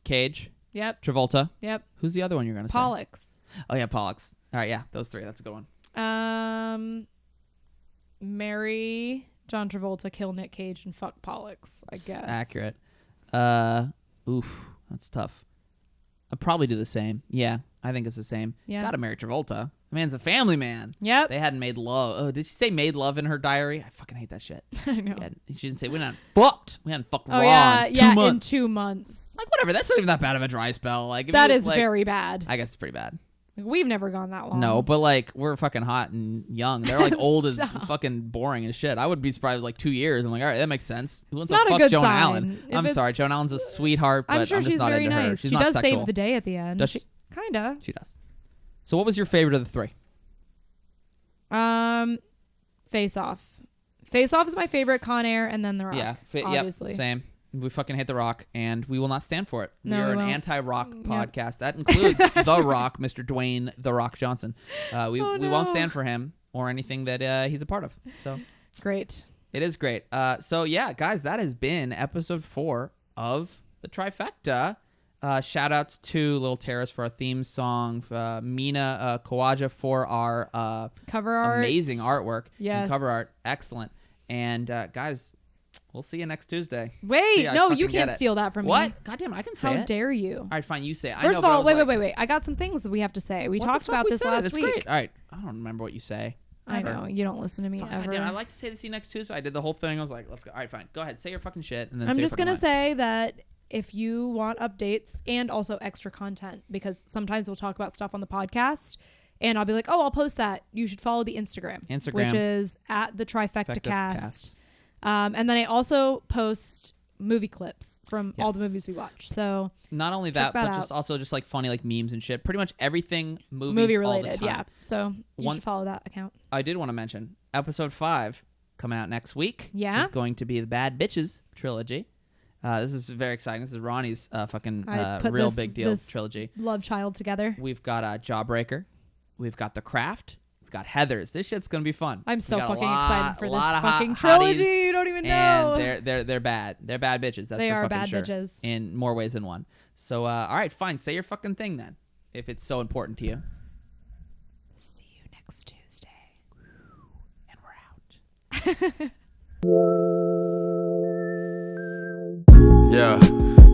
Cage, Yep. Travolta. Yep. Who's the other one you're gonna say? Pollux. Oh yeah, Pollux. All right, yeah, those three. That's a good one. Marry John Travolta, kill Nick Cage, and fuck Pollux, I guess. Accurate. Oof, that's tough. I'd probably do the same. Yeah, I think it's the same. Yeah. Gotta marry Travolta. The man's a family man. Yep. They hadn't made love. Oh, did she say made love in her diary? I fucking hate that shit. I know. She didn't say we hadn't fucked. We hadn't fucked Oh, raw in 2 in months. 2 months. Like, whatever. That's not even that bad of a dry spell. Like, if That you, is like, very bad. I guess it's pretty bad. Like, we've never gone that long. No, but like we're fucking hot and young. They're like old as Stop. fucking boring as shit. I would be surprised like 2 years. I'm like, all right, that makes sense. Who wants It's to not a fuck good Joan sign. Allen? If I'm sorry, it's- Joan Allen's a sweetheart, but I'm sure just she's not very into her. nice. She's She not does sexual. save the day at the end. Does she? Kinda. She does. So what was your favorite of the three? Face Off. Face Off is my favorite. Con Air, and then The Rock. Yeah, obviously. Yep, same. We fucking hate The Rock, and we will not stand for it. No, we are we an won't. anti-rock podcast. That includes The Rock, Mr. Dwayne The Rock Johnson. We won't stand for him or anything that he's a part of. So Great. it is great. So yeah, guys, that has been episode 4 of the Trifecta. Shout outs to Little Terrace for our theme song, Mina Kawaja for our cover art, amazing artwork. Yes, and cover art, excellent. And guys, we'll see you next Tuesday. Wait, no, you can't steal that from me. What? Goddamn, I can say it. How dare you? All right, fine, you say it. First of all, wait. I got some things we have to say. We talked about this last week. Great. All right, I don't remember what you say. I know you don't listen to me ever. Damn, I like to say to see you next Tuesday. I did the whole thing. I was like, let's go. All right, fine. Go ahead, say your fucking shit, and then I'm just gonna say that if you want updates and also extra content, because sometimes we'll talk about stuff on the podcast, and I'll be like, oh, I'll post that. You should follow the Instagram, which is at the Trifecta Cast. And then I also post movie clips from all the movies we watch. So not only that, but just also just like funny like memes and shit. Pretty much everything movie related. All the time. Yeah. So you should follow that account. I did want to mention episode 5 coming out next week. Yeah, is going to be the Bad Bitches trilogy. This is very exciting. This is Ronnie's real big deal trilogy. Love child together. We've got Jawbreaker. We've got The Craft. We've got Heathers. This shit's gonna be fun. I'm so fucking excited for this fucking trilogy. You don't even know. And they're bad. They're bad bitches. That's they for are fucking bad sure. Bitches In more ways than one. So all right, fine. Say your fucking thing then, if it's so important to you. See you next Tuesday. And we're out. Yeah,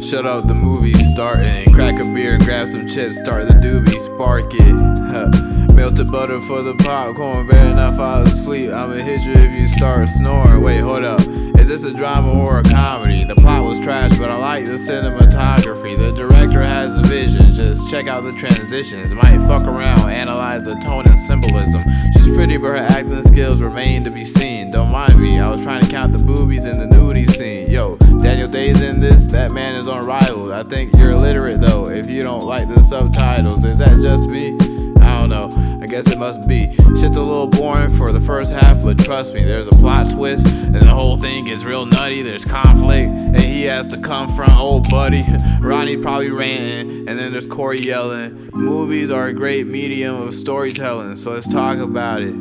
shut up, the movie's starting. Crack a beer and grab some chips, start the doobie, spark it. Melted butter for the popcorn, better not fall asleep. I'ma hit you if you start snoring. Wait, hold up, is this a drama or a comedy? The plot was trash, but I like the cinematography. The director has a vision, just check out the transitions. Might fuck around, analyze the tone and symbolism. She's pretty, but her acting skills remain to be seen. Don't mind me, I was trying to count the boobies in the nudie scene. Yo, Daniel Day's in this, that man is unrivaled. I think you're illiterate though, if you don't like the subtitles. Is that just me? I don't know, I guess it must be. Shit's a little boring for the first half, but trust me, there's a plot twist, and the whole thing gets real nutty. There's conflict, and he has to confront old buddy. Ronnie probably ranting, and then there's Cory yelling. Movies are a great medium of storytelling, so let's talk about it.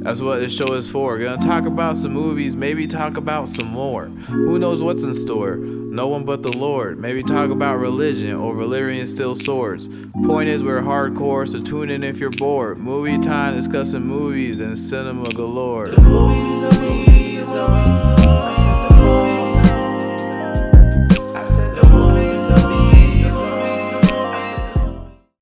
That's what this show is for. Gonna talk about some movies, maybe talk about some more. Who knows what's in store? No one but the Lord. Maybe talk about religion or Valyrian steel swords. Point is, we're hardcore, so tune in if you're bored. Movie time, discussing movies and cinema galore. The movies